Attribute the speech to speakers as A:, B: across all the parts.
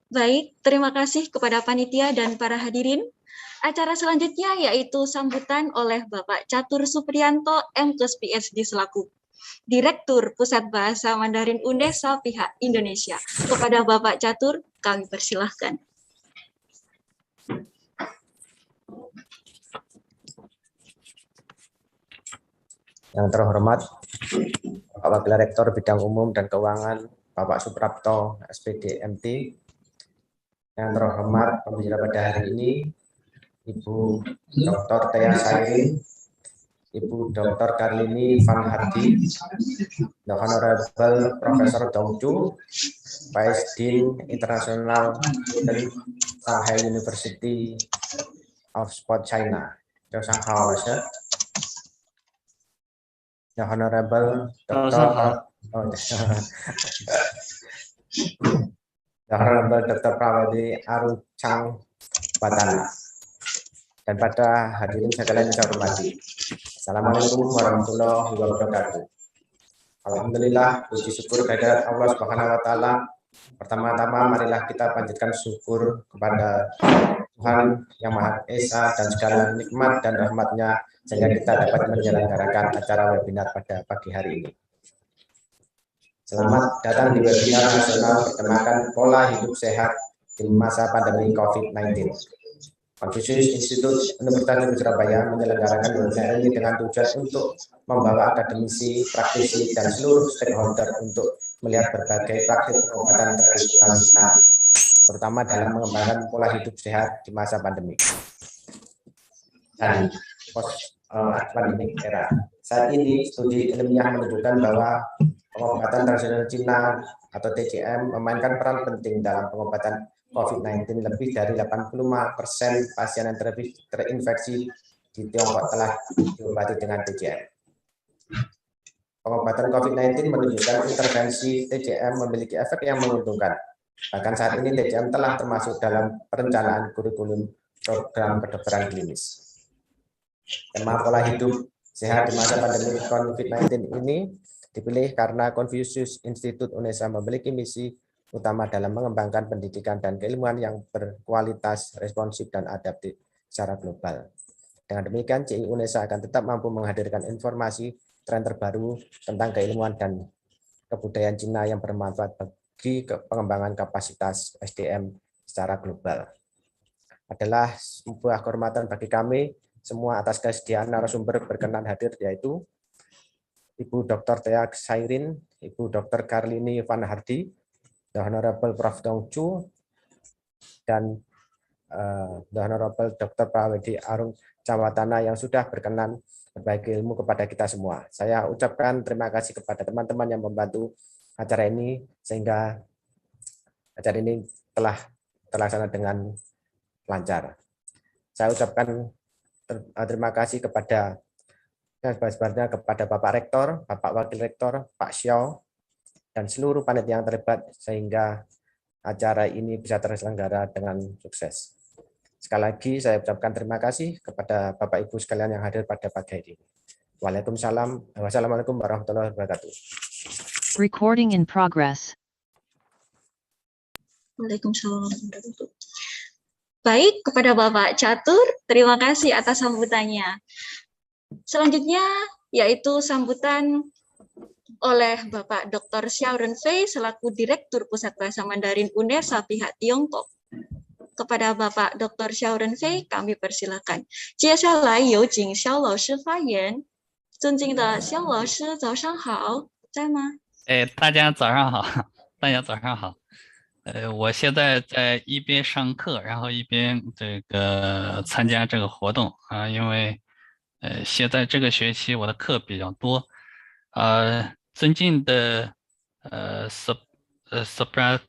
A: Baik, terima kasih kepada panitia dan para hadirin. Acara selanjutnya yaitu sambutan oleh Bapak Catur Supriyanto, M.Tus PhD selaku Direktur Pusat Bahasa Mandarin Undesa pihak Indonesia. Kepada Bapak Catur, kami persilahkan.
B: Yang terhormat Bapak Wakil Rektor Bidang Umum dan Keuangan, Bapak Suprapto, SPD MT. Yang terhormat pembicara pada hari ini, Ibu Dr. Tea Sairin, Ibu Dr. Karlini Van Hardi, The Honorable Professor Dong Chu, Vice Dean International Student Shanghai University of Sport China, Shanghai, The Honorable Dr. The Honorable Dr. Prawedi Arung Chang Batana, dan pada hadirin sekalian yang saya hormati. Assalamualaikum warahmatullahi wabarakatuh. Alhamdulillah, puji syukur kehadirat Allah Subhanahu wa Ta'ala. Pertama-tama, marilah kita panjatkan syukur kepada Tuhan Yang Maha Esa dan segala nikmat dan rahmat-Nya sehingga kita dapat menyelenggarakan acara webinar pada pagi hari ini. Selamat datang di webinar nasional bertemakan Pola Hidup Sehat di masa pandemi Covid-19. Confucius Institute Universitas Negeri Surabaya menyelenggarakan webinar ini dengan tujuan untuk membawa akademisi, praktisi, dan seluruh stakeholder untuk melihat berbagai praktik pengobatan tradisional kita, terutama dalam mengembangkan pola hidup sehat di masa pandemi dan post-pandemic era. Saat ini, studi ilmiah menunjukkan bahwa pengobatan tradisional Cina atau Tcm memainkan peran penting dalam pengobatan COVID-19. Lebih dari 85% pasien yang terinfeksi di Tiongkok telah diobati dengan Tcm. Pengobatan COVID-19 menunjukkan intervensi Tcm memiliki efek yang menguntungkan. Bahkan saat ini Tcm telah termasuk dalam perencanaan kurikulum program kedokteran klinis. Tema pola hidup sehat di masa pandemi COVID-19 ini dipilih karena Confucius Institute Indonesia memiliki misi utama dalam mengembangkan pendidikan dan keilmuan yang berkualitas, responsif, dan adaptif secara global. Dengan demikian, CI Indonesia akan tetap mampu menghadirkan informasi tren terbaru tentang keilmuan dan kebudayaan Cina yang bermanfaat bagi pengembangan kapasitas SDM secara global. Adalah sebuah kehormatan bagi kami semua atas kesediaan narasumber berkenan hadir, yaitu Ibu Dr. Tea Sairin, Ibu Dr. Karlini Van Hardi, The Honorable Prof. Dong Chu, dan The Honorable Dr. Prawedi Arung Cawatana yang sudah berkenan berbagi ilmu kepada kita semua. Saya ucapkan terima kasih kepada teman-teman yang membantu acara ini, sehingga acara ini telah terlaksana dengan lancar. Saya ucapkan terima kasih kepada sebenarnya kepada Bapak Rektor, Bapak Wakil Rektor, Pak Xiao, dan seluruh panitia yang terlibat sehingga acara ini bisa terselenggara dengan sukses. Sekali lagi saya ucapkan terima kasih kepada Bapak Ibu sekalian yang hadir pada pagi hari ini. Waalaikumsalam. Wassalamualaikum warahmatullahi wabarakatuh.
C: Recording in progress.
A: Waalaikumsalam warahmatullahi wabarakatuh. Baik, kepada Bapak Catur, terima kasih atas sambutannya. Selanjutnya yaitu sambutan oleh Bapak Dr. Xiao Renfei selaku Direktur Pusat Bahasa Mandarin UNESA pihak Tiongkok. Kepada Bapak Dr. Xiao Renfei, kami persilakan. 接下来有请肖老师发言。尊敬的肖老师，早上好，在吗？
D: 大家早上好，大家早上好。我现在在一边上课，然后一边参加这个活动啊，因为现在这个学期我的课比较多，尊敬的Suprapto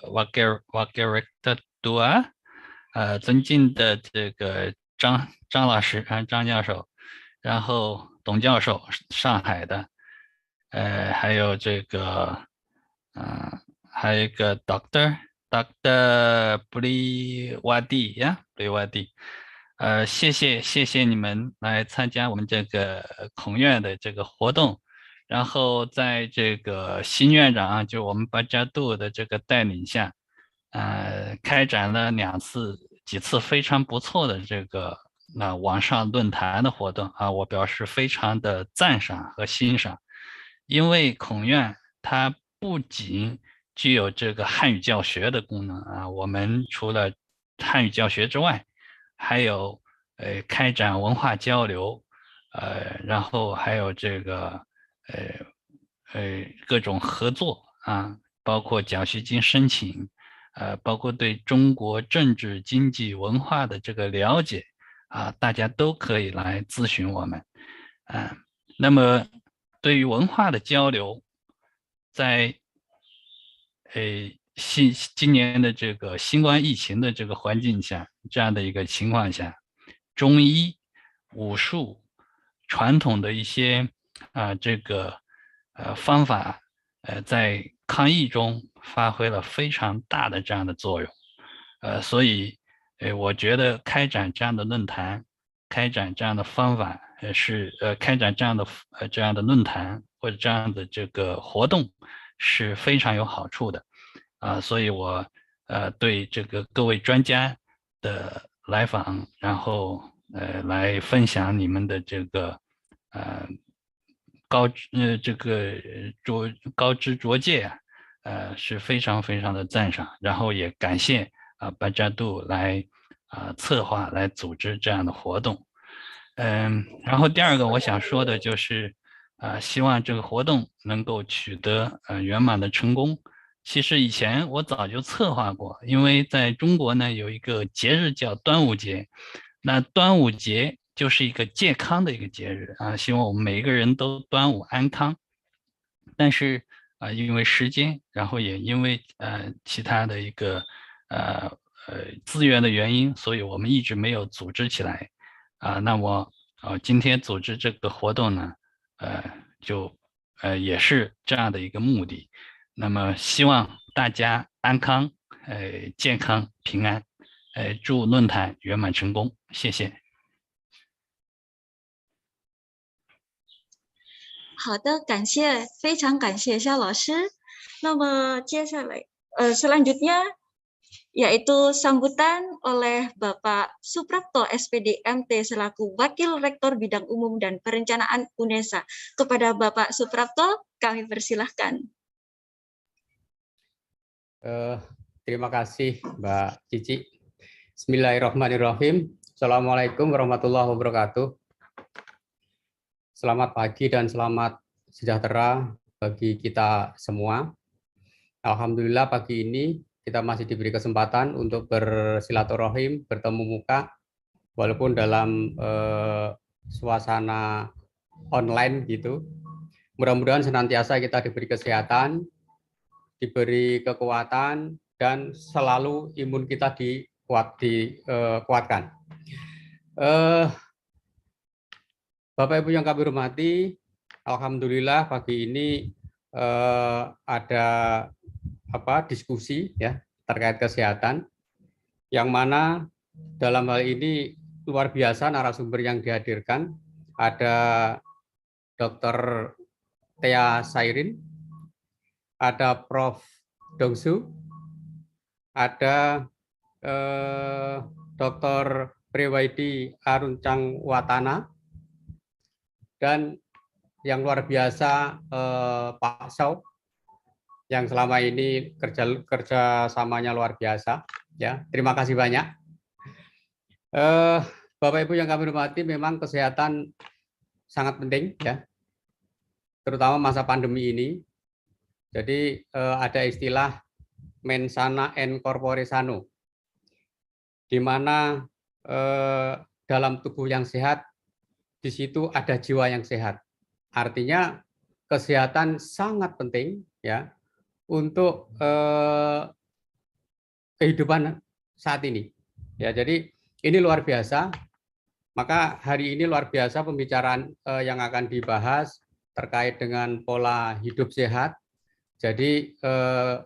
D: Wakil Rektor 2，尊敬的这个张老师张教授，然后董教授上海的，还有这个还有一个 Dr. Briwadi 呀，Briwadi，谢谢你们来参加我们这个孔院的这个活动，然后在这个新院长就我们巴加杜的这个带领下，开展了几次非常不错的这个网上论坛的活动啊，我表示非常的赞赏和欣赏，因为孔院它不仅具有这个汉语教学的功能啊，我们除了汉语教学之外，还有开展文化交流，然后还有这个各种合作啊，包括奖学金申请，包括对中国政治、经济、文化的这个了解啊，大家都可以来咨询我们。那么对于文化的交流，在今年的这个新冠疫情的这个环境下，这样的一个情况下，中医、武术、传统的一些方法，在抗疫中发挥了非常大的这样的作用，所以我觉得开展这样的论坛，开展这样的方法，开展这样的论坛或者这样的这个活动是非常有好处的，所以我对这个各位专家的来访，然后来分享你们的这个高知灼见是非常非常的赞赏，然后也感谢巴扎杜来策划来组织这样的活动。然后第二个我想说的就是希望这个活动能够取得圆满的成功。其实以前我早就策划过，因为在中国呢有一个节日叫端午节，那端午节就是一个健康的一个节日啊，希望我们每一个人都端午安康。但是因为时间，然后也因为其他的一个资源的原因，所以我们一直没有组织起来那么今天组织这个活动呢，也是这样的一个目的。那么希望大家安康、健康、平安，祝论坛圆满成功，谢谢。
A: 好的，非常感谢肖老师。那么接下来selanjutnya yaitu sambutan oleh Bapak Suprapto SPD MT selaku Wakil Rektor Bidang Umum dan Perencanaan UNESA. Kepada Bapak Suprapto, kami persilahkan.
E: Terima kasih Mbak Cici. Bismillahirrahmanirrahim. Assalamualaikum warahmatullahi wabarakatuh. Selamat pagi dan selamat sejahtera bagi kita semua. Alhamdulillah pagi ini kita masih diberi kesempatan untuk bersilaturahim, bertemu muka, walaupun dalam suasana online gitu. Mudah-mudahan senantiasa kita diberi kesehatan, diberi kekuatan, dan selalu imun kita dikuatkan. Bapak Ibu yang kami hormati, alhamdulillah pagi ini ada diskusi ya terkait kesehatan, yang mana dalam hal ini luar biasa narasumber yang dihadirkan. Ada Dr. Thea Sairin, ada Prof. Dongsu, ada Dr. Prewaidi Aruncang Watana, dan yang luar biasa Pak Sau, yang selama ini kerjasamanya luar biasa. Ya, terima kasih banyak. Bapak Ibu yang kami hormati, memang kesehatan sangat penting ya, terutama masa pandemi ini. Jadi ada istilah mens sana in corpore sano, di mana dalam tubuh yang sehat, di situ ada jiwa yang sehat. Artinya kesehatan sangat penting ya untuk kehidupan saat ini. Ya, jadi ini luar biasa. Maka hari ini luar biasa pembicaraan yang akan dibahas terkait dengan pola hidup sehat. Jadi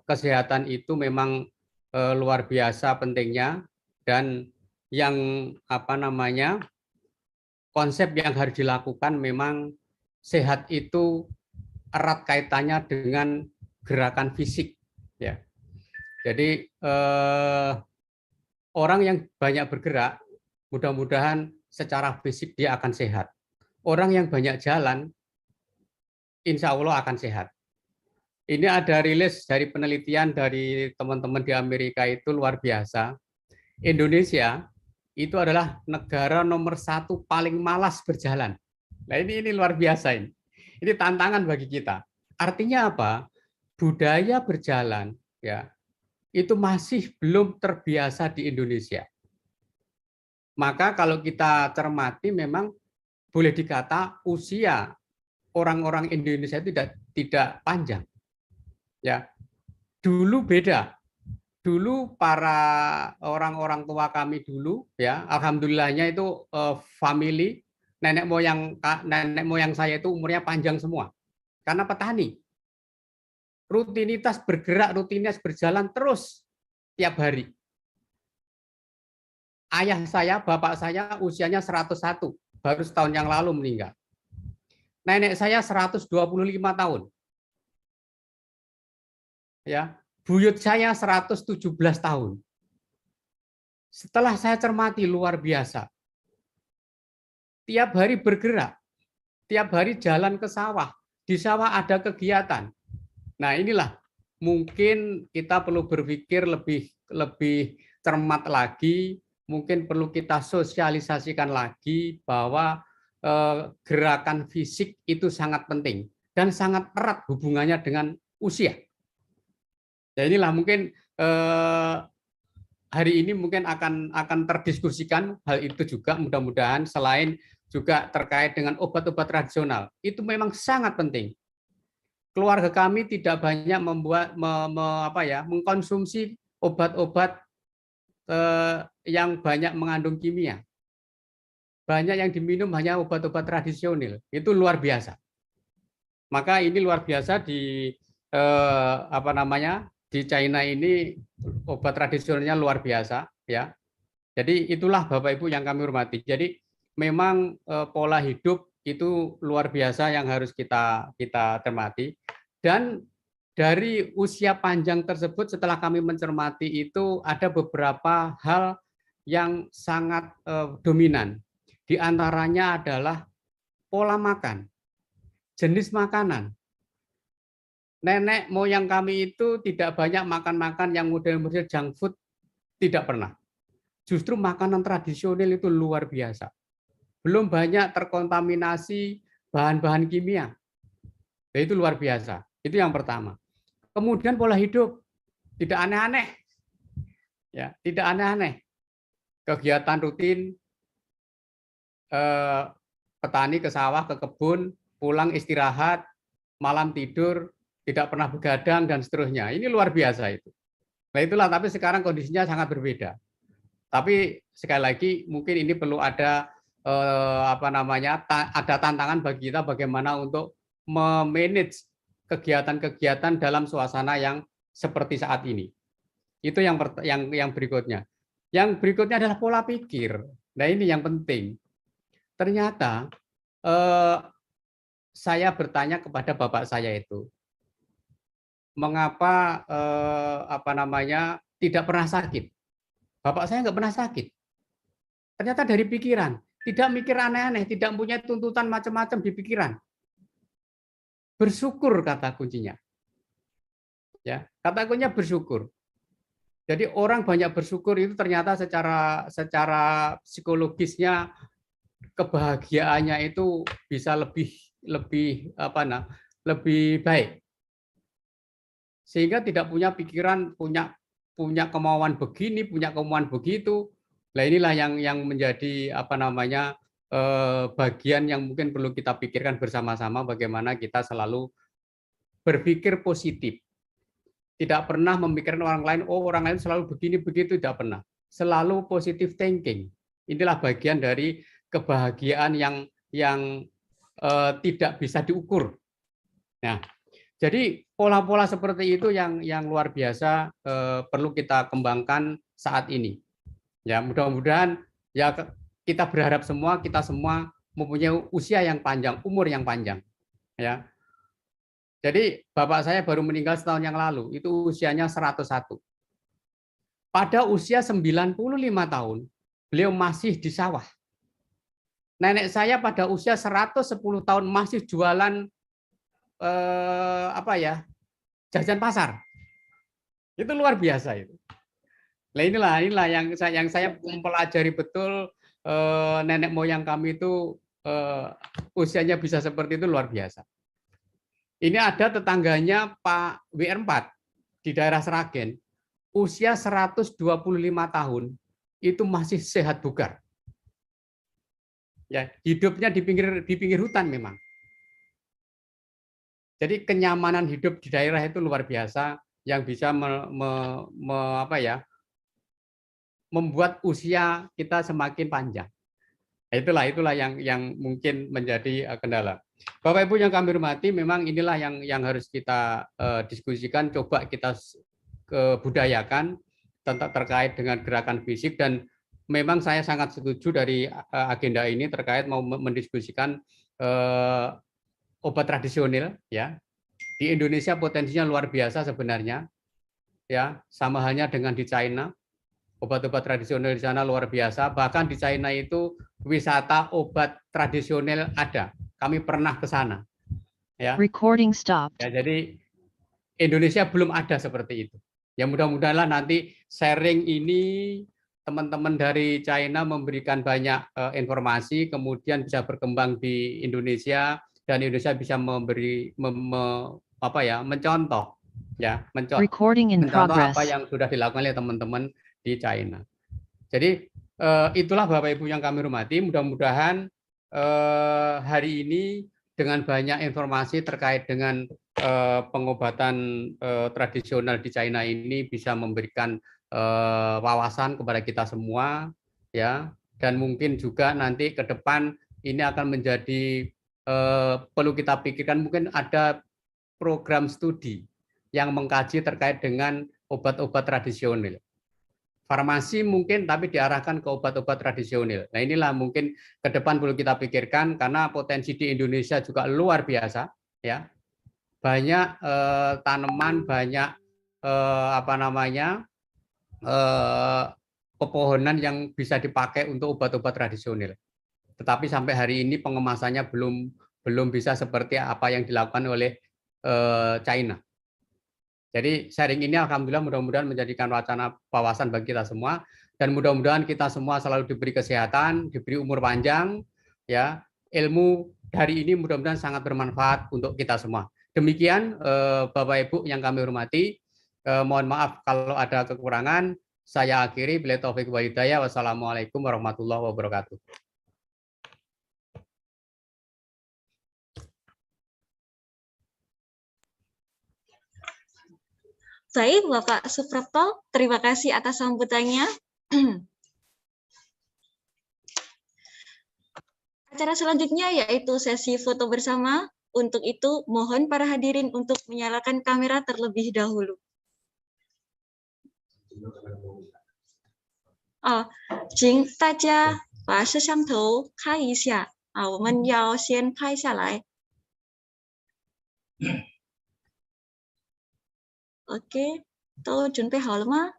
E: kesehatan itu memang luar biasa pentingnya, dan yang konsep yang harus dilakukan memang sehat itu erat kaitannya dengan gerakan fisik ya. Jadi orang yang banyak bergerak, mudah-mudahan secara fisik dia akan sehat. Orang yang banyak jalan, insya Allah akan sehat. Ini ada rilis dari penelitian dari teman-teman di Amerika, itu luar biasa. Indonesia itu adalah negara nomor 1 paling malas berjalan. Nah ini luar biasa ini. Ini tantangan bagi kita. Artinya apa? Budaya berjalan ya itu masih belum terbiasa di Indonesia. Maka kalau kita cermati, memang boleh dikata usia orang-orang Indonesia itu tidak panjang. Ya, dulu beda. Dulu para orang-orang tua kami dulu, ya, alhamdulillahnya itu family, nenek moyang saya itu umurnya panjang semua, karena petani. Rutinitas bergerak, rutinitas berjalan terus tiap hari. Ayah saya, bapak saya usianya 101, baru setahun yang lalu meninggal. Nenek saya 125 tahun. Ya, buyut saya 117 tahun. Setelah saya cermati, luar biasa. Tiap hari bergerak, tiap hari jalan ke sawah, di sawah ada kegiatan. Nah, inilah mungkin kita perlu berpikir lebih cermat lagi. Mungkin perlu kita sosialisasikan lagi bahwa gerakan fisik itu sangat penting dan sangat erat hubungannya dengan usia. Ya, inilah mungkin hari ini mungkin akan terdiskusikan hal itu juga, mudah-mudahan, selain juga terkait dengan obat-obat tradisional. Itu memang sangat penting. Keluarga kami tidak banyak mengkonsumsi obat-obat yang banyak mengandung kimia. Banyak yang diminum hanya obat-obat tradisional. Itu luar biasa. Maka ini luar biasa di di China ini obat tradisionalnya luar biasa ya. Jadi itulah Bapak Ibu yang kami hormati. Jadi memang pola hidup itu luar biasa yang harus kita cermati. Dan dari usia panjang tersebut, setelah kami mencermati itu, ada beberapa hal yang sangat dominan. Di antaranya adalah pola makan, jenis makanan. Nenek moyang kami itu tidak banyak makan-makan yang model-model junk food, tidak pernah. Justru makanan tradisional itu luar biasa. Belum banyak terkontaminasi bahan-bahan kimia. Itu luar biasa. Itu yang pertama. Kemudian pola hidup tidak aneh-aneh, ya, tidak aneh-aneh. Kegiatan rutin, petani ke sawah, ke kebun, pulang istirahat, malam tidur, tidak pernah begadang dan seterusnya. Ini luar biasa itu. Nah itulah, tapi sekarang kondisinya sangat berbeda. Tapi sekali lagi mungkin ini perlu ada ada tantangan bagi kita bagaimana untuk memanage kegiatan-kegiatan dalam suasana yang seperti saat ini. Itu yang berikutnya. Yang berikutnya adalah pola pikir. Nah ini yang penting. Ternyata saya bertanya kepada bapak saya itu, mengapa tidak pernah sakit? Bapak saya nggak pernah sakit. Ternyata dari pikiran, tidak mikir aneh-aneh, tidak punya tuntutan macam-macam di pikiran. Bersyukur kata kuncinya. Ya, kata kuncinya bersyukur. Jadi orang banyak bersyukur itu ternyata secara psikologisnya kebahagiaannya itu bisa lebih baik. Sehingga tidak punya pikiran punya kemauan begini, punya kemauan begitu. Nah inilah yang menjadi bagian yang mungkin perlu kita pikirkan bersama-sama, bagaimana kita selalu berpikir positif. Tidak pernah memikirkan orang lain, oh orang lain selalu begini begitu, tidak pernah. Selalu positive thinking. Inilah bagian dari kebahagiaan yang tidak bisa diukur. Nah, jadi pola-pola seperti itu yang luar biasa perlu kita kembangkan saat ini. Ya, mudah-mudahan ya kita berharap kita semua mempunyai usia yang panjang, umur yang panjang. Ya. Jadi bapak saya baru meninggal setahun yang lalu, itu usianya 101. Pada usia 95 tahun, beliau masih di sawah. Nenek saya pada usia 110 tahun masih jualan jajan pasar. Itu luar biasa itu. Nah inilah yang saya mempelajari betul, nenek moyang kami itu usianya bisa seperti itu, luar biasa. Ini ada tetangganya Pak WR4 di daerah Sragen, usia 125 tahun itu masih sehat bugar. Ya, hidupnya di pinggir hutan memang. Jadi kenyamanan hidup di daerah itu luar biasa, yang bisa membuat usia kita semakin panjang. Itulah yang mungkin menjadi kendala. Bapak Ibu yang kami hormati, memang inilah yang harus kita diskusikan, coba kita budayakan terkait dengan gerakan fisik, dan memang saya sangat setuju dari agenda ini terkait mau mendiskusikan obat tradisional, ya. Di Indonesia potensinya luar biasa sebenarnya, ya, sama halnya dengan di China. Obat-obat tradisional di sana luar biasa. Bahkan di China itu wisata obat tradisional ada. Kami pernah ke sana. Ya.
C: Recording stopped.
E: Ya, jadi Indonesia belum ada seperti itu. Ya mudah-mudahan nanti sharing ini teman-teman dari China memberikan banyak informasi, kemudian bisa berkembang di Indonesia, dan Indonesia bisa mencontoh, ya, mencontoh apa yang sudah dilakukan oleh teman-teman di China. Jadi itulah Bapak Ibu yang kami hormati, mudah-mudahan hari ini dengan banyak informasi terkait dengan pengobatan tradisional di China ini bisa memberikan wawasan kepada kita semua, ya, dan mungkin juga nanti ke depan ini akan menjadi perlu kita pikirkan, mungkin ada program studi yang mengkaji terkait dengan obat-obat tradisional. Farmasi mungkin, tapi diarahkan ke obat-obat tradisional. Nah inilah mungkin ke depan perlu kita pikirkan, karena potensi di Indonesia juga luar biasa, ya. Banyak tanaman, banyak pepohonan yang bisa dipakai untuk obat-obat tradisional. Tetapi sampai hari ini pengemasannya belum bisa seperti apa yang dilakukan oleh China. Jadi sharing ini alhamdulillah mudah-mudahan menjadikan wacana wawasan bagi kita semua, dan mudah-mudahan kita semua selalu diberi kesehatan, diberi umur panjang, ya. Ilmu hari ini mudah-mudahan sangat bermanfaat untuk kita semua. Demikian Bapak Ibu yang kami hormati, mohon maaf kalau ada kekurangan. Saya akhiri, billahi taufiq wal hidayah. Wassalamualaikum warahmatullahi wabarakatuh.
A: Baik, Bapak Suprapto, terima kasih atas sambutannya. Acara selanjutnya yaitu sesi foto bersama. Untuk itu, mohon para hadirin untuk menyalakan kamera terlebih dahulu. Oh, 请大家把摄像头开一下啊，我们要先拍下来。OK， 都准备好了吗？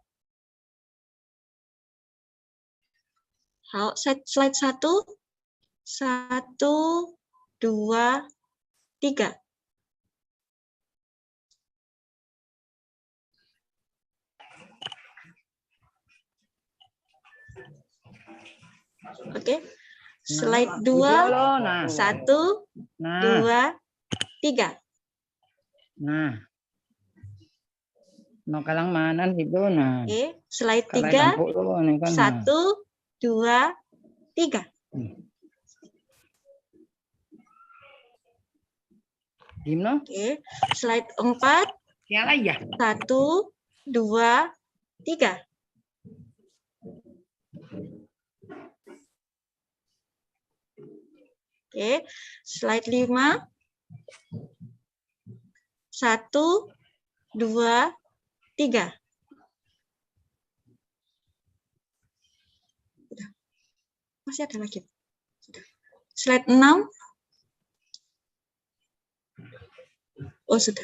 A: 好 slide 1, 1, 2, 3. Oke, slide 2, 1, 2, 3.
F: Nah, no kalang manan itu nah.
A: Oke, slide 3,
F: Kalay tampo lo, ano ka na.
A: 1, 2, 3.
F: Gimno?
A: Oke, slide 4,
F: Kaya ya.
A: 1, 2, 3. Oke, slide 5, 1, 2, 3. Sudah. Masih ada lagi. Sudah. Slide 6. Oh, sudah.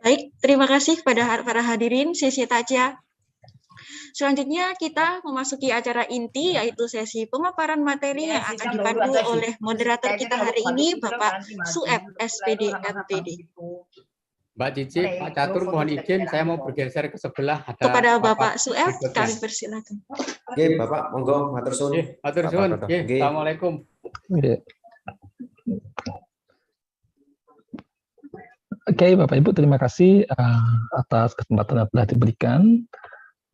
A: Baik, terima kasih kepada para hadirin sesi Taja. Selanjutnya kita memasuki acara inti, yaitu sesi pemaparan materi yang akan dipandu oleh moderator kita hari ini, Bapak Sueb, SPD, MPD.
E: Mbak Cici, Pak Catur, mohon izin, saya mau bergeser ke sebelah. Ada
A: Kepada Bapak Sueb, kami persilakan.
B: Oke, Bapak, monggo, matur suwun.
E: Matur suwun. Assalamualaikum.
G: Oke, Bapak Ibu, terima kasih atas kesempatan yang telah diberikan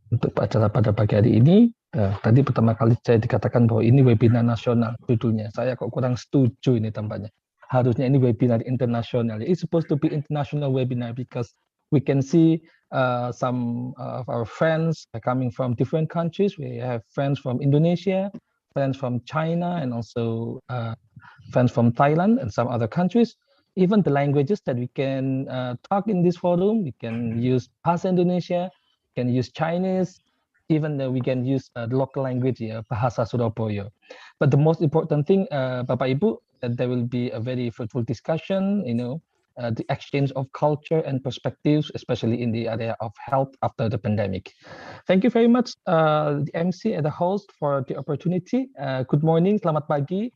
G: untuk acara pada pagi hari ini. Tadi pertama kali saya dikatakan bahwa ini webinar nasional judulnya. Saya kok kurang setuju ini tampaknya. Harusnya ini webinar internasional. It's supposed to be international webinar because we can see some of our friends are coming from different countries. We have friends from Indonesia, friends from China, and also friends from Thailand and some other countries. Even the languages that we can talk in this forum, we can use Bahasa Indonesia, can use Chinese, even we can use the local language, Bahasa Surabaya. But the most important thing, Bapak Ibu, that there will be a very fruitful discussion, the exchange of culture and perspectives, especially in the area of health after the pandemic. Thank you very much, the MC and the host, for the opportunity. Good morning, selamat pagi.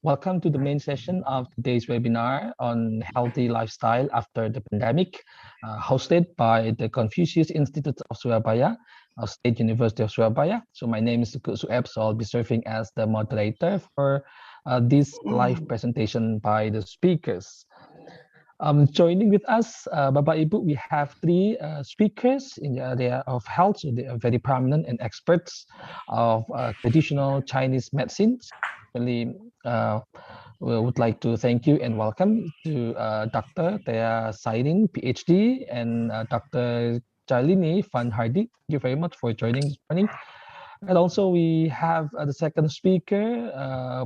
G: Welcome to the main session of today's webinar on healthy lifestyle after the pandemic, hosted by the Confucius Institute of Surabaya, State University of Surabaya. So my name is Sueb, so I'll be serving as the moderator for this live presentation by the speakers. Joining with us, Bapak Ibu, we have 3 speakers in the area of health. So they are very prominent and experts of traditional Chinese medicines. Really, we would like to thank you and welcome to Dr. Thea Saidin, PhD, and Dr. Jalini Van Hardy. Thank you very much for joining this morning. And also we have the second speaker,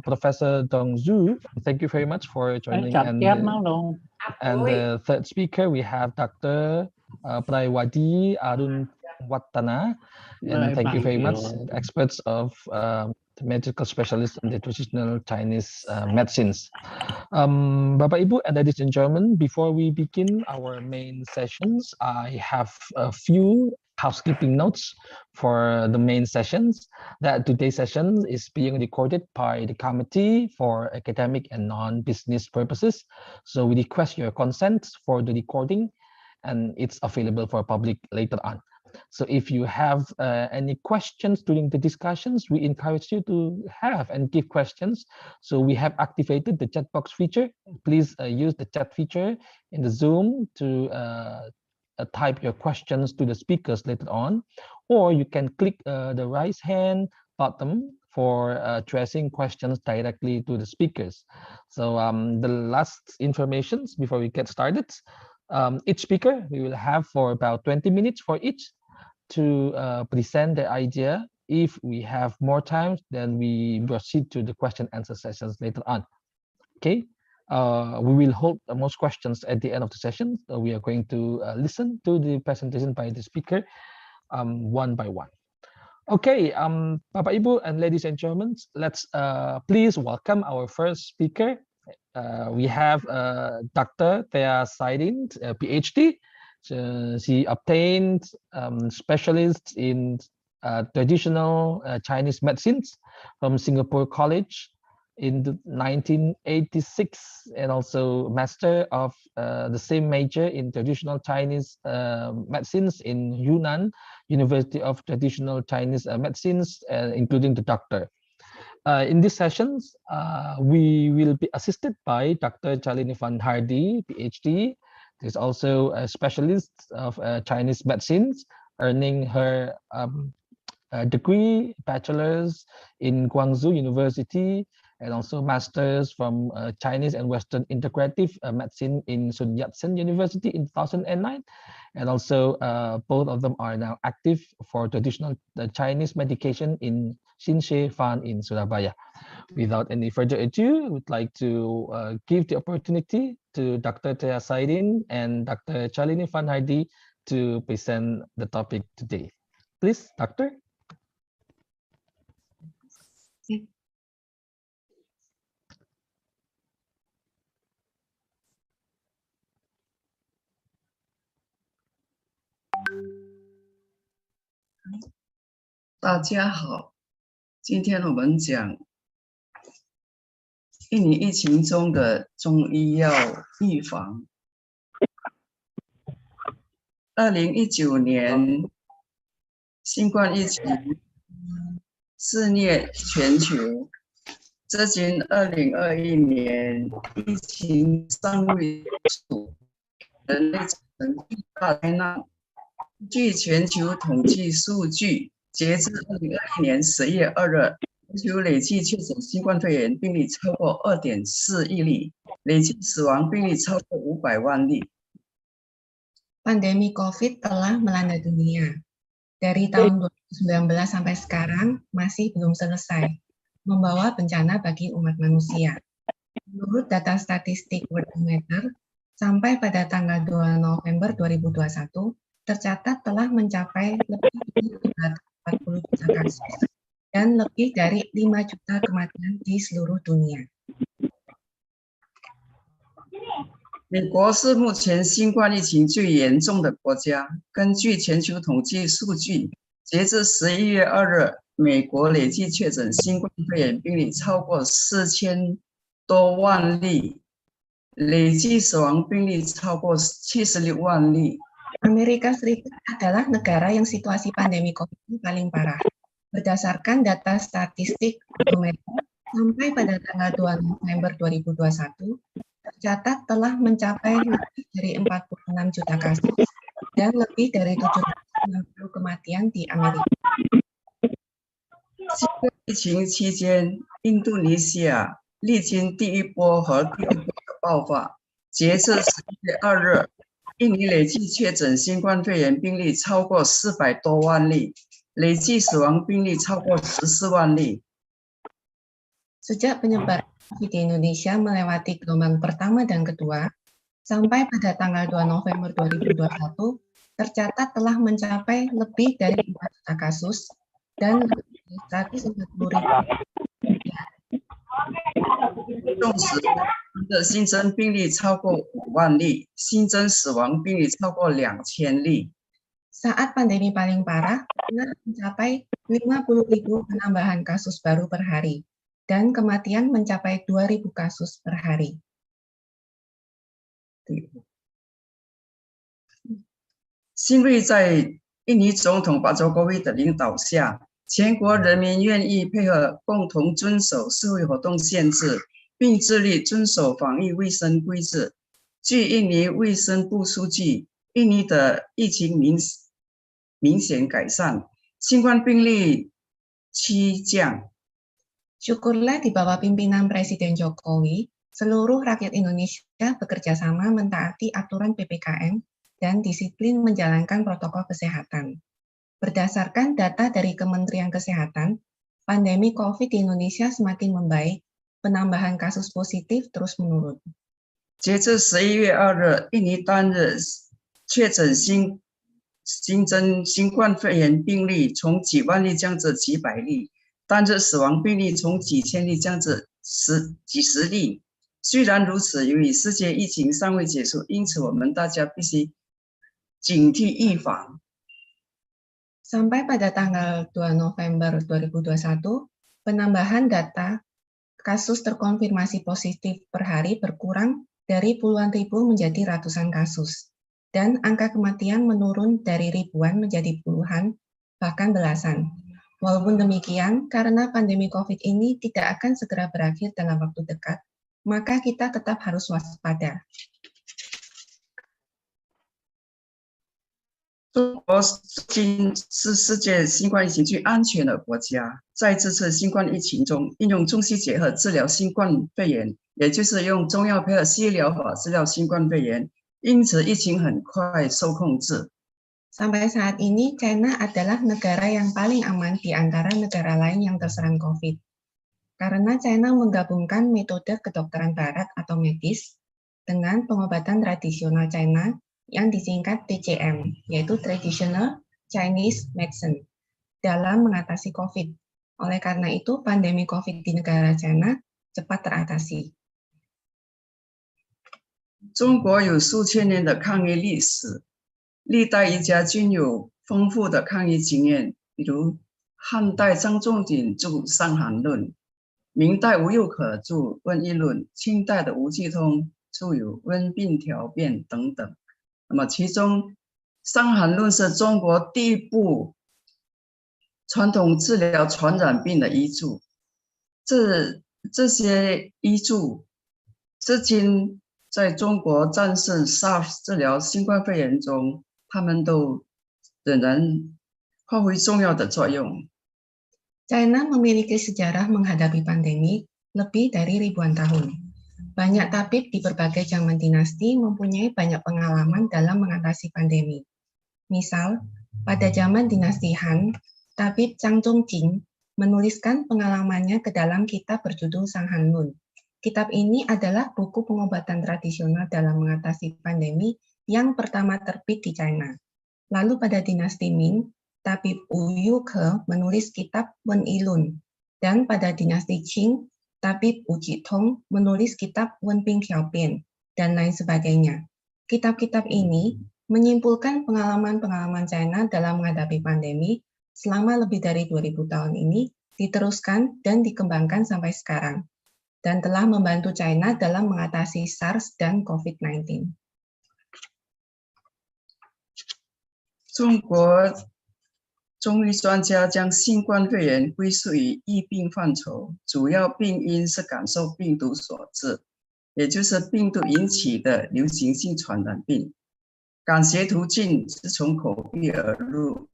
G: Professor Dong Zhu. Thank you very much for joining. And the third speaker, we have Dr. Praiwadi Arun Watana. And thank you very much, experts of the medical specialists in the traditional Chinese medicines. Bapak Ibu and ladies and gentlemen, before we begin our main sessions, I have a few housekeeping notes for the main sessions. That today's session is being recorded by the Committee for Academic and Non-Business Purposes. So we request your consent for the recording, and it's available for public later on. So if you have any questions during the discussions, we encourage you to have and give questions. So we have activated the chat box feature. Please use the chat feature in the Zoom to type your questions to the speakers later on, or you can click the raise hand button for addressing questions directly to the speakers. So the last informations before we get started, each speaker we will have for about 20 minutes for each to present the idea. If we have more time, then we proceed to the question answer sessions later on. Okay, we will hold most questions at the end of the session. So we are going to listen to the presentation by the speaker one by one. Okay, Bapak Ibu and ladies and gentlemen, let's please welcome our first speaker. We have Dr. Tai Tcm, PhD. She obtained specialist in traditional Chinese medicines from Singapore College in 1986, and also master of the same major in traditional Chinese medicines in Yunnan University of Traditional Chinese Medicines, including the doctor. In these sessions, we will be assisted by Dr. Chalini Van Hardy, PhD. She's also a specialist of Chinese medicines, earning her degree, bachelor's in Guangzhou University, and also master's from Chinese and Western Integrative Medicine in Sun Yat-sen University in 2009. And also both of them are now active for traditional Chinese medication in Shinshe Fan in Surabaya. Without any further ado, I would like to give the opportunity to Dr. Tai Tcm and Dr. Chalini Van Hardy to present the topic today. Please, Doctor.
H: 大家好，今天我们讲印尼疫情中的中医药预防。2019年新冠疫情肆虐全球，这经2021年疫情尚未结束，人类成巨大灾难。据全球统计数据，截至2021年11月2日，全球累计确诊新冠肺炎病例超过 2.4 亿例，累计死亡病例超过500万例。
I: Pandemi COVID telah melanda dunia. Dari tahun 2019 sampai sekarang masih belum selesai, membawa bencana bagi umat manusia. Menurut data statistik Worldometer, sampai pada tanggal 2 November 2021, tercatat telah mencapai lebih dari 240 juta kasus dan lebih dari 5 juta kematian di seluruh dunia.
H: 美国是目前新冠疫情最严重的国家。根据全球统计数据，截至11月2日，美国累计确诊新冠肺炎病例超过4000多万例，累计死亡病例超过76万例。
I: Amerika Serikat adalah negara yang situasi pandemi COVID paling parah. Berdasarkan data statistik Worldometer, sampai pada tanggal 2 November 2021, tercatat telah mencapai lebih dari 46 juta kasus dan lebih dari 760 kematian di Amerika.
H: 新冠疫情期间，印度尼西亚历经第一波和第二波的爆发。截至11月2日，印尼累计确诊新冠肺炎病例超过400多万例，累计死亡病例超过14万例。
I: Sejak penyebaran COVID di Indonesia melewati gelombang pertama dan kedua, sampai pada tanggal 2 November 2021, tercatat telah mencapai lebih dari 4 juta kasus dan lebih dari 140.000.
H: 纵使的新增病例超过5万例，新增死亡病例超过2000例。
I: Saat pandemi paling parah, pernah mencapai 50.000 penambahan kasus baru per hari, dan kematian mencapai 2.000 kasus per hari.
H: 幸亏在印尼总统巴佐戈维的领导下，全国人民愿意配合，共同遵守社会活动限制，并致力遵守防疫卫生规则。据印尼卫生部数据，印尼的疫情明显改善，新冠病例趋降，
I: Syukurlah di bawah pimpinan Presiden Jokowi, seluruh rakyat Indonesia bekerja sama mentaati aturan PPKM dan disiplin menjalankan protokol kesehatan. Berdasarkan data dari Kementerian Kesehatan, pandemi COVID di Indonesia semakin membaik, penambahan kasus positif terus menurun.
H: 截至11月2日，印尼单日确诊新增新冠肺炎病例从几万例降至几百例，单日死亡病例从几千例降至几十例。虽然如此，由于世界疫情尚未结束，因此我们大家必须警惕预防。
I: Sampai pada tanggal 2 November 2021, penambahan data kasus terkonfirmasi positif per hari berkurang dari puluhan ribu menjadi ratusan kasus, dan angka kematian menurun dari ribuan menjadi puluhan, bahkan belasan. Walaupun demikian, karena pandemi COVID ini tidak akan segera berakhir dalam waktu dekat, maka kita tetap harus waspada.
H: 中国今是世界新冠疫情最安全的国家，在这次新冠疫情中，应用中西结合治疗新冠肺炎，也就是用中药配合西医疗法治疗新冠肺炎，因此疫情很快受控制。
I: Sampai saat ini, China adalah negara yang paling aman di antara negara lain yang terserang COVID. Karena China menggabungkan metode kedokteran barat atau medis dengan pengobatan tradisional China yang disingkat Tcm, yaitu Traditional Chinese Medicine, dalam mengatasi COVID. Oleh karena itu, pandemi COVID di negara China cepat teratasi.
H: 中国有数千年的抗疫历史，历代医家均有丰富的抗疫经验，比如汉代张仲景著《伤寒论》，明代吴又可著《瘟疫论》，清代的吴季通著有《温病条辨》等等。那么其中《伤寒论》是中国第一部传统治疗传染病的医著，这些医著至今在中国战胜 SARS 治疗新冠肺炎中，他们都仍然发挥重要的作用。
I: China memiliki sejarah menghadapi pandemi lebih dari ribuan tahun. Banyak tabib di berbagai zaman dinasti mempunyai banyak pengalaman dalam mengatasi pandemi. Misal, pada zaman dinasti Han, tabib Zhang Zhongjing menuliskan pengalamannya ke dalam kitab berjudul Sang Han Lun. Kitab ini adalah buku pengobatan tradisional dalam mengatasi pandemi yang pertama terbit di China. Lalu pada dinasti Ming, tabib Wu Yuke menulis kitab Wen Ilun, dan pada dinasti Qing, tabib Wu Jitong menulis kitab Wen Ping Xiaobian, dan lain sebagainya. Kitab-kitab ini menyimpulkan pengalaman-pengalaman China dalam menghadapi pandemi selama lebih dari 2000 tahun ini, diteruskan dan dikembangkan sampai sekarang, dan telah membantu China dalam mengatasi SARS dan Covid-19.
H: 中国中医专家将新冠肺炎归属于疫病范畴，主要病因是感受病毒所致，也就是病毒引起的流行性传染病。感邪途径是从口鼻而入，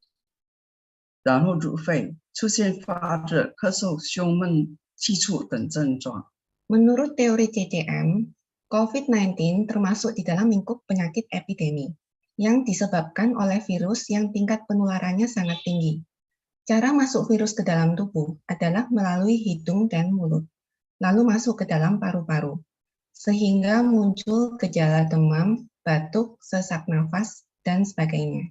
H: 然后入肺，出现发热、咳嗽、胸闷、气促等症状。
I: Menurut teori Tcm, COVID-19 termasuk di dalam lingkup penyakit epidemi yang disebabkan oleh virus yang tingkat penularannya sangat tinggi. Cara masuk virus ke dalam tubuh adalah melalui hidung dan mulut, lalu masuk ke dalam paru-paru, sehingga muncul gejala demam, batuk, sesak nafas, dan sebagainya.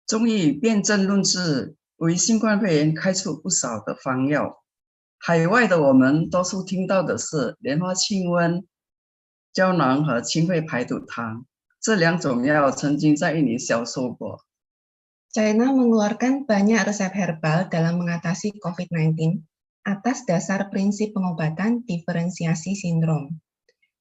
H: 中医辨证论治为新冠肺炎开出不少的方药。海外的我们多数听到的是莲花清瘟、胶囊和清肺排毒汤，这两种药曾经在印尼销售过。
I: China mengeluarkan banyak resep herbal dalam mengatasi COVID-19 atas dasar prinsip pengobatan diferensiasi sindrom.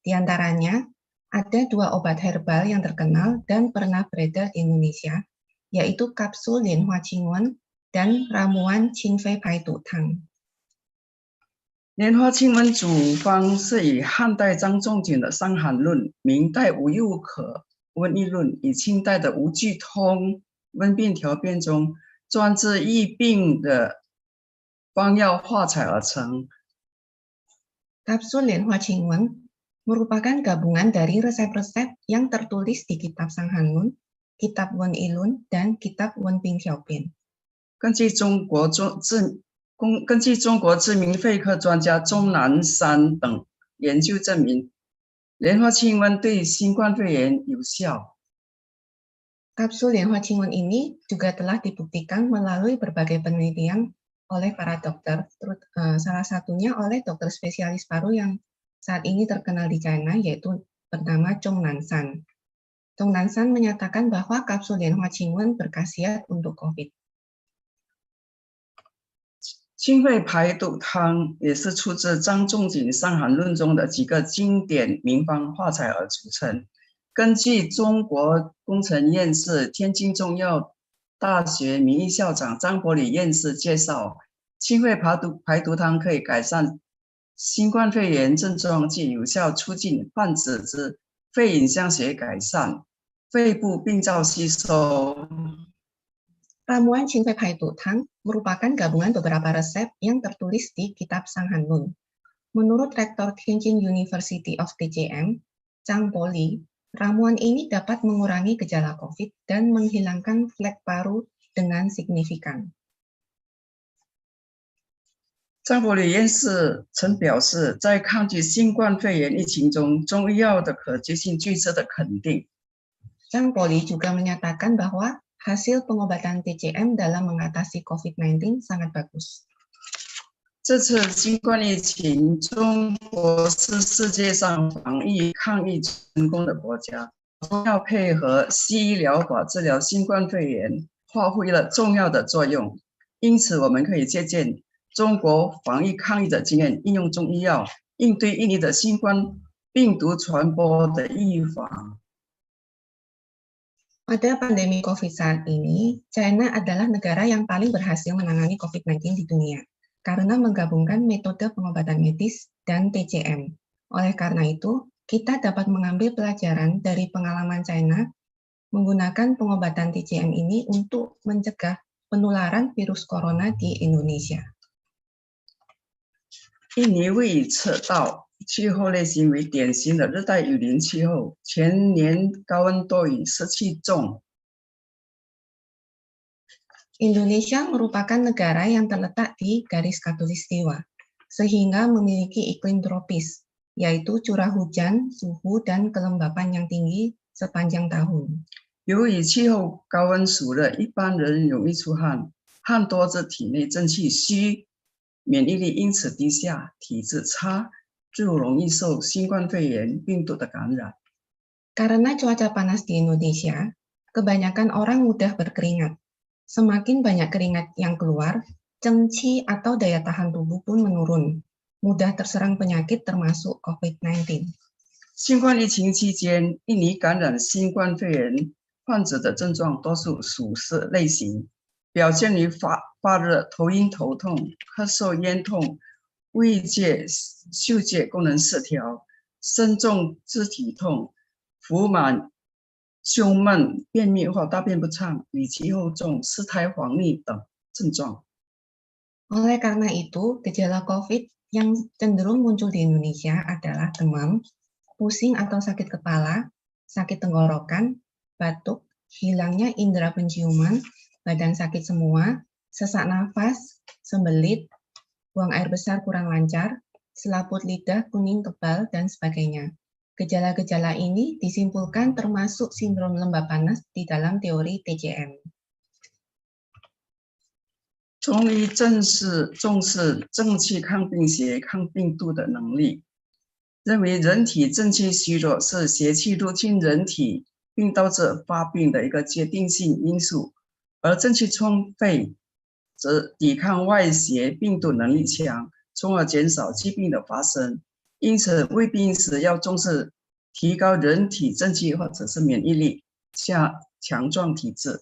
I: Di antaranya, ada 2 obat herbal yang terkenal dan pernah beredar di Indonesia, yaitu kapsul Lianhua Qingwen dan ramuan Qingfei Pai Tu Tang.
H: 莲花清瘟主方是以汉代张仲景的《伤寒论》、明代吴又可《瘟疫论》与清代的吴季通《温病条辨》中专治疫病的方药化采而成。
I: Kapsul Lianhua Qingwen merupakan gabungan dari resep-resep yang tertulis di Kitab Sang Hanun, Kitab Wen Ilun, dan Kitab Wen Ping Xiaobian.
H: 根据中国知名肺科专家钟南山等研究证明，莲花清瘟对新冠肺炎有效。
I: Kapsul Lianhua Qingwen ini juga telah dibuktikan melalui berbagai penelitian oleh para dokter, salah satunya oleh dokter spesialis paru yang saat ini terkenal di China, yaitu bernama Zhong Nanshan. Zhong Nanshan menyatakan bahwa kapsul Lianhua Qingwen berkhasiat untuk COVID.
H: 清肺排毒汤也是出自张仲景《伤寒论》中的几个经典名方化采而组成。根据中国工程院士、天津中药大学名誉校长张伯礼院士介绍，清肺排毒汤可以改善新冠肺炎症状，既有效促进患者之肺影像学改善、肺部病灶吸收。
I: Ramuan Qingfei Paidu Tang merupakan gabungan beberapa resep yang tertulis di Kitab Sang Hanun. Menurut Rektor Tianjin University of Tcm, Zhang Poli, ramuan ini dapat mengurangi gejala COVID dan menghilangkan flek paru dengan signifikan.
H: 张伯礼院士曾表示，在抗击新冠肺炎疫情中，中医药的可及性具值得肯定。
I: Zhang Poli juga menyatakan bahwa hasil pengobatan Tcm dalam mengatasi COVID-19 sangat bagus.
H: 这次新冠疫情，中国是世界上防疫抗疫成功的国家，中药配合西医疗法治疗新冠肺炎，发挥了重要的作用。因此，我们可以借鉴中国防疫抗疫的经验，应用中医药应对印尼的新冠病毒传播的预防。
I: Pada pandemi COVID saat ini, China adalah negara yang paling berhasil menangani COVID-19 di dunia karena menggabungkan metode pengobatan medis dan Tcm. Oleh karena itu, kita dapat mengambil pelajaran dari pengalaman China menggunakan pengobatan Tcm ini untuk mencegah penularan virus corona di Indonesia.
H: 印尼位于赤道，气候类型为典型的热带雨林气候，全年高温多雨，湿气重。
I: Indonesia merupakan negara yang terletak di garis khatulistiwa, sehingga memiliki iklim tropis, yaitu curah hujan, suhu, dan kelembapan yang tinggi sepanjang tahun.
H: 由于气候高温暑热，一般人容易出汗，汗多则体内正气虚，免疫力因此低下，体质差，就容易受新冠肺炎病毒的感染。
I: Karena cuaca panas di Indonesia, kebanyakan orang mudah berkeringat. Semakin banyak keringat yang keluar, cengci atau daya tahan tubuh pun menurun, mudah terserang penyakit termasuk COVID-19.
H: 新冠疫情期间，印尼感染新冠肺炎患者的症状多数属是类型，表现于发热、头晕头痛、咳嗽、咽痛、味觉、嗅觉功能失调、身重肢体痛、腹满、胸闷、便秘或大便不畅、里气厚重、失态黄腻等症状。
I: Oleh karena itu, gejala COVID yang cenderung muncul di Indonesia adalah demam, pusing atau sakit kepala, sakit tenggorokan, batuk, hilangnya indera penciuman, badan sakit semua, sesak nafas, sembelit, buang air besar kurang lancar, selaput lidah kuning tebal, dan sebagainya. Gejala-gejala ini disimpulkan termasuk sindrom lembab panas di dalam teori Tcm.
H: 中医重视正气抗病邪、抗病毒的能力，认为人体正气虚弱是邪气入侵人体并导致发病的一个决定性因素，而正气充沛则抵抗外邪病毒能力强，从而减少疾病的发生。因此，未病时要重视提高人体正气或者是免疫力，强壮体质。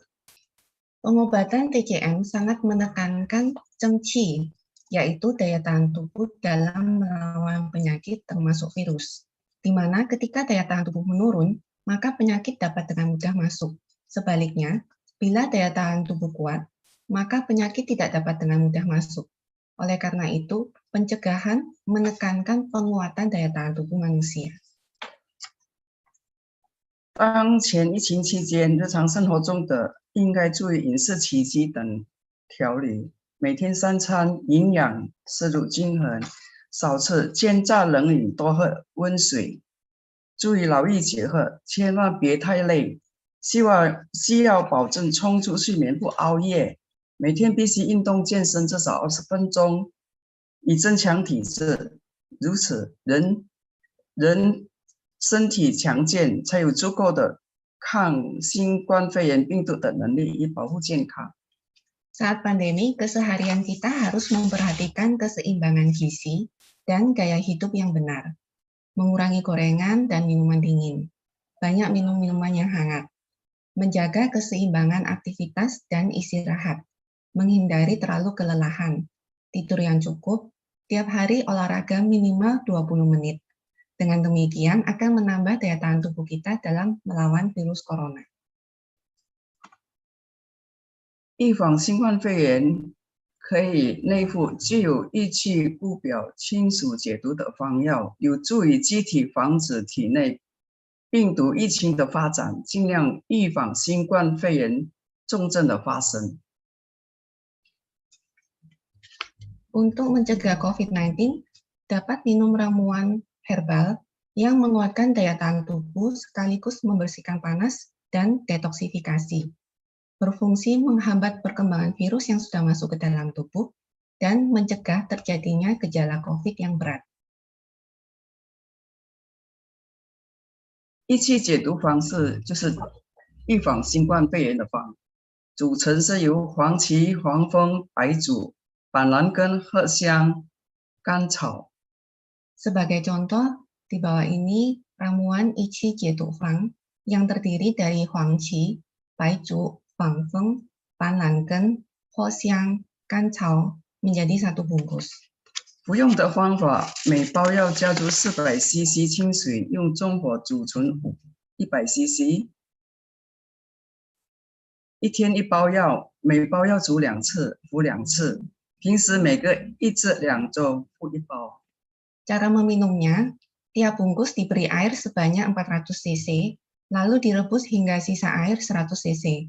I: Pengobatan Tcm sangat menekankan cengci, yaitu daya tahan tubuh dalam melawan penyakit termasuk virus. Di mana ketika daya tahan tubuh menurun, maka penyakit dapat dengan mudah masuk. Sebaliknya, bila daya tahan tubuh kuat, maka penyakit tidak dapat dengan mudah masuk. Oleh karena itu, pencegahan menekankan penguatan daya tahan tubuh manusia.
H: 当前疫情期间，日常生活中的应该注意饮食起居等调理，每天3餐营养，摄入均衡，少吃煎炸冷饮，多喝温水，注意劳逸结合，千万别太累。需要保证充足睡眠，不熬夜。每天必须运动健身至少20分钟，以增强体质。如此，人身体强健，才有足够的抗新冠肺炎病毒的能力，以保护健康。
I: Saat pandemi, keseharian kita harus memperhatikan keseimbangan gizi dan gaya hidup yang benar. Mengurangi gorengan dan minuman dingin. Banyak minum minuman yang hangat. Menjaga keseimbangan aktivitas dan istirahat. Menghindari terlalu kelelahan. Tidur yang cukup. Tiap hari olahraga minimal 20 menit. Dengan demikian akan menambah daya tahan tubuh kita dalam melawan virus corona.
H: 预防新冠肺炎可以内服具有益气不表、清暑解毒的方药，有助于机体防止体内病毒疫情的发展，尽量预防新冠肺炎重症的发生。
I: Untuk mencegah COVID-19, dapat minum ramuan herbal yang menguatkan daya tahan tubuh sekaligus membersihkan panas dan detoksifikasi. Berfungsi menghambat perkembangan virus yang sudah masuk ke dalam tubuh dan mencegah terjadinya gejala COVID yang berat.
H: 一期解毒方式就是预防新冠肺炎的方，组成是由黄芪、黄蜂、白术、板蓝根、荷香、甘草。
I: Sebagai contoh, di bawah ini ramuan Ichi Jiedu Fang yang terdiri dari huangqi, baizu, fangfeng, panlanken, hoxiang, kancao menjadi satu bungkus.
H: 服用的方法，每包药加入400 cc 清水，用中火煮纯100 cc。一天1包药，每包药煮2次，服2次。平时每隔1至2周服1包。
I: Cara meminumnya, tiap bungkus diberi air sebanyak 400 cc, lalu direbus hingga sisa air 100 cc.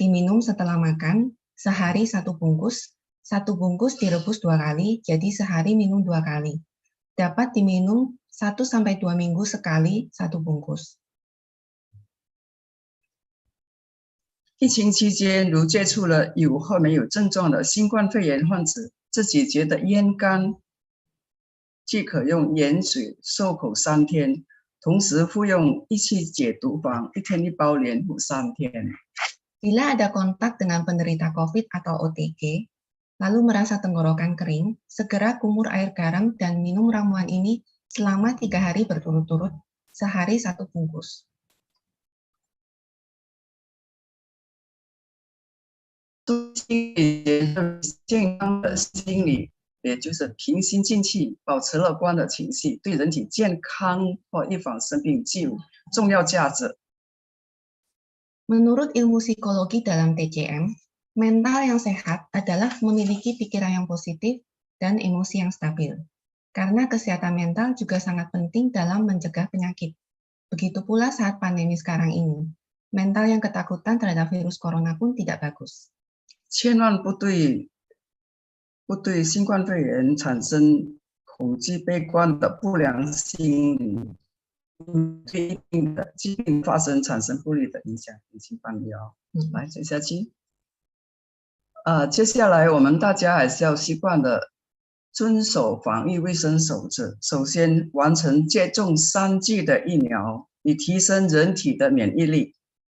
I: Diminum setelah makan, sehari 1 bungkus, 1 bungkus direbus 2 kali, jadi sehari minum 2 kali. Dapat diminum 1-2 minggu sekali 1 bungkus.
H: 疫情期间，如接触了有或没有症状的新冠肺炎患者，自己觉得咽干，即可用盐水漱口3天，同时服用一期解毒方，1天1包，连服3天。
I: Bila ada kontak dengan penderita COVID atau OTG, lalu merasa tenggorokan kering, segera kumur air garam dan minum ramuan ini selama 3 hari berturut-turut, sehari 1 bungkus.
H: 健康的心理，也就是平心静气，保持乐观的情绪，对人体健康或预防生病具有重要价值。
I: Menurut ilmu psikologi dalam Tcm, mental yang sehat adalah memiliki pikiran yang positif dan emosi yang stabil. Karena kesehatan mental juga sangat penting dalam mencegah penyakit. Begitu pula saat pandemi sekarang ini. Mental yang ketakutan terhadap virus corona pun tidak bagus.
H: 千万不对新冠肺炎产生恐惧、悲观的不良心理。 对一定的疾病发生产生不利的影响，引起办理哦。来，接下去。接下来我们大家还是要习惯的遵守防疫卫生守则。首先，完成接种3剂的疫苗，以提升人体的免疫力，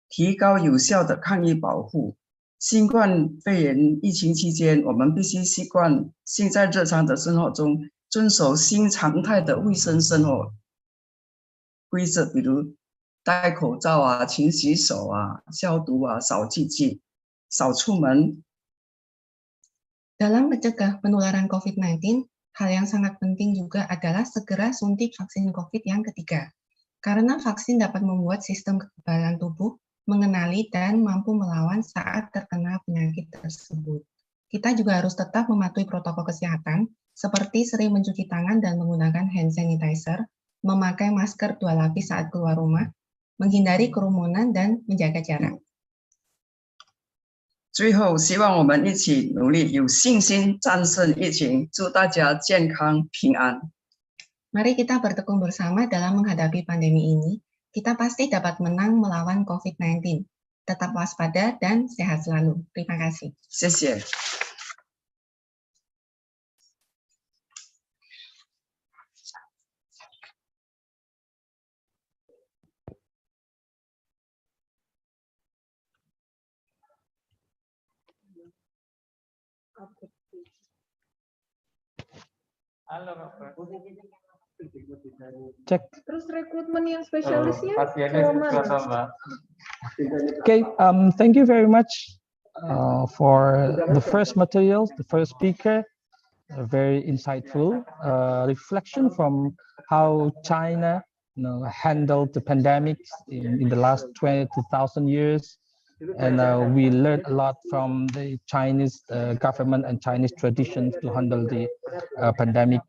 H: 提高有效的抗疫保护。新冠肺炎疫情期间，我们必须习惯性在日常的生活中遵守新常态的卫生生活 规则，比如戴口罩啊、勤洗手啊、消毒啊、少聚集、少出门。
I: Dalam mencegah penularan COVID-19, hal yang sangat penting juga adalah segera suntik vaksin COVID yang ketiga. Karena vaksin dapat membuat sistem kekebalan tubuh mengenali dan mampu melawan saat terkena penyakit tersebut. Kita juga harus tetap mematuhi protokol kesehatan, seperti sering mencuci tangan dan menggunakan hand sanitizer, memakai masker 2 lapis saat keluar rumah, menghindari kerumunan, dan menjaga jarak.
H: 最后，希望我们一起努力，有信心战胜疫情。祝大家健康平安。
I: Mari kita bertekun bersama dalam menghadapi pandemi ini. Kita pasti dapat menang melawan COVID-19. Tetap waspada dan sehat selalu. Terima kasih.
H: 谢谢。
G: Cek.
J: Terus rekrutmen yang spesialisnya
G: Okay, thank you very much for the first materials, the first speaker, very insightful reflection from how China handled the pandemic in the last 22,000 years. And we learned a lot from the Chinese government and Chinese traditions to handle the pandemic.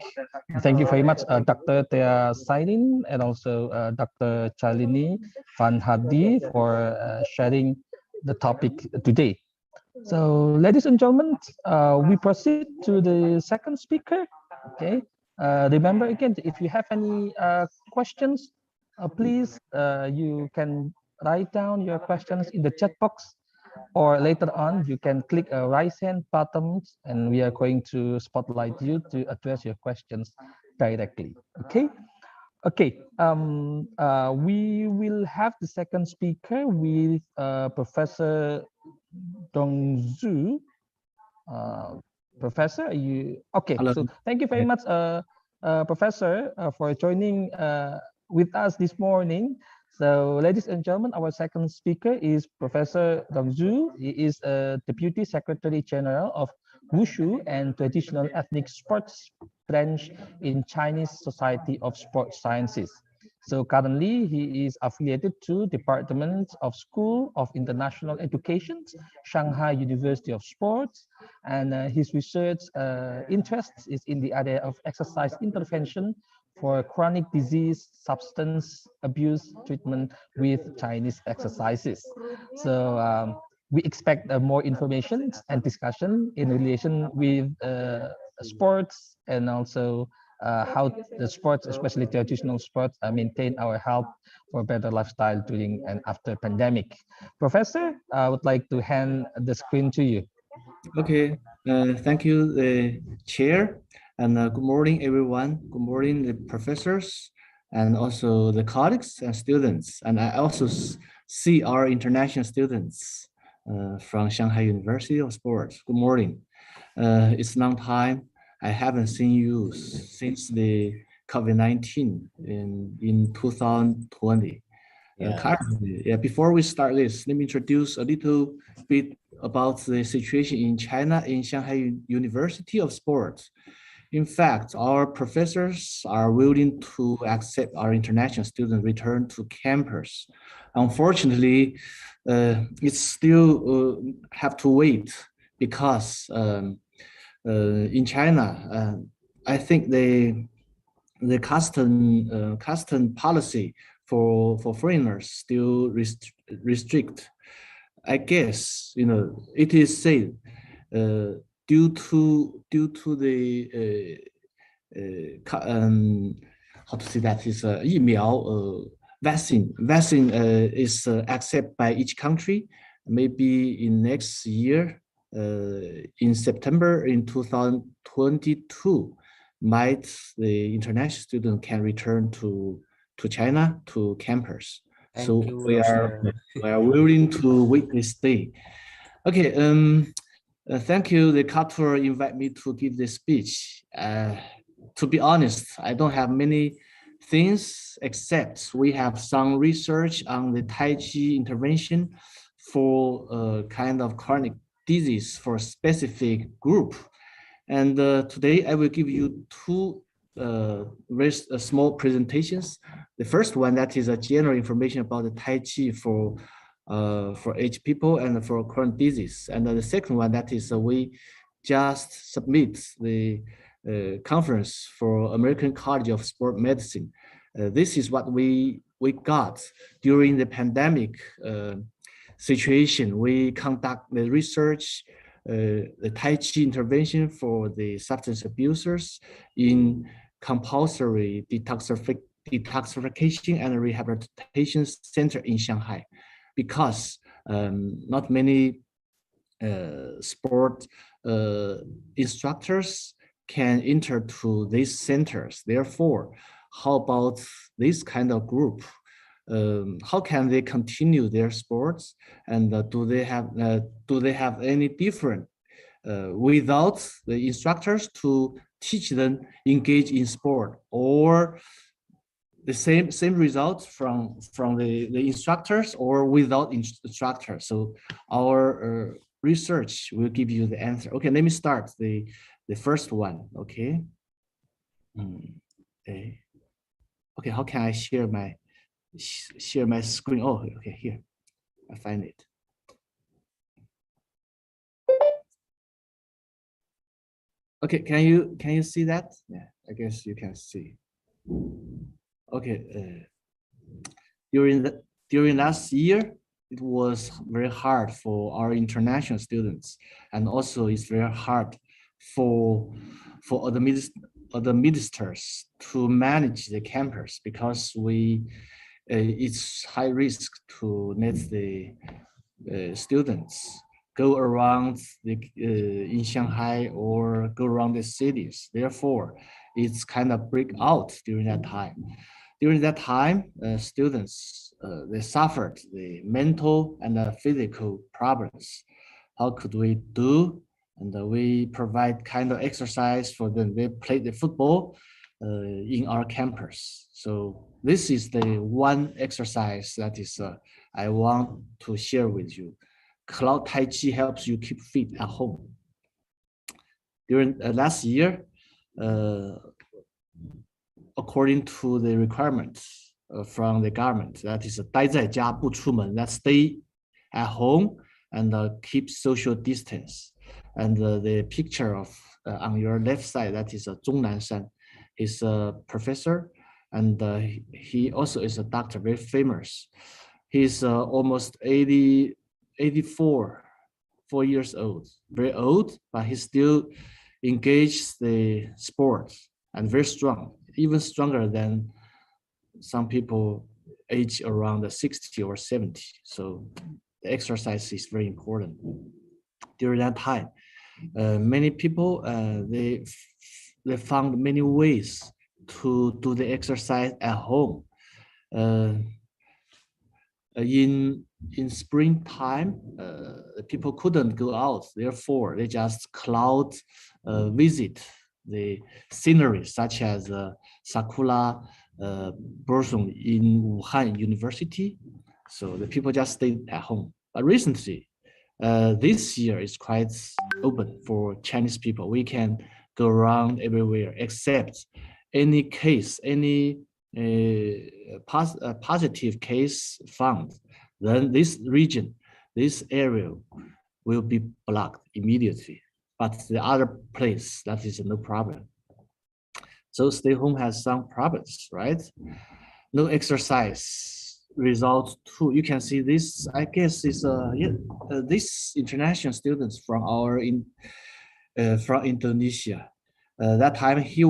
G: Thank you very much, Dr. Thea Sainin and also Dr. Chalini Van Hadi for sharing the topic today. So, ladies and gentlemen, we proceed to the second speaker. Okay. Remember again, if you have any questions, please you can write down your questions in the chat box, or later on you can click a raise hand button and we are going to spotlight you to address your questions directly. Okay. Okay, we will have the second speaker with Professor Dongzhu. Professor, are you okay?
K: Hello.
G: So thank you very much, Professor, for joining with us this morning. So, ladies and gentlemen, our second speaker is Professor Dongzhu. He is a Deputy Secretary General of Wushu and Traditional Ethnic Sports Branch in Chinese Society of Sports Sciences. So currently, he is affiliated to Department of School of International Education, Shanghai University of Sports, and his research interests is in the area of exercise intervention for chronic disease, substance abuse treatment with Chinese exercises. So we expect more information and discussion in relation with sports and also how the sports, especially traditional sports, maintain our health for better lifestyle during and after pandemic. Professor, I would like to hand the screen to you.
K: Okay, thank you, the chair, and good morning, everyone. Good morning, the professors, and also the colleagues and students. And I also see our international students from Shanghai University of Sports. Good morning. It's a long time. I haven't seen you since the COVID-19 in 2020. Currently, before we start this, let me introduce a little bit about the situation in China in Shanghai University of Sports. In fact, our professors are willing to accept our international students return to campus. Unfortunately, it's still have to wait because in China, I think the custom policy for foreigners still restrict. I guess it is said due to the how to say that is 疫苗 vaccine is accepted by each country. Maybe in next year, in September in 2022, might the international student can return to China to campus. So we are willing to wait this day. Okay, thank you, the Qatar invite me to give this speech. To be honest, I don't have many things except we have some research on the Tai Chi intervention for kind of chronic disease for a specific group. And today I will give you two very small presentations. The first one, that is a general information about the Tai Chi for aged people and for chronic disease. And the second one, that is we just submit the conference for American College of Sport Medicine. This is what we got during the pandemic situation. We conduct the research, the Tai Chi intervention for the substance abusers in compulsory detoxification and rehabilitation center in Shanghai, because not many sport instructors can enter to these centers. Therefore, how about this kind of group? How can they continue their sports? And do they have any different without the instructors to teach them engage in sport, or the same results from the instructors, or without instructors? So our research will give you the answer. Okay, let me start the first one. Okay. Okay, how can I share my screen? Oh, okay, here I find it. Okay, can you see that? Yeah, I guess you can see. Okay, during last year, it was very hard for our international students, and also it's very hard for other ministers to manage the campus, because it's high risk to let the students go around in Shanghai or go around the cities. Therefore, it's kind of break out during that time. During that time, students, they suffered the mental and physical problems. How could we do? And we provide kind of exercise for them. They play the football in our campus. So this is the one exercise that is I want to share with you. Cloud Tai Chi helps you keep fit at home. During last year, according to the requirements from the government, that is 待在家不出门, that stay at home and keep social distance. And the picture of on your left side, that is Zhong Nanshan. He's a professor, and he also is a doctor, very famous. He's almost 84 years old, very old, but he still engaged the sports and very strong, even stronger than some people age around 60 or 70. So the exercise is very important. During that time, many people, they found many ways to do the exercise at home. In springtime, people couldn't go out. Therefore, they just cloud visit the scenery, such as sakura blossom in Wuhan University. So the people just stayed at home. But recently, this year is quite open for Chinese people. We can go around everywhere, except any case, any positive case found, then this region, this area will be blocked immediately. But the other place, that is no problem. So stay home has some problems, right? No exercise result too. You can see this, I guess, is this international students from from Indonesia. That time he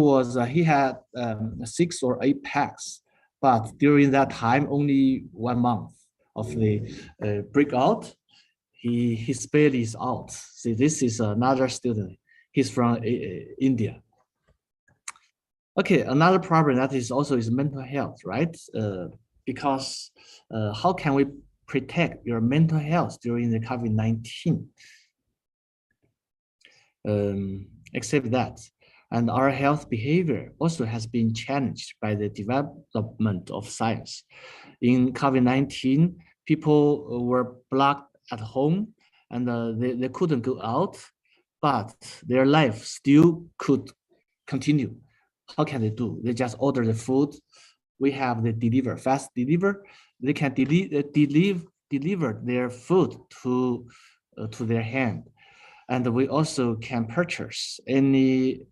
K: had 6 or 8 packs, but during that time, only 1 month of the breakout, his belly is out. See, this is another student. He's from India. Okay, another problem that is also is mental health, right? Because how can we protect your mental health during the COVID-19? Except that, and our health behavior also has been challenged by the development of science. In COVID-19, people were blocked at home, and they couldn't go out, but their life still could continue. How can they do? They just order the food. We have the fast deliver. They can deliver their food to their hand. and we also can purchase any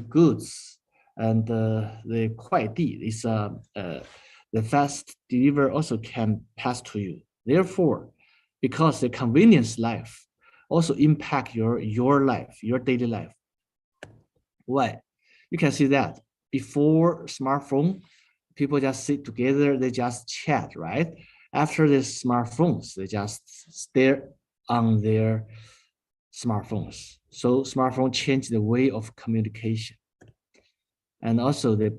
K: goods, and the 快递 is the fast deliver also can pass to you. Therefore, because the convenience life also impact your life, your daily life. Why? You can see that before smartphone, people just sit together, they just chat, right? After the smartphones, they just stare on their smartphones. So smartphone changed the way of communication. And also the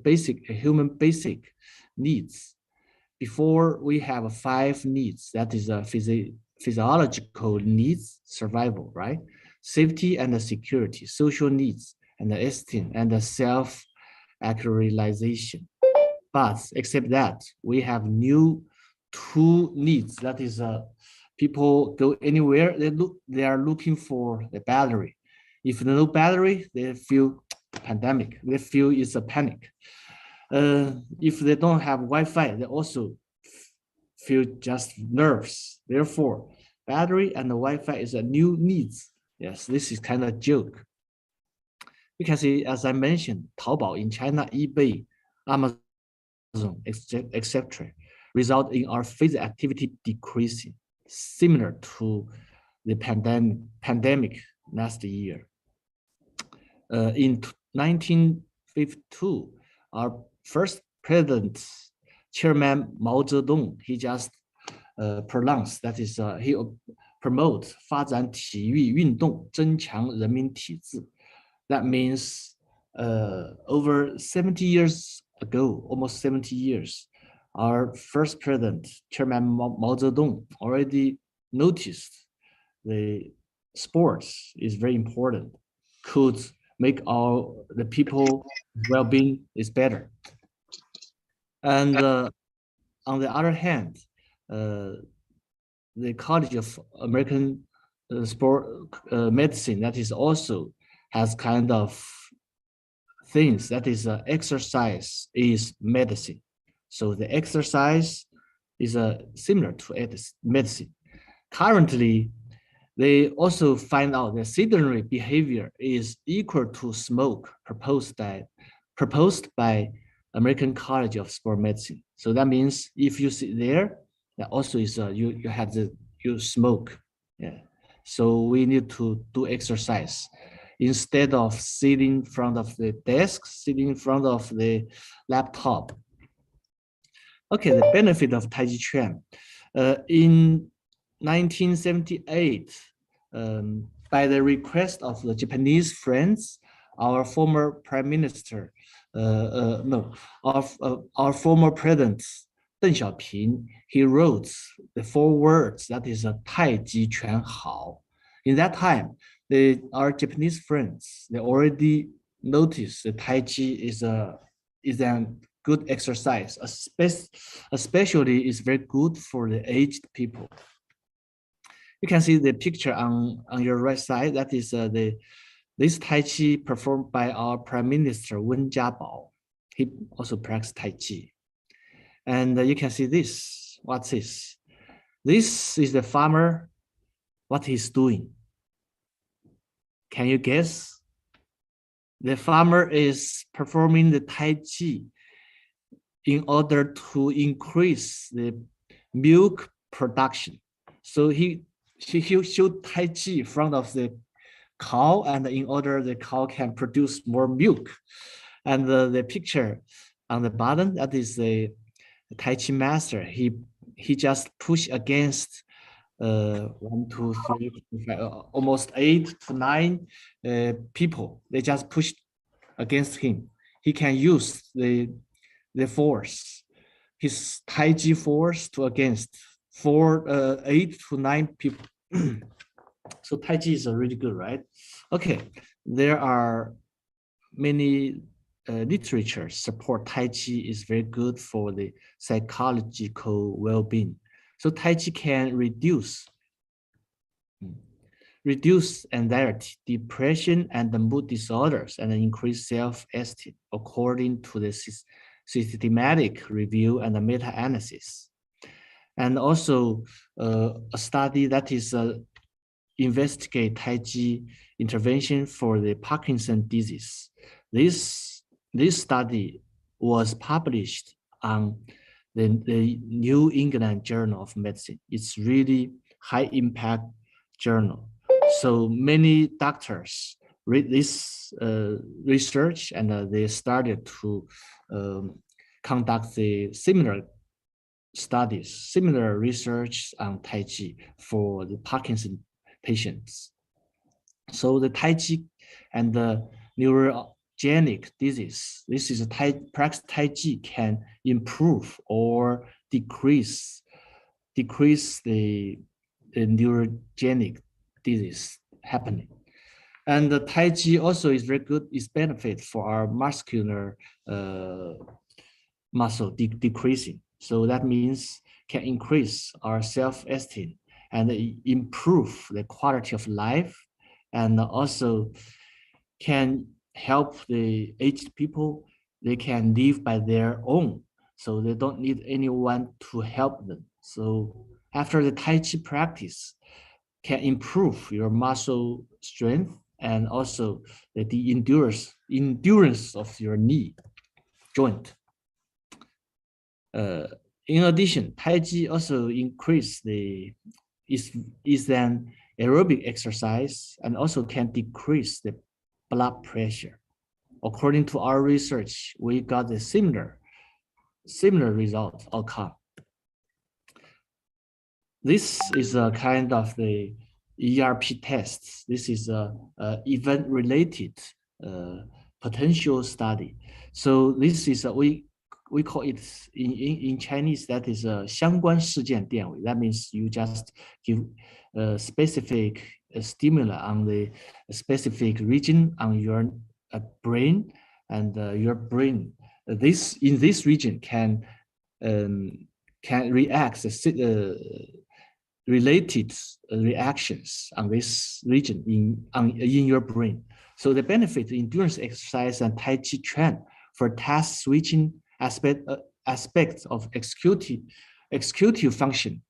K: human basic needs. Before we have 5 needs, that is a physiological needs, survival, right? Safety and security, social needs, and the esteem and the self-actualization. But except that, we have new 2 needs. That is, people go anywhere, they are looking for the battery. If no battery, they feel pandemic. They feel it's a panic. If they don't have Wi-Fi, they also feel just nerves. Therefore, battery and the Wi-Fi is a new needs. Yes, this is kind of joke. You can see, as I mentioned, Taobao in China, eBay, Amazon, etc., result in our physical activity decreasing, similar to the pandemic last year. In 1952, our first president, Chairman Mao Zedong, he just pronounced, that is, he promotes 发展体育运动，增强人民体质. That means over 70 years ago, almost 70 years, our first president, Chairman Mao Zedong, already noticed the sports is very important, could make the people well-being is better. And on the other hand, the College of American Medicine, that is also has kind of things, that is exercise is medicine. So the exercise is similar to medicine. Currently, they also find out that sedentary behavior is equal to smoke, proposed by American College of Sport Medicine. So that means if you sit there, that also is you smoke. Yeah. So we need to do exercise instead of sitting in front of the desk, sitting in front of the laptop. Okay, the benefit of Tai Chi Tram. In 1978, by the request of the Japanese friends, our former prime minister, our former president, Deng Xiaoping, he wrote the 4 words, that is Tai Chi Quan Hao. In that time, our Japanese friends, they already noticed that Tai Chi is a good exercise, especially is very good for the aged people. You can see the picture on your right side. That is this Tai Chi performed by our Prime Minister Wen Jiabao. He also practiced Tai Chi. And you can see this. What's this? This is the farmer, what he's doing. Can you guess? The farmer is performing the Tai Chi in order to increase the milk production. So he showed Tai Chi in front of the cow, and in order the cow can produce more milk. And the picture on the bottom, that is the Tai Chi master. He just pushed against 1, 2, 3, 4, 5, almost 8 to 9 people. They just pushed against him. He can use the force, his Tai Chi force to against 8 to 9 people. So Tai Chi is really good, right? Okay, there are many literature support Tai Chi is very good for the psychological well-being. So Tai Chi can reduce anxiety, depression, and the mood disorders, and increase self-esteem according to the systematic review and the meta-analysis. And also a study that is investigate Tai Chi intervention for the Parkinson disease. This study was published on the New England Journal of Medicine. It's really high impact journal. So many doctors read this research, and they started to conduct the similar studies, similar research on Tai Chi for the Parkinson patients. So the Tai Chi and the neurogenic disease, this is a practice Tai Chi can improve or decrease the neurogenic disease happening. And the Tai Chi also is very good, is benefit for our muscular muscle decreasing. So that means can increase our self-esteem and improve the quality of life, and also can help the aged people. They can live by their own, so they don't need anyone to help them. So after the Tai Chi practice, can improve your muscle strength and also the endurance of your knee joint. In addition, Tai Chi also increase is an aerobic exercise and also can decrease the blood pressure. According to our research, we got a similar result outcome. This is a kind of the Erp tests. This is a event-related potential study. So this is we call it in Chinese, that is a 相关事件电位. That means you just give a specific stimuli on the specific region on your brain, and your brain in this region can react related reactions on this region in your brain. So the benefit endurance exercise and Tai Chi Tram for task switching aspects of executive function.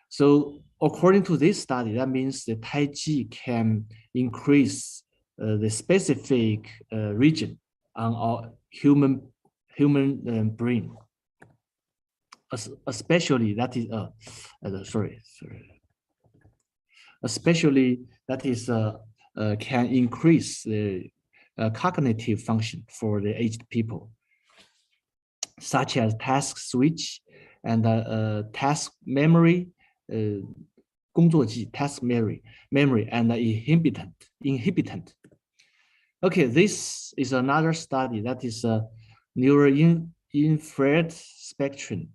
K: So according to this study, that means the Tai Chi can increase the specific region on our human brain, especially that is especially that is can increase the cognitive function for the aged people, such as task switch and task memory, 工作记 task memory and inhibitant. Okay, this is another study that is a neuroinfrared spectrum.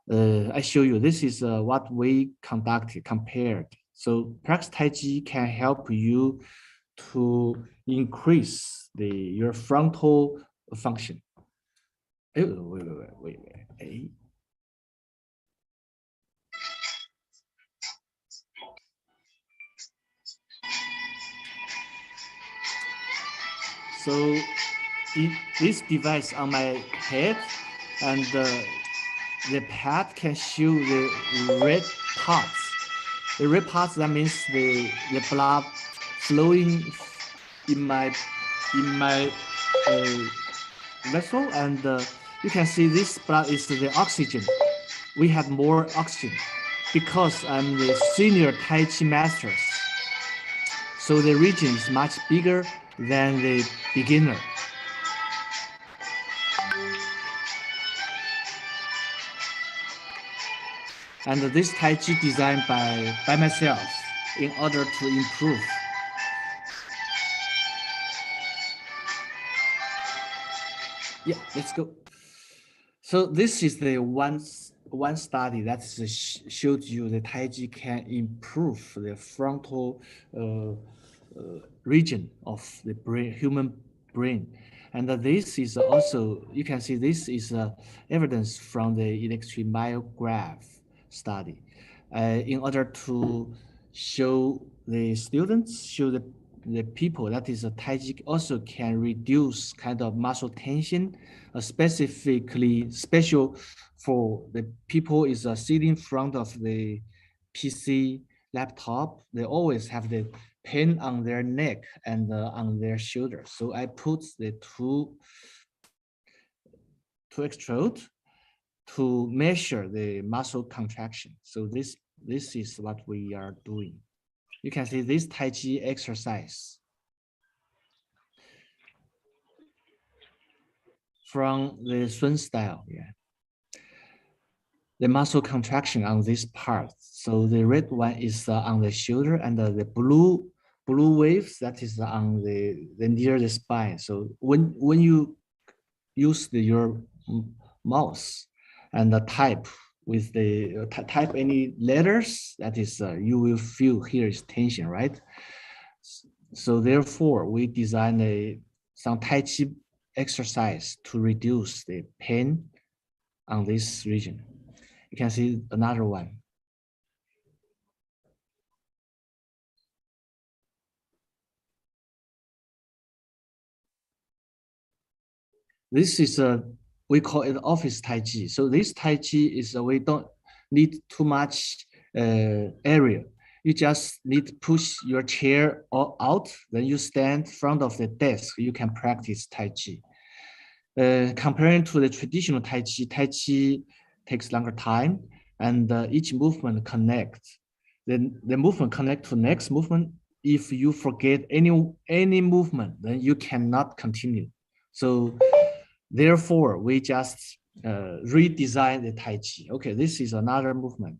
K: I show you, this is what we compared. So practice Tai Chi can help you to increase your frontal function. Wait. So this device on my head, and the pad can show the red parts. The red parts, that means the blood flowing in my vessel, and you can see this blood is the oxygen. We have more oxygen because I'm the senior Tai Chi masters. So the region is much bigger than the beginner. And this Tai Chi designed by myself in order to improve. Yeah, let's go. So this is the one study that showed you the Tai Chi can improve the frontal region of the brain, human brain. And this is also, you can see this is evidence from the electromyograph study. In order to show the students, show the people that is a Tai Chi also can reduce kind of muscle tension, specifically special for the people is sitting in front of the PC laptop, they always have the pain on their neck and on their shoulder. So I put the two extrode to measure the muscle contraction. So this is what we are doing. You can see this Tai Chi exercise from the Sun style. Yeah, the muscle contraction on this part. So the red one is on the shoulder, and the blue waves that is on the near the spine. So when you use your mouse and type with the type any letters, that is you will feel here is tension, right? So therefore we design some Tai Chi exercise to reduce the pain on this region. You can see another one. This is we call it office Tai Chi. So this Tai Chi is we don't need too much area. You just need to push your chair out, then you stand in front of the desk. You can practice Tai Chi. Comparing to the traditional Tai Chi, Tai Chi takes longer time, and each movement connects. Then the movement connect to next movement. If you forget any movement, then you cannot continue. So therefore, we just redesign the Tai Chi. Okay, this is another movement.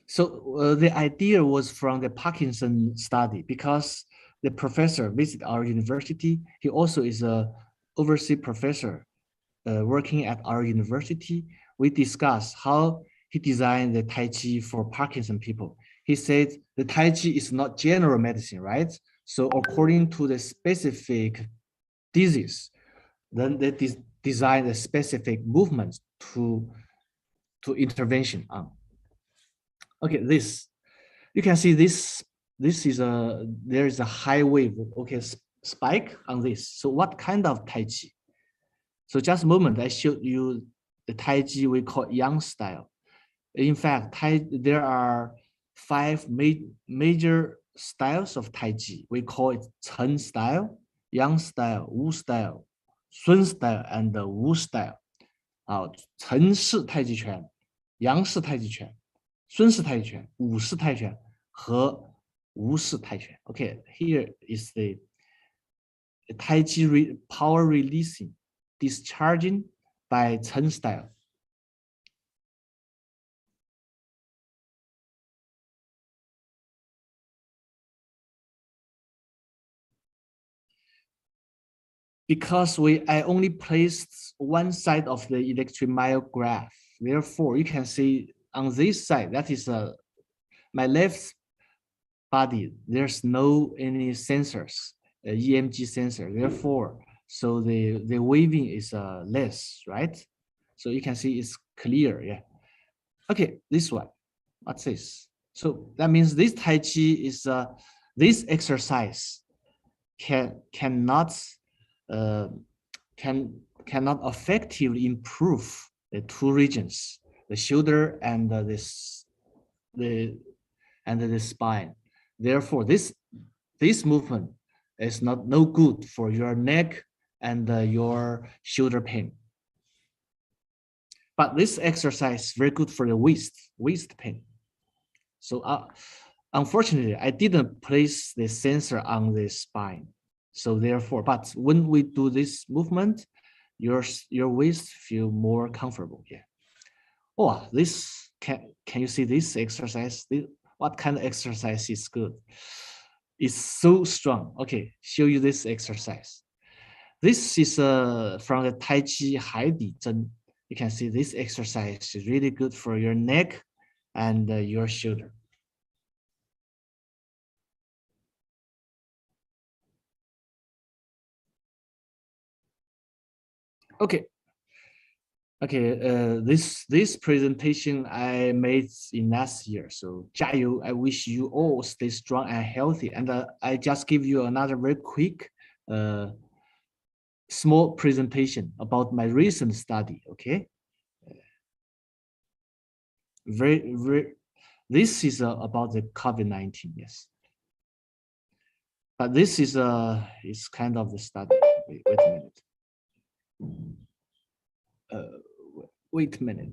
K: So the idea was from the Parkinson study, because the professor visited our university. He also is a overseas professor working at our university. We discussed how he designed the Tai Chi for Parkinson people. He said the Tai Chi is not general medicine, right? So according to the specific disease, then they design the specific movements to intervention on. Okay, this you can see this is there is a high wave, okay, spike on this. So what kind of Tai Chi? So just a moment, I showed you the Tai Chi we call Yang style. In fact, there are 5 major styles of Tai Chi. We call it Chen style, Yang style, Wu style, Sun style, and Wu style. 陈式太极拳、杨式太极拳、孙式太极拳、武式太极拳和吴式太极拳。Okay, here is the Tai Chi power releasing, discharging by Chen style. Because I only placed one side of the electromyograph. Therefore, you can see on this side, that is my left body, there's no any sensors, EMG sensor. Therefore, so the waving is less, right? So you can see it's clear, yeah. Okay, this one, what's this? So that means this Tai Chi is, this exercise cannot effectively improve the 2 regions, the shoulder and the spine. Therefore, this movement is no good for your neck and your shoulder pain. But this exercise is very good for the waist pain. So unfortunately, I didn't place the sensor on the spine. So therefore, but when we do this movement, your waist feel more comfortable. Yeah. Oh, this can you see this exercise? What kind of exercise is good? It's so strong. Okay, show you this exercise. This is from the Tai Chi Hidup. You can see this exercise is really good for your neck and your shoulder. Okay. This presentation I made in last year. So 加油, I wish you all stay strong and healthy. And I just give you another very quick small presentation about my recent study. Okay. This is about the COVID-19. Yes. But this is kind of the study. Wait a minute. Wait a minute.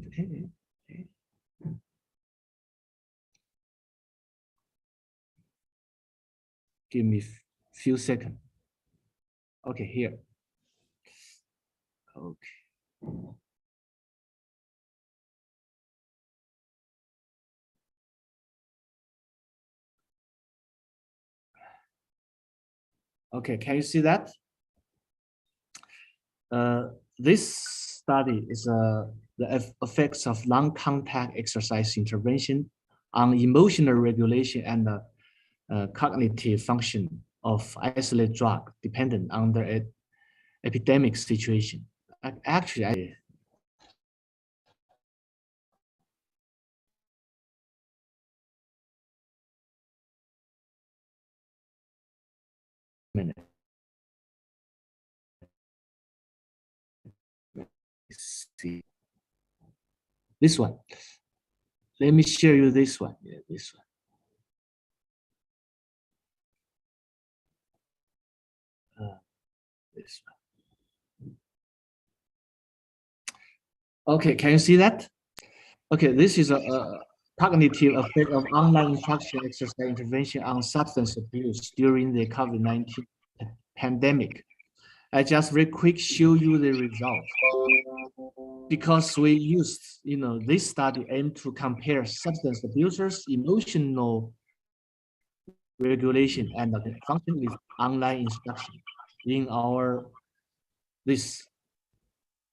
K: Give me a few seconds. Okay, here. Okay. Okay, can you see that? This study is the effects of non-contact exercise intervention on emotional regulation and cognitive function of isolate drug dependent on the epidemic situation. Actually, see this one. Let me share you this one. Yeah, this one. This one. Okay, can you see that? Okay, this is a cognitive effect of online instruction exercise intervention on substance abuse during the COVID-19 pandemic. I just very quick show you the results. Because we used, this study aimed to compare substance abusers' emotional regulation and the function with online instruction in this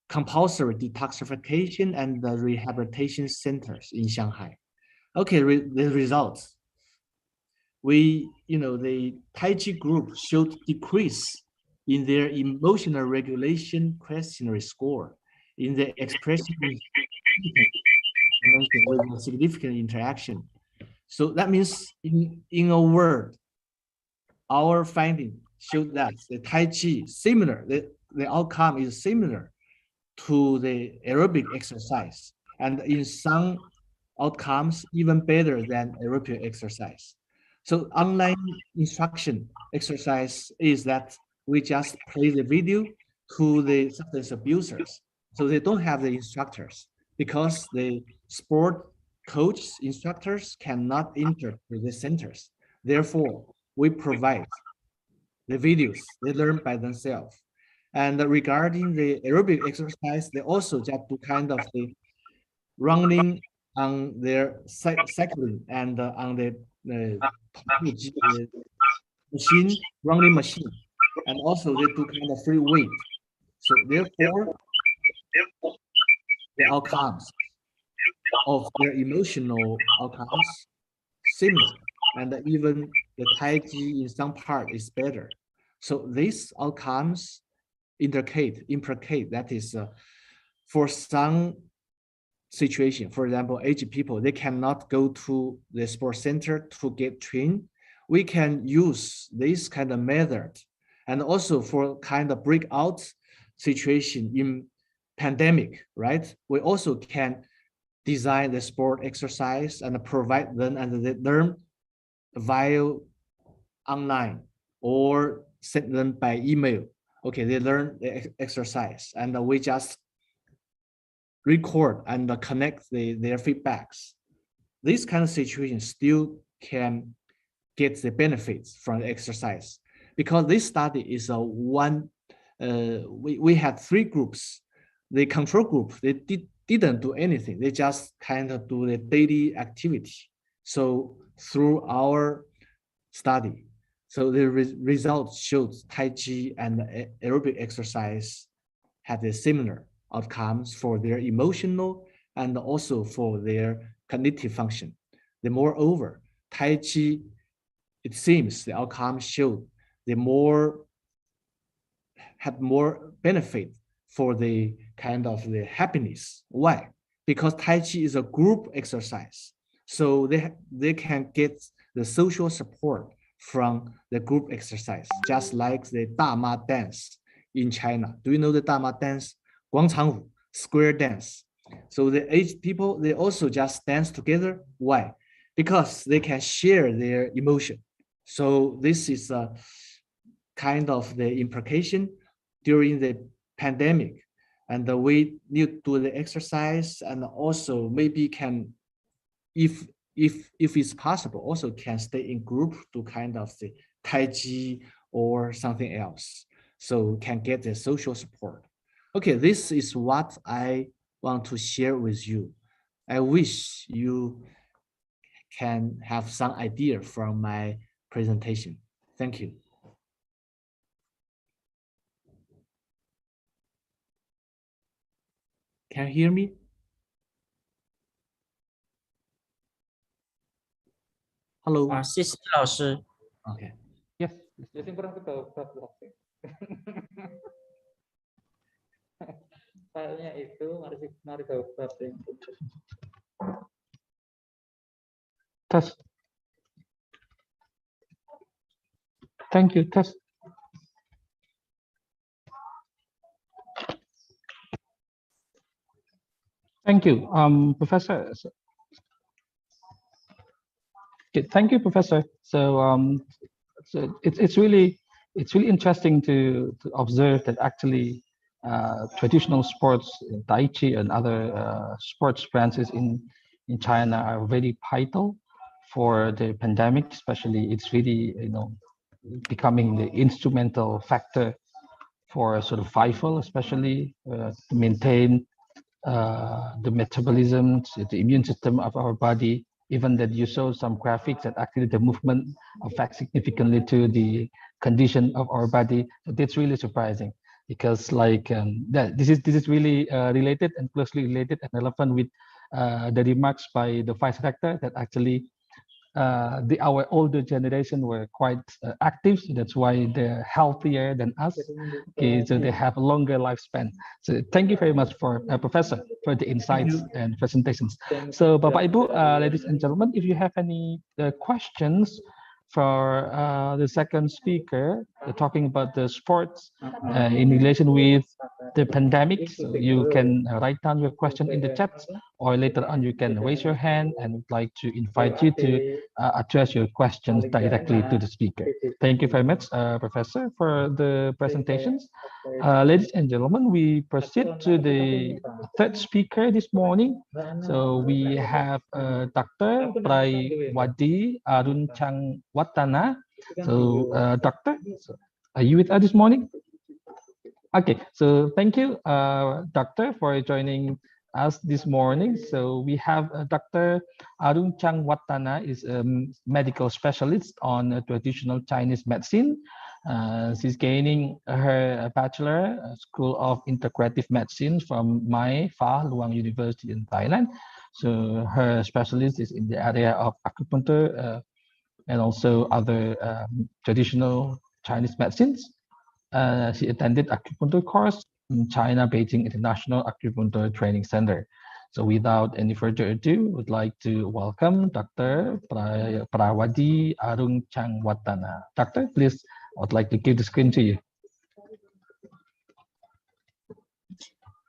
K: compulsory detoxification and the rehabilitation centers in Shanghai. Okay, the results. The Tai Chi group showed decrease in their emotional regulation questionnaire score in the expression with a significant interaction. So that means in a word, our finding showed that the Tai Chi similar, the outcome is similar to the aerobic exercise, and in some outcomes even better than aerobic exercise. So online instruction exercise is that we just play the video to the substance abusers. So they don't have the instructors because the sport coach instructors cannot enter to the centers. Therefore, we provide the videos, they learn by themselves. And regarding the aerobic exercise, they also just do kind of the running on their cycling and on the running machine. And also they do kind of free weight. So therefore, the outcomes of their emotional outcomes similar, and even the Tai Chi in some part is better. So these outcomes implicate that is for some situation, for example, aged people, they cannot go to the sports center to get trained. We can use this kind of method, and also for kind of breakout situation in pandemic, right? We also can design the sport exercise and provide them and they learn via online or send them by email. Okay, they learn the exercise and we just record and connect their feedbacks. This kind of situation still can get the benefits from the exercise, because this study is a one. We had 3 groups. The control group, they didn't do anything. They just kind of do the daily activity. So through our study, so the results showed Tai Chi and aerobic exercise had a similar outcomes for their emotional and also for their cognitive function. The moreover, Tai Chi, it seems the outcome showed had more benefit for the kind of the happiness. Why? Because Tai Chi is a group exercise. So they can get the social support from the group exercise, just like the Dama dance in China. Do you know the Dama dance? 广场舞, square dance. So the aged people, they also just dance together. Why? Because they can share their emotion. So this is a kind of the implication during the pandemic. And we need to do the exercise, and also maybe can, if it's possible, also can stay in group to kind of the Tai Chi or something else. So can get the social support. Okay, this is what I want to share with you. I wish you can have some idea from my presentation. Thank you. Can you hear me? Hello.
L: 谢谢老师。
K: Okay.
G: Yes.
L: Filenya itu mari coba.
G: Test. Thank you. Test. Thank you, Professor. Okay, thank you, Professor. So, so it's really interesting to observe that actually traditional sports, Tai Chi and other sports branches in China are very vital for the pandemic. Especially, it's really becoming the instrumental factor for survival, especially to maintain the metabolism, the immune system of our body. Even that you saw some graphics that actually the movement affects significantly to the condition of our body. So that's really surprising, because this is really related and closely related and relevant with the remarks by the vice rector that actually our older generation were quite active, so that's why they're healthier than us. Okay, so they have a longer lifespan. So thank you very much for Professor for the insights and presentations. So Bapak Ibu, ladies and gentlemen, if you have any questions for the second speaker, talking about the sports in relation with the pandemic, so you can write down your question in the chat, or later on you can raise your hand, and we'd like to invite you to address your questions directly to the speaker. Thank you very much, Professor, for the presentations. Ladies and gentlemen, we proceed to the third speaker this morning. So we have Dr. Praywadi Aruncangwatana. So Doctor, are you with us this morning? Okay, so thank you, Doctor, for joining us this morning. So we have Dr. Aruncangwatana is a medical specialist on traditional Chinese medicine. She's gaining her bachelor School of Integrative Medicine from Mai Fa Luang University in Thailand. So her specialist is in the area of acupuncture and also other traditional Chinese medicines. She attended acupuncture course in China, Beijing International Acupuncture Training Center. So without any further ado, would like to welcome Dr. Praywadi Aruncangwatana. Doctor, please, I would like to give the screen to you.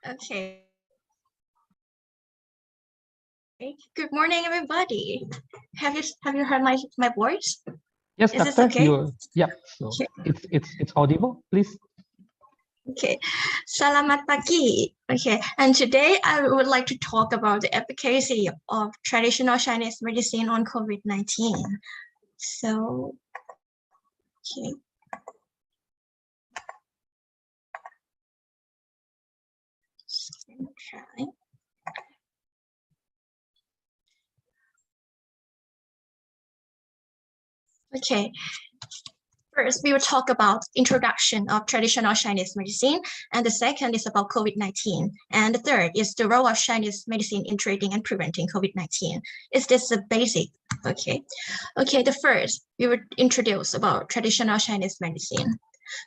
M: Okay. Good morning, everybody. Have you heard my voice?
G: Yes,
M: Is
G: Doctor.
M: this okay?
G: Yeah. So
M: okay.
G: It's audible, please.
M: Okay. Selamat pagi. Okay. And today I would like to talk about the efficacy of traditional Chinese medicine on COVID-19. So, okay. Try. Okay. First, we will talk about introduction of traditional Chinese medicine, and the second is about COVID-19, and the third is the role of Chinese medicine in treating and preventing COVID-19. Is this the basic? Okay. Okay, the first, we will introduce about traditional Chinese medicine.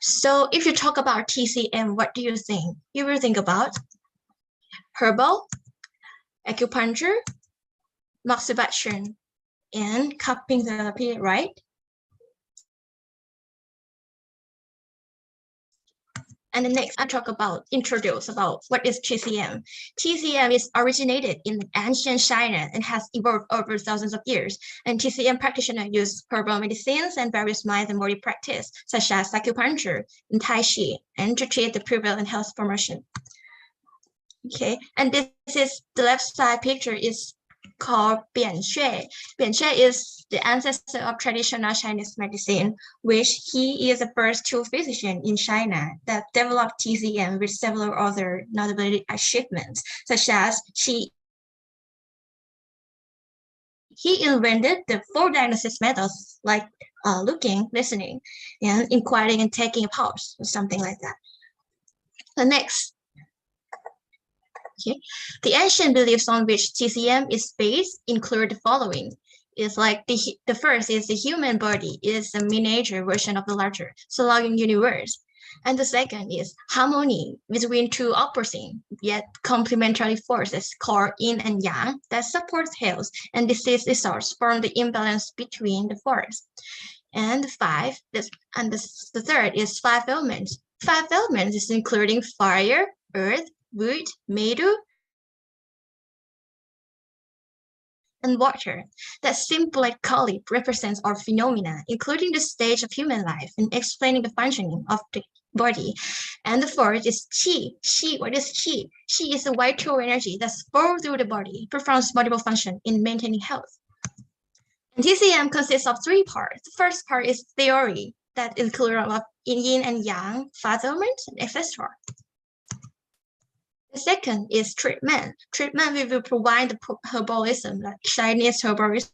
M: So if you talk about TCM, what do you think? You will think about herbal, acupuncture, masturbation, and cupping therapy, right? And the next, I introduce about what is Tcm. Tcm is originated in ancient China and has evolved over thousands of years. And Tcm practitioners use herbal medicines and various mind and body practice, such as acupuncture and Tai Chi, and to treat the prevalent health promotion. Okay, and this is the left side picture is called Bian Xue. Bian Xue is the ancestor of traditional Chinese medicine, which he is the first true physician in China that developed Tcm with several other notable achievements, such as he invented the 4 diagnosis methods like looking, listening, and inquiring and taking a pulse, or something like that. The next. Okay. The ancient beliefs on which Tcm is based include the following. It's like the first is the human body is a miniature version of the larger surrounding universe. And the second is harmony between 2 opposing yet complementary forces called yin and yang that supports health and disease results from the imbalance between the forces. And the third is 5 elements. 5 elements is including fire, earth, wood, metal, and water that symbolically represents our phenomena, including the stage of human life and explaining the functioning of the body. And the fourth is qi. Qi, what is qi? Qi is a vital energy that flows through the body, performs multiple functions in maintaining health. And Tcm consists of 3 parts. The first part is theory that includes yin and yang, 5 elements, etc. The second is treatment. Treatment we will provide the herbalism, like Chinese herbalism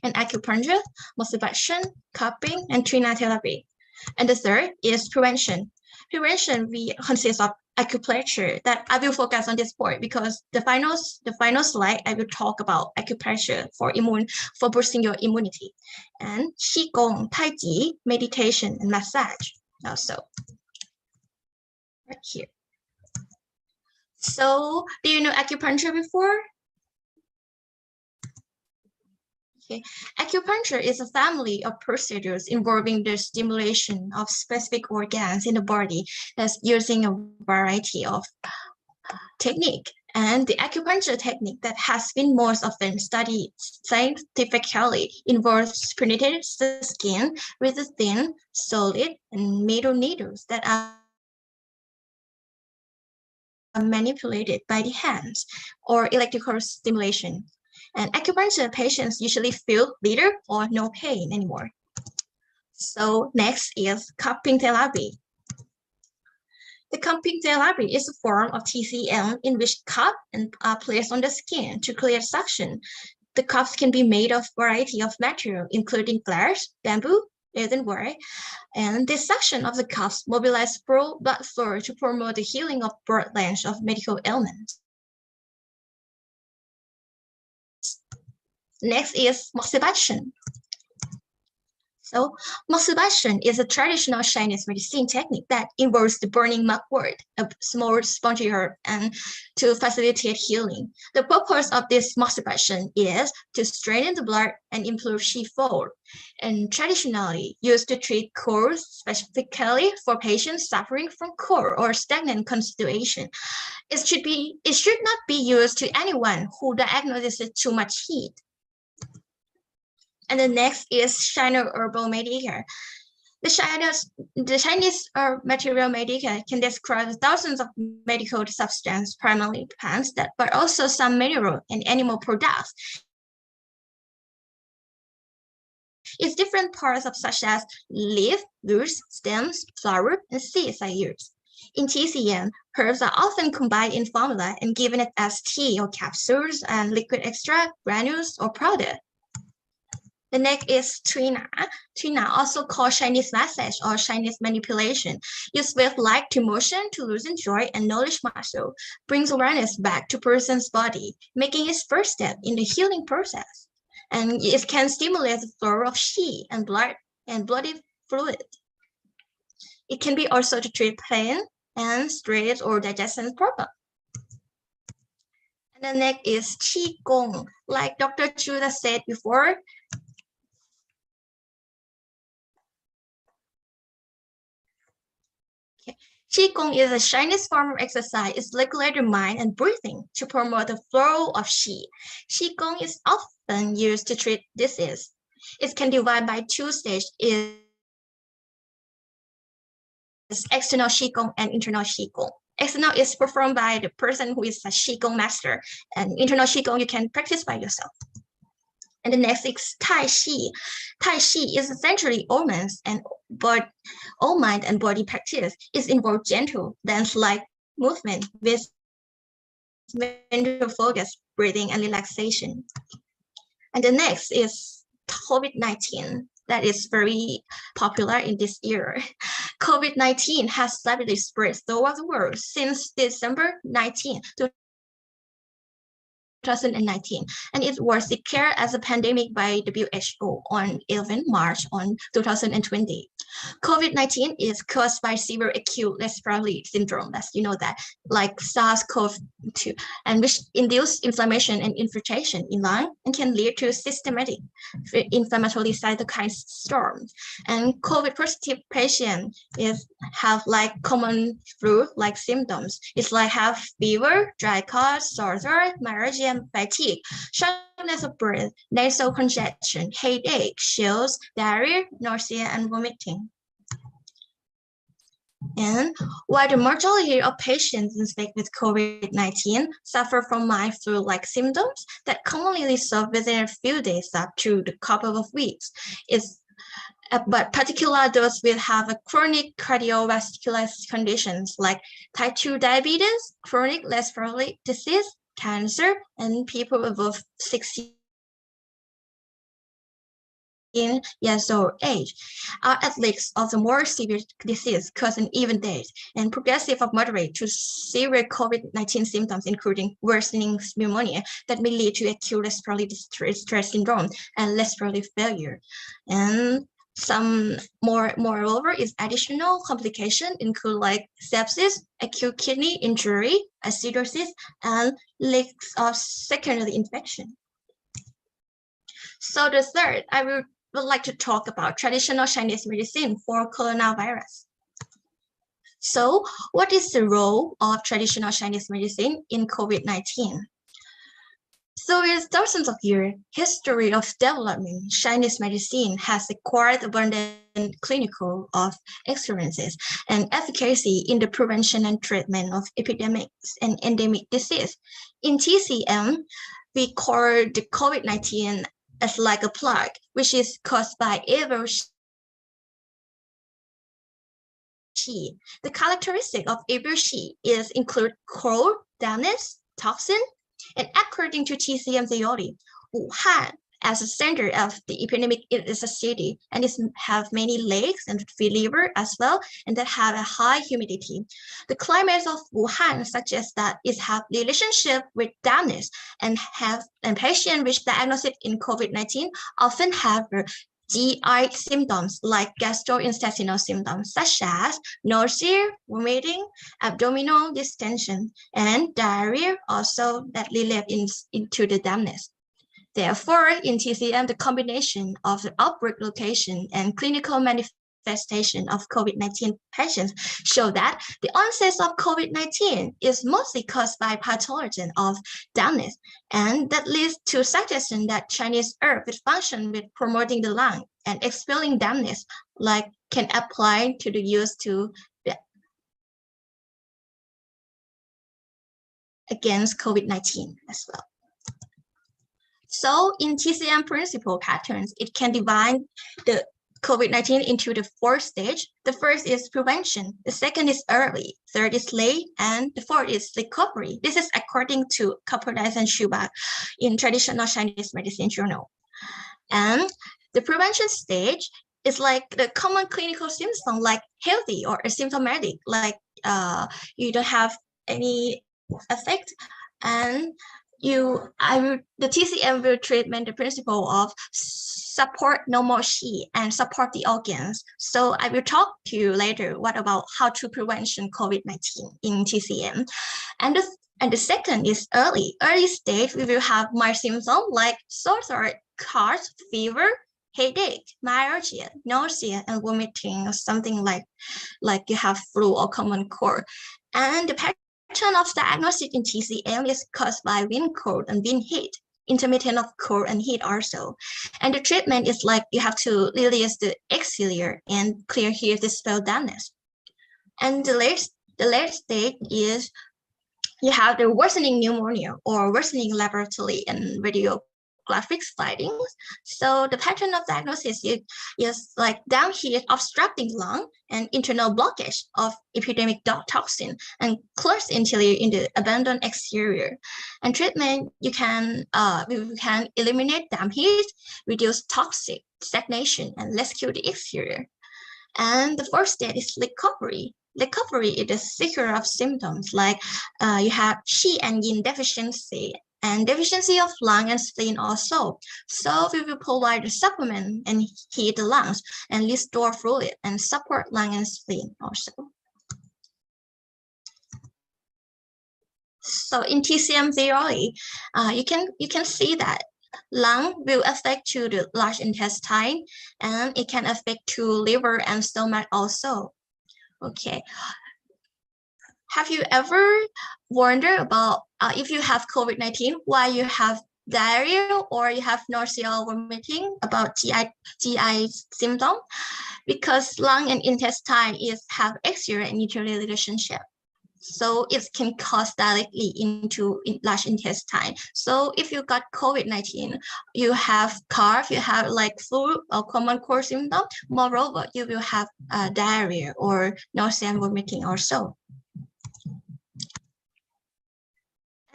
M: and acupuncture, motivation, cupping, and trina therapy. And the third is prevention. Prevention we consist of acupressure that I will focus on this point because the final slide I will talk about acupressure for boosting your immunity, and qigong, tai chi, meditation, and massage also. Right here. So, do you know acupuncture before? Okay. Acupuncture is a family of procedures involving the stimulation of specific organs in the body that's using a variety of technique. And the acupuncture technique that has been most often studied scientifically involves penetrating the skin with a thin, solid, and metal needles that are manipulated by the hands or electrical stimulation. And acupuncture patients usually feel little or no pain anymore. So next is cupping therapy. The cupping therapy is a form of Tcm in which cups are placed on the skin to create suction. The cups can be made of a variety of material, including glass, bamboo, earthenware, and the suction of the cups mobilizes blood flow to promote the healing of broad range of medical ailments. Next is moxibustion. So moxibustion is a traditional Chinese medicine technique that involves the burning mugwort, a small spongy herb, and to facilitate healing. The purpose of this moxibustion is to strengthen the blood and improve qi flow, and traditionally used to treat colds, specifically for patients suffering from cold or stagnant constitution. It should not be used to anyone who diagnoses too much heat. And the next is China herbal medica. The Chinese material medica can describe thousands of medical substances, primarily plants, but also some mineral and animal products. It's different parts of such as leaf, roots, stems, flower, and seeds are used. In Tcm, herbs are often combined in formula and given it as tea or capsules and liquid extract, granules, or powder. The next is trina. Trina, also called Chinese massage or Chinese manipulation, used with light to motion to loosen joint and nourish muscle, brings awareness back to person's body, making its first step in the healing process. And it can stimulate the flow of qi and blood and bloody fluid. It can be also to treat pain and stress or digestion problem. And the next is qigong. Like Dr. Chuda said before, Qigong is a Chinese form of exercise. It regulates the mind and breathing to promote the flow of Qi. Qigong is often used to treat disease. It can divide by two stages: external Qigong and internal Qigong. External is performed by the person who is a Qigong master, and internal Qigong you can practice by yourself. And the next is Tai Chi. Tai Chi is essentially all mind and body practice. It involves gentle dance-like movement with mental focus, breathing, and relaxation. And the next is COVID-19. That is very popular in this year. COVID-19 has rapidly spread throughout the world since December 19, 2019, and it was declared as a pandemic by WHO on 11 March 2020. COVID-19 is caused by severe acute respiratory syndrome, as you know that, like SARS-CoV-2, and which induce inflammation and infiltration in lung and can lead to systematic inflammatory cytokine storm. And COVID positive patients have like common flu-like symptoms. It's like have fever, dry cough, sore throat, malaria, fatigue, shortness of breath, nasal congestion, headache, chills, diarrhea, nausea, and vomiting. And while the majority of patients infected with COVID-19 suffer from mild flu-like symptoms that commonly resolve within a few days up to a couple of weeks, but particularly those with have a chronic cardiovascular conditions like type 2 diabetes, chronic respiratory disease, cancer, and people above 60 years of age are at risk of the more severe disease causing even death and progressive of moderate to severe COVID-19 symptoms, including worsening pneumonia that may lead to acute respiratory distress syndrome and respiratory failure. And some moreover is additional complications include like sepsis, acute kidney injury, acidosis, and risks of secondary infection. So the third, I would like to talk about traditional Chinese medicine for coronavirus. So what is the role of traditional Chinese medicine in COVID-19? So with thousands of years history of development, Chinese medicine has acquired abundant clinical experiences and efficacy in the prevention and treatment of epidemics and endemic disease. In TCM, we call the COVID-19 as like a plague, which is caused by evil Qi. The characteristic of evil Qi is include cold, dampness, toxin, and according to TCM theory, Wuhan as a center of the epidemic is a city and it have many lakes and river as well, and that have a high humidity. The climate of Wuhan suggests that it have relationship with dampness and patients with diagnosis in COVID-19 often have GI symptoms like gastrointestinal symptoms such as nausea, vomiting, abdominal distension, and diarrhea also that relate into the dampness. Therefore, in TCM, the combination of the outbreak location and clinical manifestation of COVID-19 patients show that the onset of COVID-19 is mostly caused by pathogen of dampness, and that leads to suggestion that Chinese herb with function with promoting the lung and expelling dampness like can apply to the use to against COVID-19 as well. So in Tcm Principle Patterns, it can divide the COVID-19 into the 4 stages. The first is prevention, the second is early, third is late, and the fourth is recovery. This is according to Kapodas and Schubach in Traditional Chinese Medicine Journal. And the prevention stage is like the common clinical symptoms like healthy or asymptomatic, like you don't have any effect, and the TCM will treatment the principle of support normal Qi and support the organs. So I will talk to you later what about how to prevention COVID-19 in TCM. And the second is early stage. We will have mild symptoms like sore throat, cough, fever, headache, myalgia, nausea, and vomiting, or something like you have flu or common cold. And the pattern of diagnosis in TCM is caused by wind cold and wind heat, intermittent of cold and heat also. And the treatment is like you have to release the exiliar and clear here the spell dampness. And the last stage is you have the worsening pneumonia or worsening laboratory and radiographic findings. So the pattern of diagnosis is like down here obstructing lung and internal blockage of epidemic toxin and closed interior in the abandoned exterior. And treatment, we can eliminate damp heat, reduce toxic stagnation, and rescue the exterior. And the fourth stage is recovery. Recovery is the sequence of symptoms like you have Qi and Yin deficiency and deficiency of lung and spleen also. So we will provide the supplement and heat the lungs and restore fluid and support lung and spleen also. So in TCM theory, you can see that lung will affect to the large intestine and it can affect to liver and stomach also. Okay. Have you ever wondered about if you have COVID-19, why you have diarrhea or you have nausea or vomiting about GI symptom? Because lung and intestine have exterior and interior relationship. So it can cause directly into large intestine. So if you got COVID-19, you have cough, you have like flu or common cold symptom. Moreover, you will have diarrhea or nausea and vomiting also.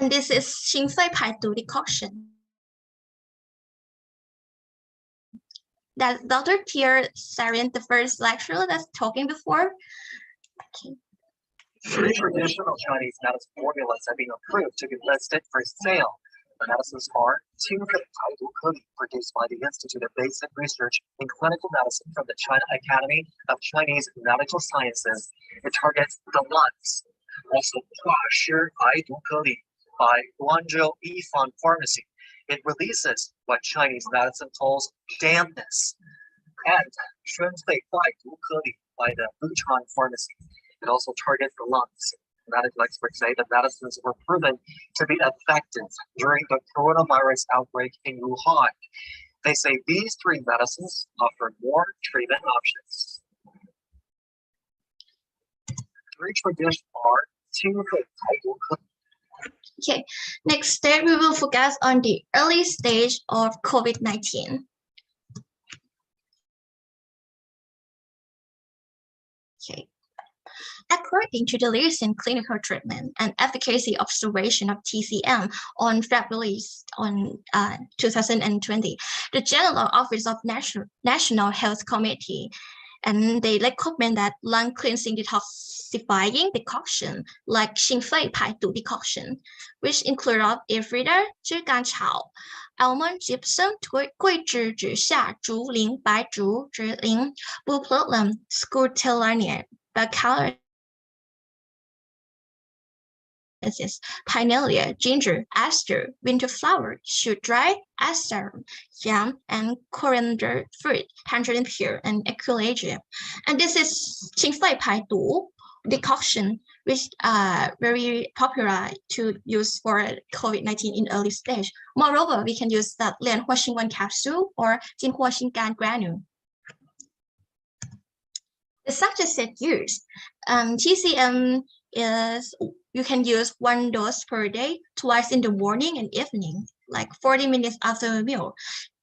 M: And this is 心肺排毒 decoction. That Dr. Pierre Sarien, the first lecturer that's talking before. Okay.
N: Three traditional Chinese medicine formulas have been approved to be listed for sale. The medicines are produced by the Institute of Basic Research in Clinical Medicine from the China Academy of Chinese Medical Sciences. It targets the lungs. Also, by Guangzhou Yifan Pharmacy. It releases what Chinese medicine calls dampness. And by the Wuchan Pharmacy. It also targets the lungs. Medical experts say the medicines were proven to be effective during the coronavirus outbreak in Wuhan. They say these three medicines offer more treatment options. Three traditions are
M: Okay, next step we will focus on the early stage of COVID-19. Okay. According to the recent clinical treatment and efficacy observation of TCM on February 2020, the General Office of National Health Committee, and they recommend that lung cleansing detoxifying decoction like 心肺排毒 decoction, which include of Efrida, 炙甘草, almond gypsum, 桂枝之下, 竹苓, 白术之苓, bupleurum, scutellania, baccalaureate, pinealia, ginger, aster, winter flower, shoot dry, aster, yam, and coriander fruit, tangerine pear, and eculagia. And this is 心肺排毒 decoction, which are very popular to use for COVID-19 in early stage. Moreover, we can use that 莲花清瘟 capsule or 金花清肝 granule. The suggested use, TCM is you can use 1 dose per day, twice in the morning and evening, like 40 minutes after a meal.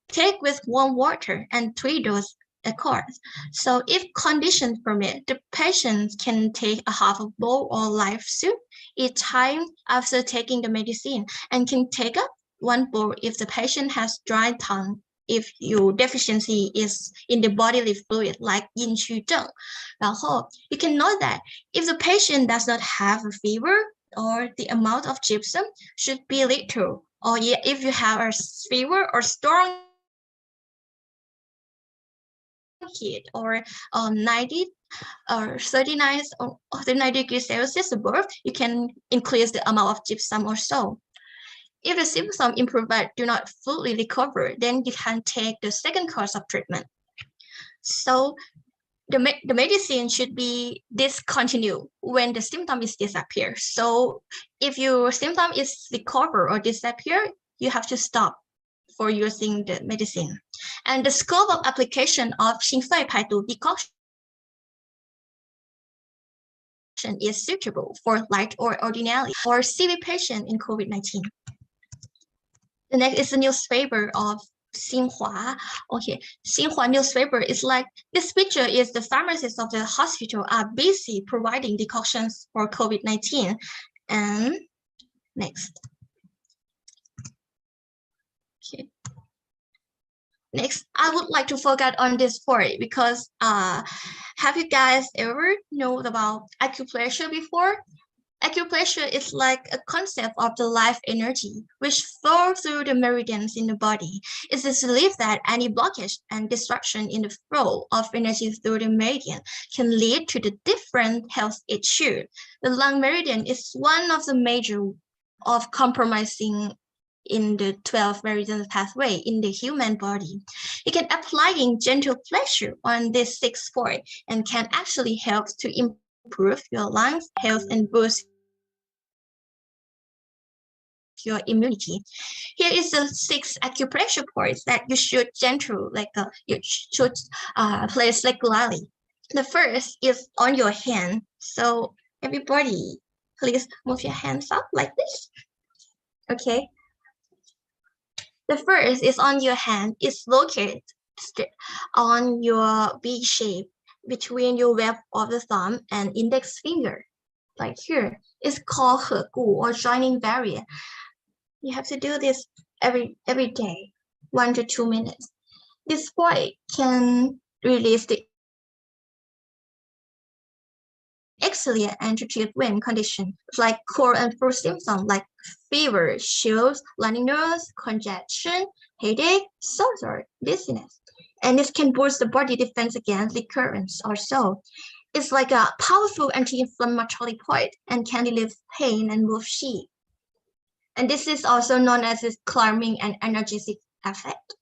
M: Take with warm water and 3 doses a course. So if conditions permit, the patient can take a half a bowl or live soup each time after taking the medicine and can take up 1 bowl if the patient has dry tongue, if your deficiency is in the bodily fluid like yin qu zheng. 然后 you can know that if the patient does not have a fever or the amount of gypsum should be little, or if you have a fever or strong heat or 90 or 39 or 39 degrees Celsius above, you can increase the amount of gypsum or so. If the symptoms improve but do not fully recover, then you can take the second course of treatment. So the medicine should be discontinued when the symptom is disappear. So if your symptom is recover or disappear, you have to stop for using the medicine. And the scope of application of 清肺排毒 decoction is suitable for light or ordinary or severe patient in COVID-19. The next is the newspaper of Xinhua. Okay, Xinhua newspaper is like, this picture is the pharmacists of the hospital are busy providing decoctions for COVID-19. And next. Okay. Next, I would like to focus on this point because have you guys ever known about acupressure before? Acupressure is like a concept of the life energy which flows through the meridians in the body. It is believed that any blockage and disruption in the flow of energy through the meridian can lead to the different health issues. The lung meridian is one of the major of compromising in the 12 meridian pathway in the human body. You can applying gentle pressure on this 6th point and can actually help to improve your lungs health and boost your immunity. Here is the 6 acupressure points that you should gentle, you should place regularly. The first is on your hand. So everybody, please move your hands up like this. Okay. The first is on your hand. It's located on your V shape between your web of the thumb and index finger. Like here, it's called 合谷 or joining barrier. You have to do this every day, 1 to 2 minutes. This point can release the exhalia and to treat wind condition like cold and flu symptoms like fever, chills, running nose, congestion, headache, sore, dizziness. And this can boost the body defense against recurrence also. It's like a powerful anti-inflammatory point and can relieve pain and move qi. And this is also known as its calming and energetic effect.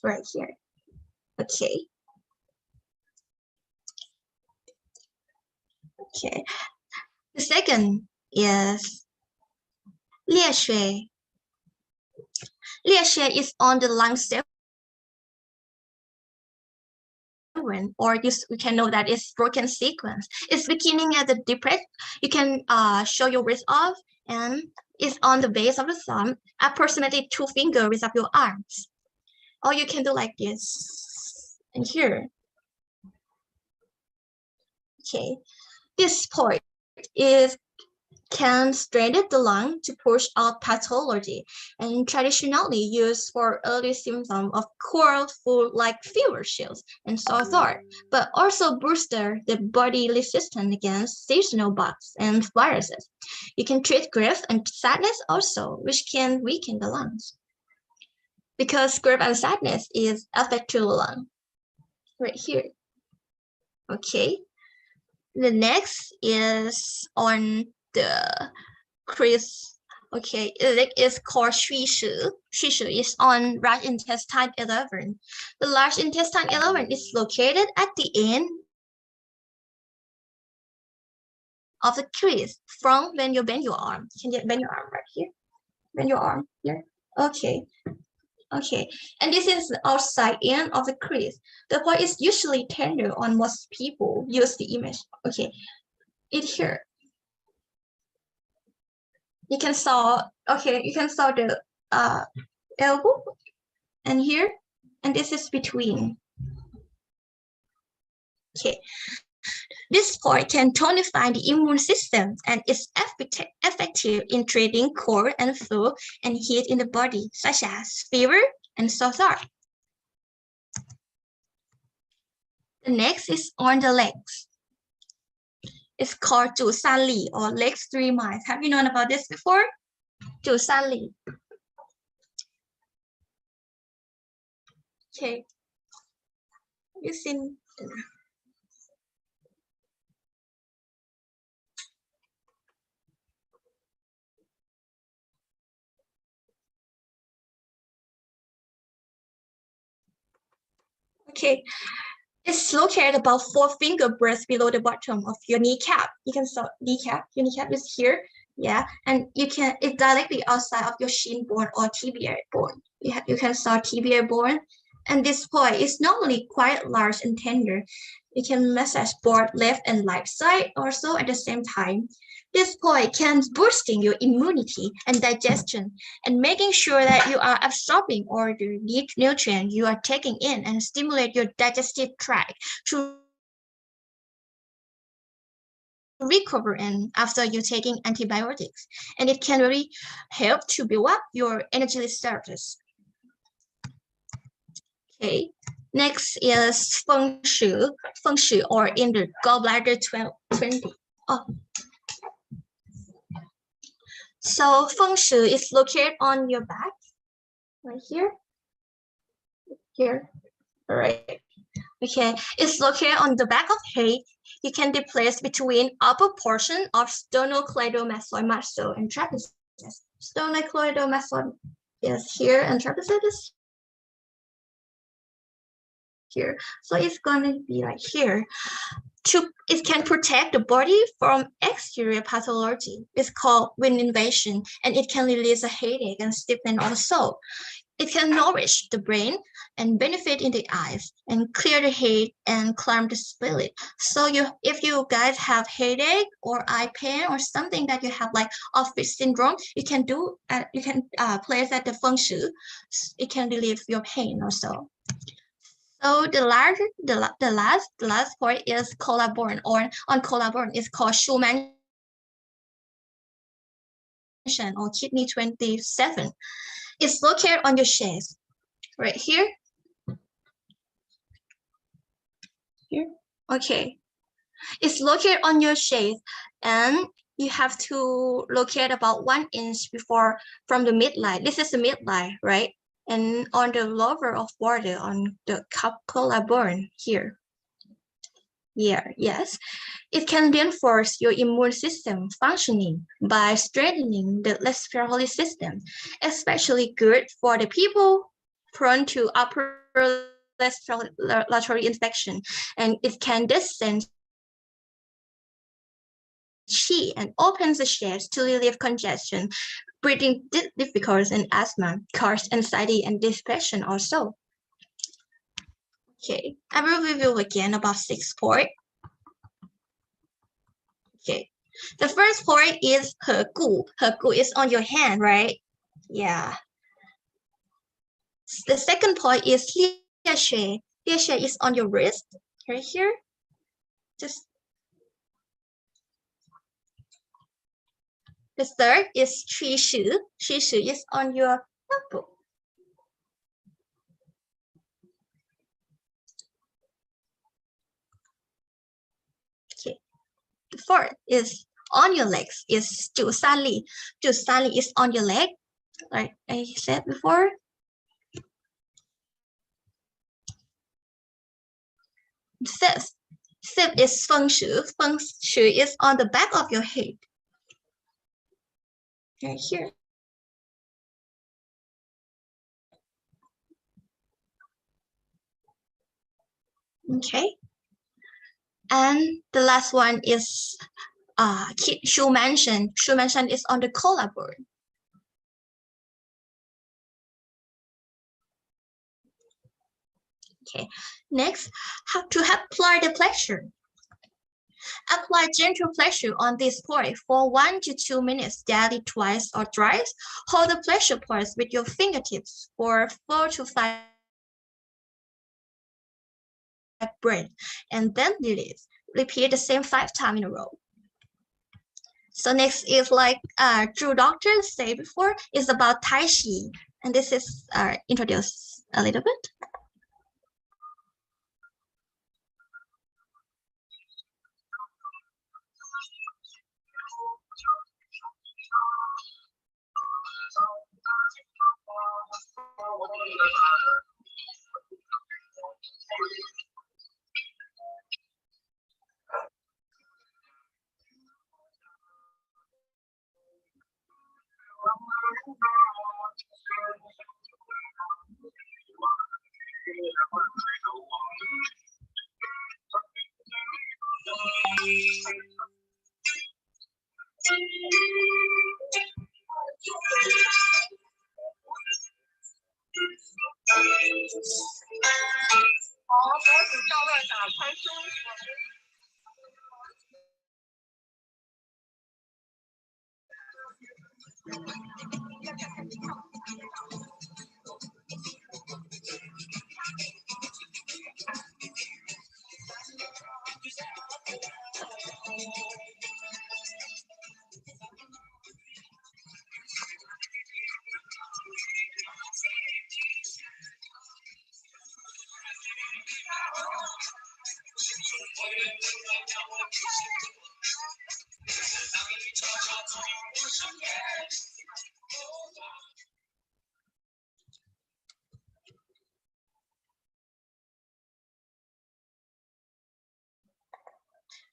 M: Right here. Okay. Okay. The second is 裂穴. 裂穴 is on the lung 7, or we can know that it's broken sequence. It's beginning at the depressed. You can show your wrist off, and it's on the base of the thumb, approximately 2 fingers width of your arms. Or you can do like this, and here. Okay, this point can strengthen the lung to push out pathology and traditionally used for early symptoms of cold, flu like fever, chills, and sore throat, but also booster the body resistance against seasonal bugs and viruses. You can treat grief and sadness also, which can weaken the lungs. Because grief and sadness is affect to the lung. Right here. Okay. The next is on the crease. Okay, it is called 虚实. 虚实 is on large intestine 11. The large intestine 11 is located at the end of the crease from when you bend your arm. Can you bend your arm right here? Bend your arm here. Okay. Okay, and this is the outside end of the crease. The point is usually tender on most people. Use the image. Okay, it here. You can saw. Okay, you can saw the elbow, and here, and this is between. Okay, this point can tonify the immune system and is effective in treating cold and flu and heat in the body, such as fever and sore throat. The next is on the legs. It's called 主三里 or legs 3 miles. Have you known about this before? 主三里. Okay. You seen? Okay. It's located about 4 finger breadths below the bottom of your kneecap. You can saw kneecap. Your kneecap is here. Yeah, and it's directly outside of your shin bone or tibia bone. You can saw tibia bone, and this point is normally quite large and tender. You can massage both left and right side also at the same time. This point can boosting your immunity and digestion and making sure that you are absorbing all the nutrients you are taking in and stimulate your digestive tract to recover and after you're taking antibiotics. And it can really help to build up your energy status. Okay, next is feng shui or in the gallbladder 20. Oh. So feng shui is located on your back, right here. Here, all right. Okay, it's located on the back of head. You can be placed between upper portion of sternocleidomastoid muscle and trapezius. Sternocleidomastoid is here and trapezius is here. So it's gonna be like here. It can protect the body from exterior pathology. It's called wind invasion, and it can release a headache and stiffness also. It can nourish the brain and benefit in the eyes and clear the head and calm the spirit. So if you guys have headache or eye pain or something that you have like office syndrome, you can place at the feng shui. It can relieve your pain also. So the last point is collaborant, or on collaborant is called Shu Mansion or kidney 27. It's located on your chest, right here. Here, okay. It's located on your chest, and you have to locate about 1 inch from the midline. This is the midline, right? And on the lower of border on the collarbone here. Yeah, yes. It can reinforce your immune system functioning by strengthening the respiratory system, especially good for the people prone to upper respiratory infection. And it can descend qi and opens the chest to relieve congestion, breathing difficulties and asthma, cause anxiety and depression also. Okay, I will review again about 6 points. Okay, the first point is He Gu. He Gu is on your hand, right? Yeah. The second point is Lie Xue. Lie Xue is on your wrist, right here. Just. The third is Qi Shu. Qi Shu is on your elbow. Okay. The fourth is on your legs is Zhu San Li. Zhu San Li is on your leg, like I said before. Fifth is Feng Shui. Feng Shui is on the back of your head. Right here. Okay. And the last one is Shu Mansion. Shu Mansion is on the collarbone. Okay. Next, how to apply the pressure. Apply gentle pressure on this point for 1 to 2 minutes daily, twice or thrice. Hold the pressure points with your fingertips for 4 to 5 breaths, and then release. Repeat the same 5 times in a row. So next is like Drew Doctor said before, is about Tai Chi, and this is introduced a little bit.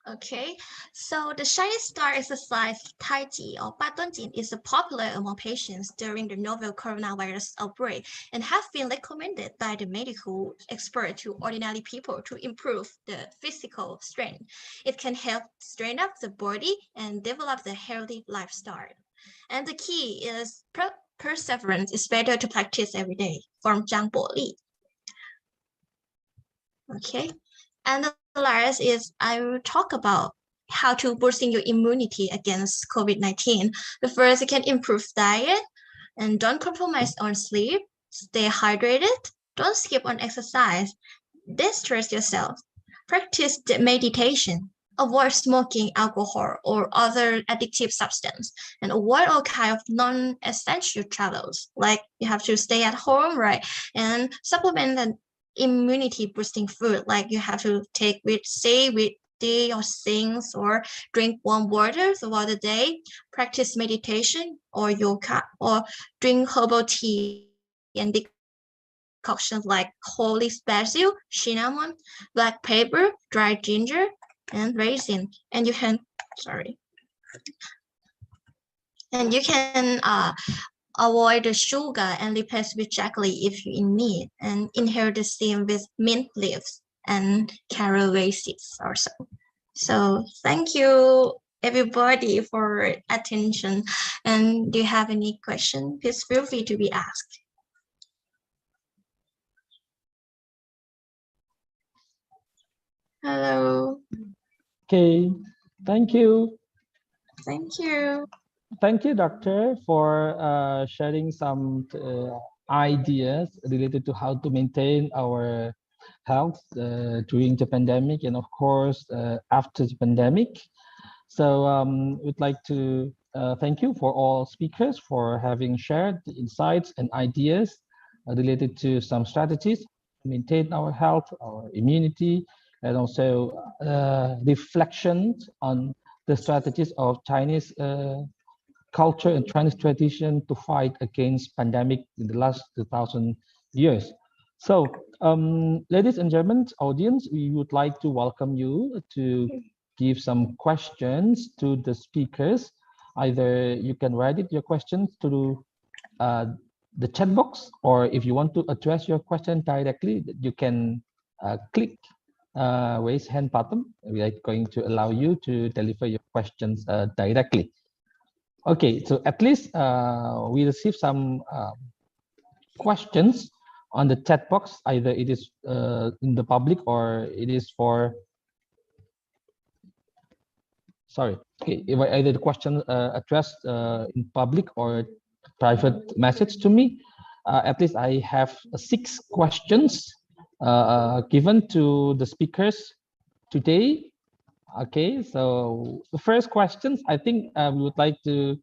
M: Okay, so the Chinese star exercise Tai Chi or Patonjin is popular among patients during the novel coronavirus outbreak and have been recommended by the medical expert to ordinary people to improve the physical strength. It can help strengthen up the body and develop the healthy lifestyle. And the key is perseverance is better to practice every day, from Zhang Bo Li. Okay, and the last is I will talk about how to boosting your immunity against COVID-19. The first, you can improve diet and don't compromise on sleep. Stay hydrated. Don't skip on exercise. Distress yourself. Practice meditation. Avoid smoking, alcohol, or other addictive substance, and avoid all kind of non-essential travels. Like you have to stay at home, right? And supplement and immunity boosting food, like you have to take with tea or things, or drink warm water throughout the day, practice meditation or yoga, or drink herbal tea and decoctions like holy basil, cinnamon, black pepper, dried ginger, and raisin. And you can avoid the sugar and replace with chocolate if you in need, and inhale the steam with mint leaves and caraway seeds also. So thank you everybody for attention. And do you have any question? Please feel free to be asked. Hello.
G: Okay, thank you.
M: Thank you.
G: Thank you, Doctor, for sharing some ideas related to how to maintain our health during the pandemic and, of course, after the pandemic. So we'd like to thank you for all speakers for having shared the insights and ideas related to some strategies to maintain our health, our immunity, and also reflections on the strategies of Chinese culture and Chinese tradition to fight against pandemic in the last 2,000 years. So, ladies and gentlemen, audience, we would like to welcome you to give some questions to the speakers. Either you can write it, your questions to the chat box, or if you want to address your question directly, you can click raise hand button. We are going to allow you to deliver your questions directly. Okay, so at least we received some questions on the chat box. Either it is in the public or it is for, sorry, okay, either the question addressed in public or private message to me. At least I have 6 questions given to the speakers today. Okay, so the first questions, I think we would like to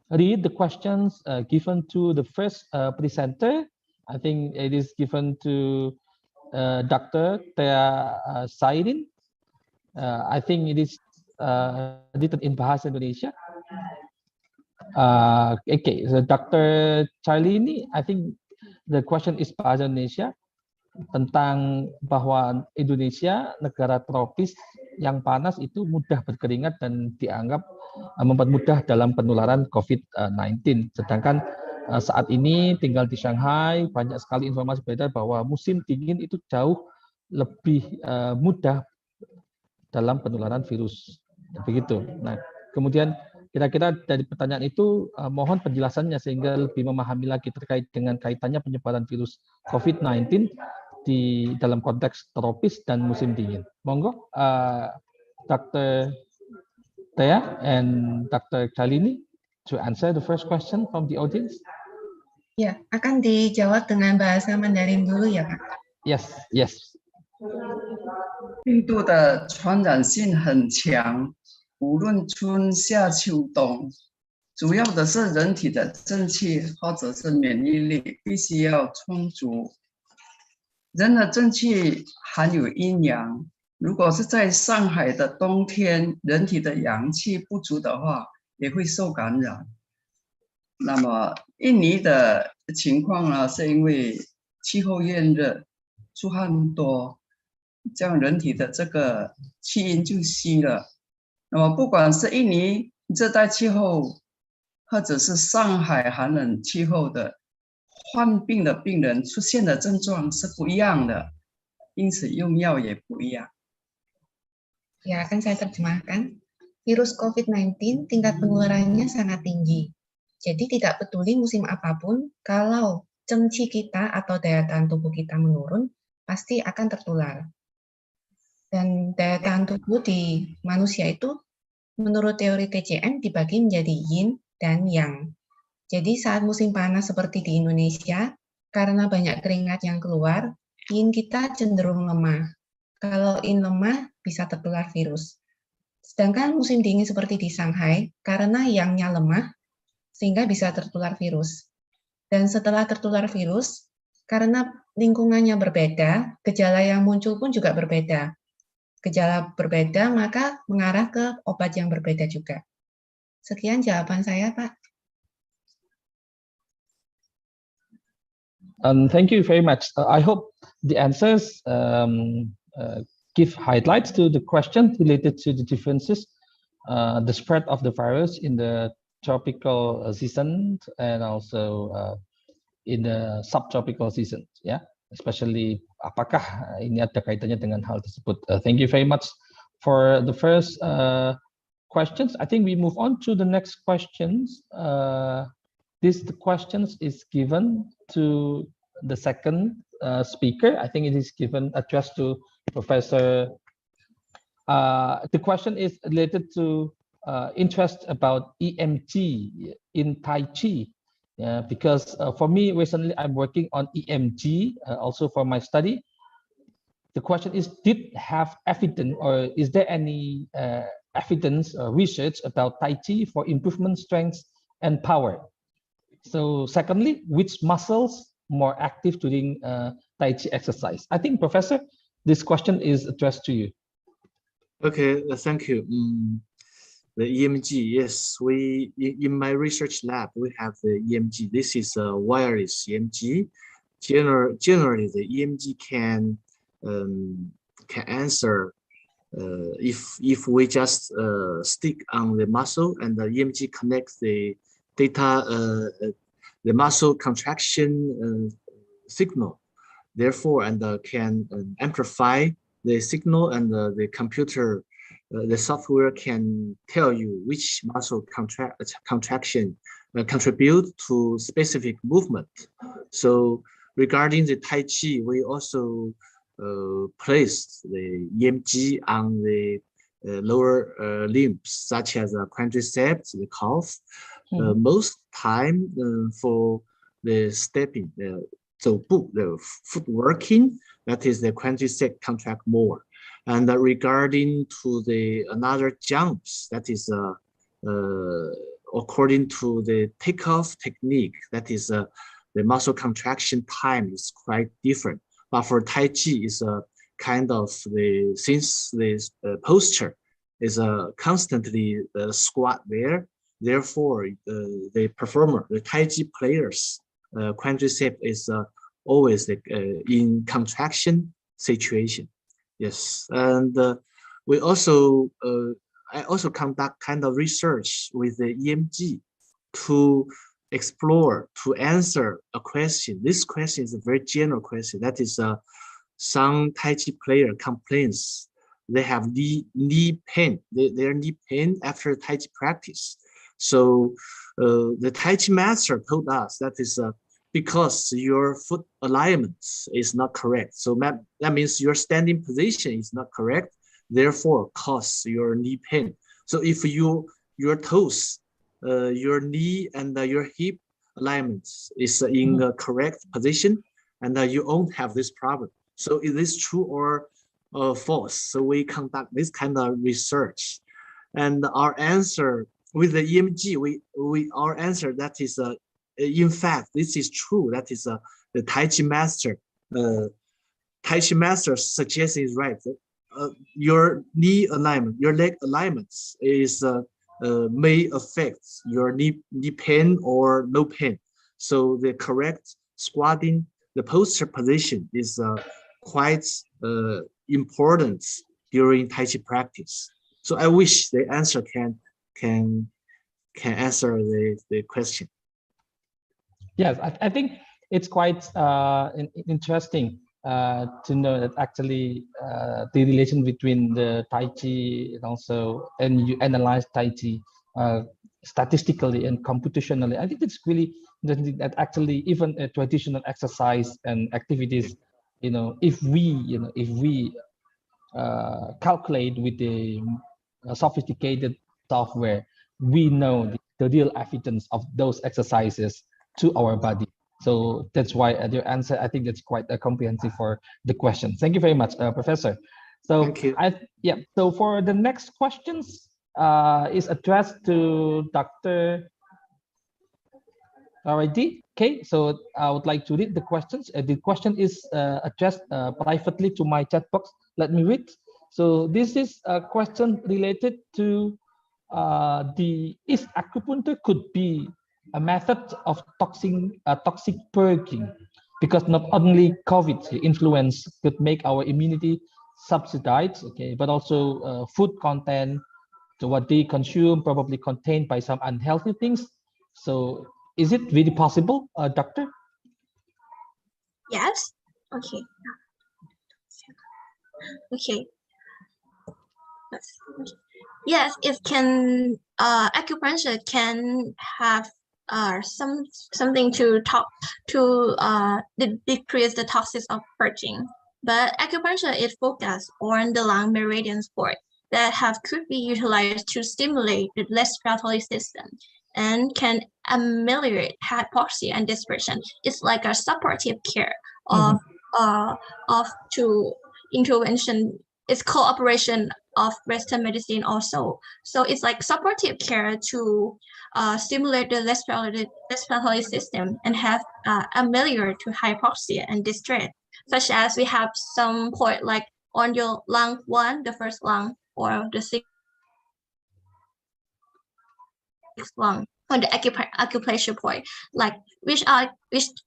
G: read the questions given to the first presenter. I think it is given to Dr. Thea Sairin. I think it is written in Bahasa Indonesia. Okay, so Dr. Charlie ini, I think the question is Bahasa Indonesia, tentang bahwa Indonesia negara tropis yang panas itu mudah berkeringat dan dianggap mempermudah dalam penularan COVID-19. Sedangkan saat ini tinggal di Shanghai, banyak sekali informasi beredar bahwa musim dingin itu jauh lebih mudah dalam penularan virus. Begitu. Nah, kemudian kira-kira dari pertanyaan itu mohon penjelasannya sehingga lebih memahami lagi terkait dengan kaitannya penyebaran virus COVID-19 di dalam konteks tropis dan musim dingin. Monggo, Dr. Thea and Dr. Kalini to answer the first question from the audience?
I: Ya, akan dijawab dengan bahasa Mandarin dulu ya, Pak.
G: Yes, yes.
H: 病毒的传染性很强，无论春夏秋冬，主要的是人体的正气或者是免疫力必须要充足。人的正气含有阴阳，如果是在上海的冬天，人体的阳气不足的话，也会受感染。那么印尼的情况呢，是因为气候炎热，出汗多，这样人体的这个气阴就虚了。那么不管是印尼热带气候，或者是上海寒冷气候的患病的病人出现的症状是不一样的，因此用药也不一样。
I: Ya, akan saya terjemahkan. Virus COVID-19 tingkat penularannya sangat tinggi. Jadi tidak peduli musim apapun, kalau cengci kita atau daya tahan tubuh kita menurun, pasti akan tertular. Dan daya tahan tubuh di manusia itu, menurut teori TCM, dibagi menjadi yin dan yang. Jadi saat musim panas seperti di Indonesia, karena banyak keringat yang keluar, yin kita cenderung lemah. Kalau yin lemah, bisa tertular virus. Sedangkan musim dingin seperti di Shanghai, karena yangnya lemah, sehingga bisa tertular virus. Dan setelah tertular virus, karena lingkungannya berbeda, gejala yang muncul pun juga berbeda. Gejala berbeda, maka mengarah ke obat yang berbeda juga. Sekian jawaban saya, Pak.
G: Thank you very much. I hope the answers give highlights to the question related to the differences, the spread of the virus in the tropical season and also in the subtropical season, ya, especially apakah ini ada kaitannya dengan hal tersebut. Thank you very much for the first questions. I think we move on to the next questions. The questions is given to the second speaker. I think it is given addressed to Professor. The question is related to interest about EMG in Tai Chi, because for me recently I'm working on EMG also for my study. The question is, did have evidence or is there any evidence or research about Tai Chi for improvement strength and power? So secondly, which muscles more active during Tai Chi exercise? I think, Professor, this question is addressed to you.
K: Okay, thank you. The EMG, yes, in my research lab, we have the EMG. This is a wireless EMG. Generally, the EMG can answer if we just stick on the muscle and the EMG connects the data, the muscle contraction signal. Therefore, and can amplify the signal, and the computer, the software can tell you which muscle contraction contribute to specific movement. So regarding the Tai Chi, we also placed the EMG on the lower limbs, such as the quadriceps, the calf. Most time for the stepping, the 走步, the footworking, that is the quadriceps contract more. And regarding to the another jumps, that is according to the takeoff technique, that is the muscle contraction time is quite different. But for Tai Chi, is a kind of the, since the posture is constantly squat there, therefore the performer, the Tai Chi players, quadriceps is always in contraction situation. Yes, and we also I also conduct kind of research with the EMG to explore, to answer a question. This question is a very general question. That is, some Tai Chi player complains they have knee pain, their knee pain after Tai Chi practice. So the Tai Chi master told us that is because your foot alignment is not correct. So that means your standing position is not correct, therefore cause your knee pain. So if your toes, your knee and your hip alignments is in the correct position, and you won't have this problem. So is this true or false? So we conduct this kind of research, and our answer with the EMG, our answer that is in fact this is true. That is the Tai Chi master. Tai Chi master suggests is right. Your knee alignment, your leg alignments is may affect your knee pain or no pain. So the correct squatting, the posture position is quite important during Tai Chi practice. So I wish the answer can answer the question.
G: Yes, I think it's quite interesting to know that actually the relation between the Tai Chi and you analyze Tai Chi statistically and computationally. I think it's really interesting that actually even a traditional exercise and activities, if we calculate with the sophisticated software, we know the real evidence of those exercises to our body. So that's why your answer, I think that's quite comprehensive for the question. Thank you very much, Professor. So
K: thank you.
G: So for the next questions is addressed to Dr. Alrighty. Okay, so I would like to read the questions. The question is addressed privately to my chat box. Let me read. So this is a question related to is acupuncture could be a method of toxic purging, because not only COVID influence could make our immunity subsidized, okay, but also food content, so what they consume probably contained by some unhealthy things. So is it really possible, doctor?
M: Yes. Okay. Okay. Yes, it can. Acupuncture can have something to decrease the toxins of purging. But acupuncture is focused on the lung meridian support that could be utilized to stimulate the respiratory system and can ameliorate hypoxia and dispersion. It's like a supportive care of to intervention. It's cooperation of Western medicine also. So it's like supportive care to stimulate the respiratory system and have ameliorate to hypoxia and distress, such as we have some point like on your lung 1, the first lung, or the 6th lung on the acupressure point, like which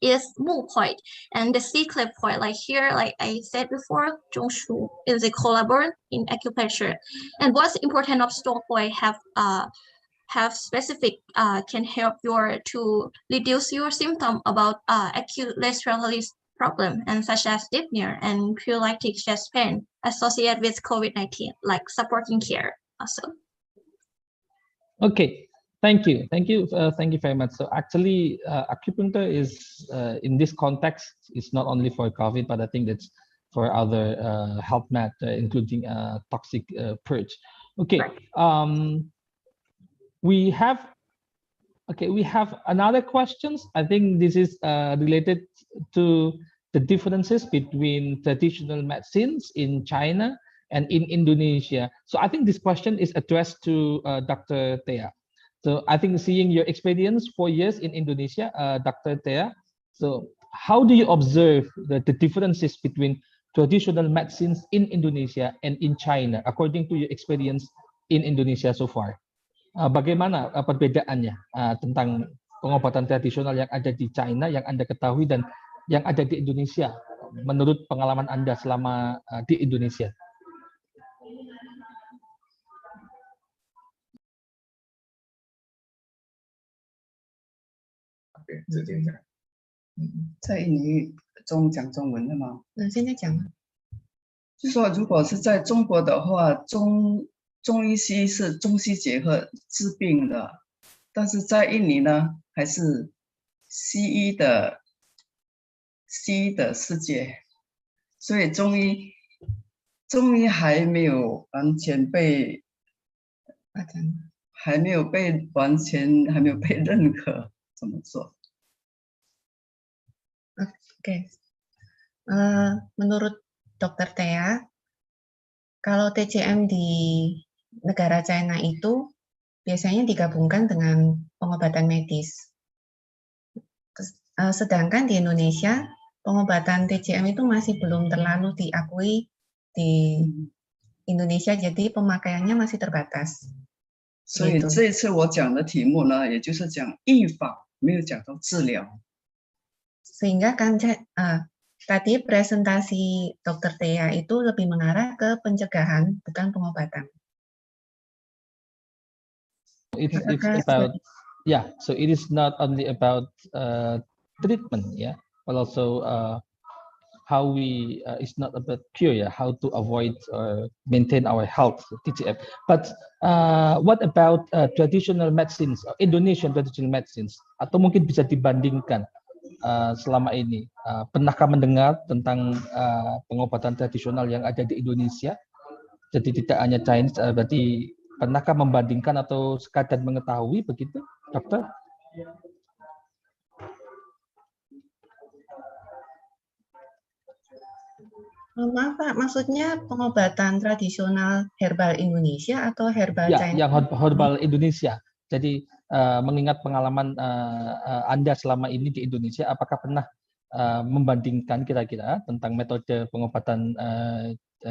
M: is Mu point, and the C-clip point, like here, like I said before, Zhongshu is a collaborant in acupressure. And what's important of store point have specific can help to reduce your symptom about acute respiratory problem, and such as dyspnea and pleuritic chest pain associated with COVID-19, like supporting care also.
G: Okay. Thank you very much. So actually, acupuncture is in this context, it's not only for COVID, but I think that's for other health matter, including toxic purge. Okay, we have another questions. I think this is related to the differences between traditional medicines in China and in Indonesia. So I think this question is addressed to Dr. Thea. So I think seeing your experience 4 years in Indonesia, Dr. Thea, so how do you observe the differences between traditional medicines in Indonesia and in China, according to your experience in Indonesia so far? Bagaimana perbedaannya tentang pengobatan tradisional yang ada di China, yang Anda ketahui, dan yang ada di Indonesia, menurut pengalaman Anda selama di Indonesia?
H: Okay, 在印尼中讲中文的吗？
I: 现在讲了。
H: 就说如果是在中国的话，中医西医是中西结合治病的，但是在印尼呢，还是西医的世界，所以中医还没有完全被还没有被完全还没有被认可，怎么做？
I: Oke, menurut Dokter Thea, kalau TCM di negara China itu biasanya digabungkan dengan pengobatan medis. Sedangkan di Indonesia, pengobatan TCM itu masih belum terlalu diakui di Indonesia, jadi pemakaiannya masih terbatas.
H: 所以这一次我讲的题目呢，也就是讲预防，没有讲到治疗。
I: Sehingga kan tadi presentasi Dokter Thea itu lebih mengarah ke pencegahan, bukan pengobatan.
G: It's about, yeah, so it is not only about treatment, yeah, but also how we, it's not about cure, yeah, how to avoid or maintain our health, TCM. But what about traditional medicines, Indonesian traditional medicines, atau mungkin bisa dibandingkan selama ini? Pernahkah mendengar tentang pengobatan tradisional yang ada di Indonesia? Jadi tidak hanya Chinese, berarti pernahkah membandingkan atau sekadar mengetahui begitu, dokter?
I: Maaf Pak, maksudnya pengobatan tradisional herbal Indonesia atau herbal
G: ya,
I: China?
G: Yang herbal Indonesia. Jadi mengingat pengalaman Anda selama ini di Indonesia, apakah pernah membandingkan kira-kira tentang metode pengobatan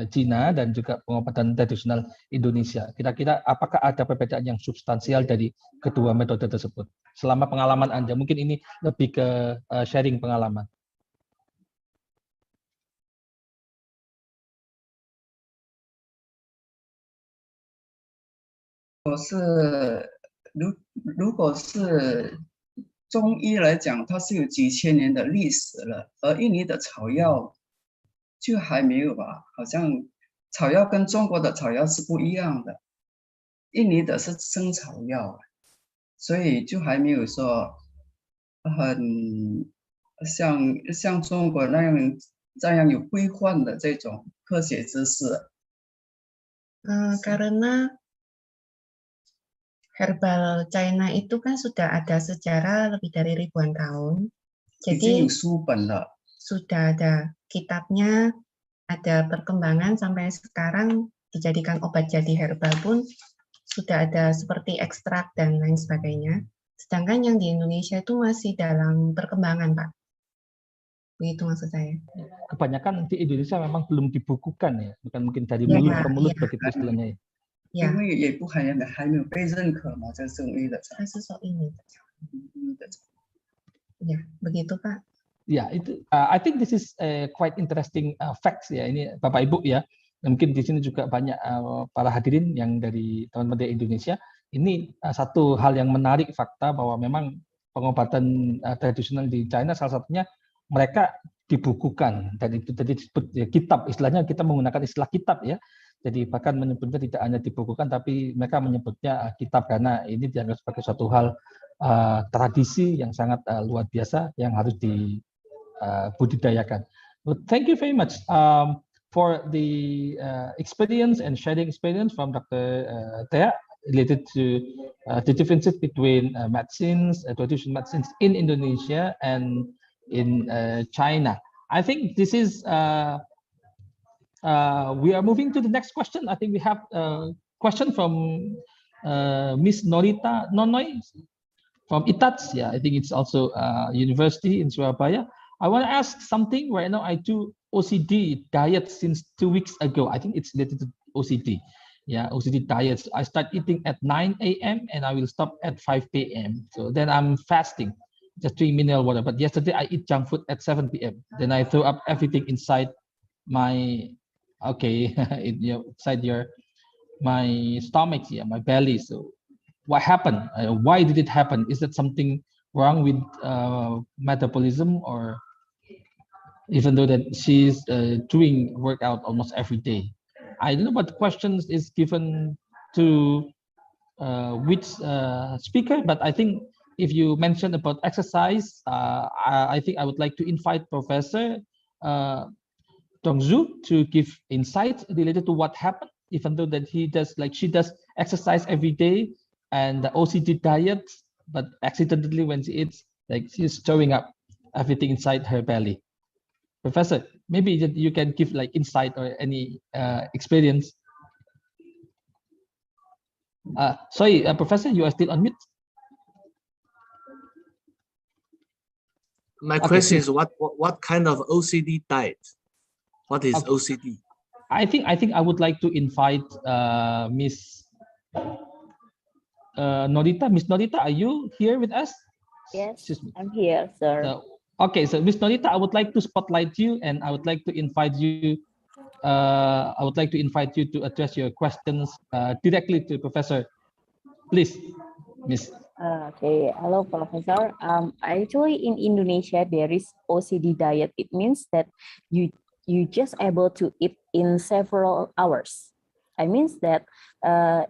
G: Cina dan juga pengobatan tradisional Indonesia? Kira-kira apakah ada perbedaan yang substansial dari kedua metode tersebut? Selama pengalaman Anda, mungkin ini lebih ke sharing pengalaman.
H: 如果是中医来讲，它是有几千年的历史了，而印尼的草药就还没有吧？好像草药跟中国的草药是不一样的，印尼的是生草药，所以就还没有说很像中国那样这样有规范的这种科学知识。
I: Karena herbal China itu kan sudah ada sejarah lebih dari ribuan tahun. Jadi sudah ada kitabnya, ada perkembangan sampai sekarang dijadikan obat jadi herbal pun sudah ada seperti ekstrak dan lain sebagainya. Sedangkan yang di Indonesia itu masih dalam perkembangan, Pak. Begitu maksud saya.
G: Kebanyakan di Indonesia memang belum dibukukan ya, bukan mungkin dari mulut ke mulut begitu istilahnya ya.
H: 因为也不还没有被认可嘛，这中医的。
I: 它是说印尼的。Ya, begitu Pak.
G: Ya, itu. I think this is quite interesting facts ya. Ini Bapak Ibu ya. Mungkin di sini juga banyak para hadirin yang dari teman-teman dari Indonesia. Ini satu hal yang menarik fakta bahwa memang pengobatan tradisional di China salah satunya mereka dibukukan dan itu tadi disebut ya, kitab. Istilahnya kita menggunakan istilah kitab ya. Jadi bahkan menyebutnya tidak hanya dibukukan, tapi mereka menyebutnya kitab karena ini dianggap sebagai suatu hal tradisi yang sangat luar biasa yang harus dibudidayakan. But thank you very much for the experience and sharing experience from Dr. Thea related to the differences between medicines, traditional medicines in Indonesia and in China. I think this is. We are moving to the next question. I think we have a question from Miss Norita Nonoy from ITATS. Yeah, I think it's also university in Surabaya. I want to ask something. Right now, I do OCD diet since 2 weeks ago. I think it's related to OCD. Yeah, OCD diets. I start eating at 9 a.m. and I will stop at 5 p.m. So then I'm fasting, just 3 mineral water. But yesterday I eat junk food at 7 p.m. Then I throw up everything inside my inside my stomach, yeah, my belly. So what happened? Why did it happen? Is that something wrong with metabolism, or even though that she's doing workout almost every day? I don't know what questions is given to which speaker, but I think if you mentioned about exercise, I think I would like to invite Professor Dongzhu to give insights related to what happened even though that she does exercise every day and the OCD diet, but accidentally when she eats, like she's throwing up everything inside her belly. Professor, maybe you can give like insight or any experience. Sorry, Professor, you are still on mute.
K: My question is what kind of OCD diet? What is OCD?
G: I think I would like to invite Miss Norita. Miss Norita, are you here with us?
O: Yes, I'm here, sir.
G: So Miss Norita, I would like to spotlight you, and I would like to invite you. To address your questions directly to Professor. Please, Miss.
O: Okay, hello, Professor. Actually, in Indonesia, there is OCD diet. It means that you just able to eat in several hours. I means that I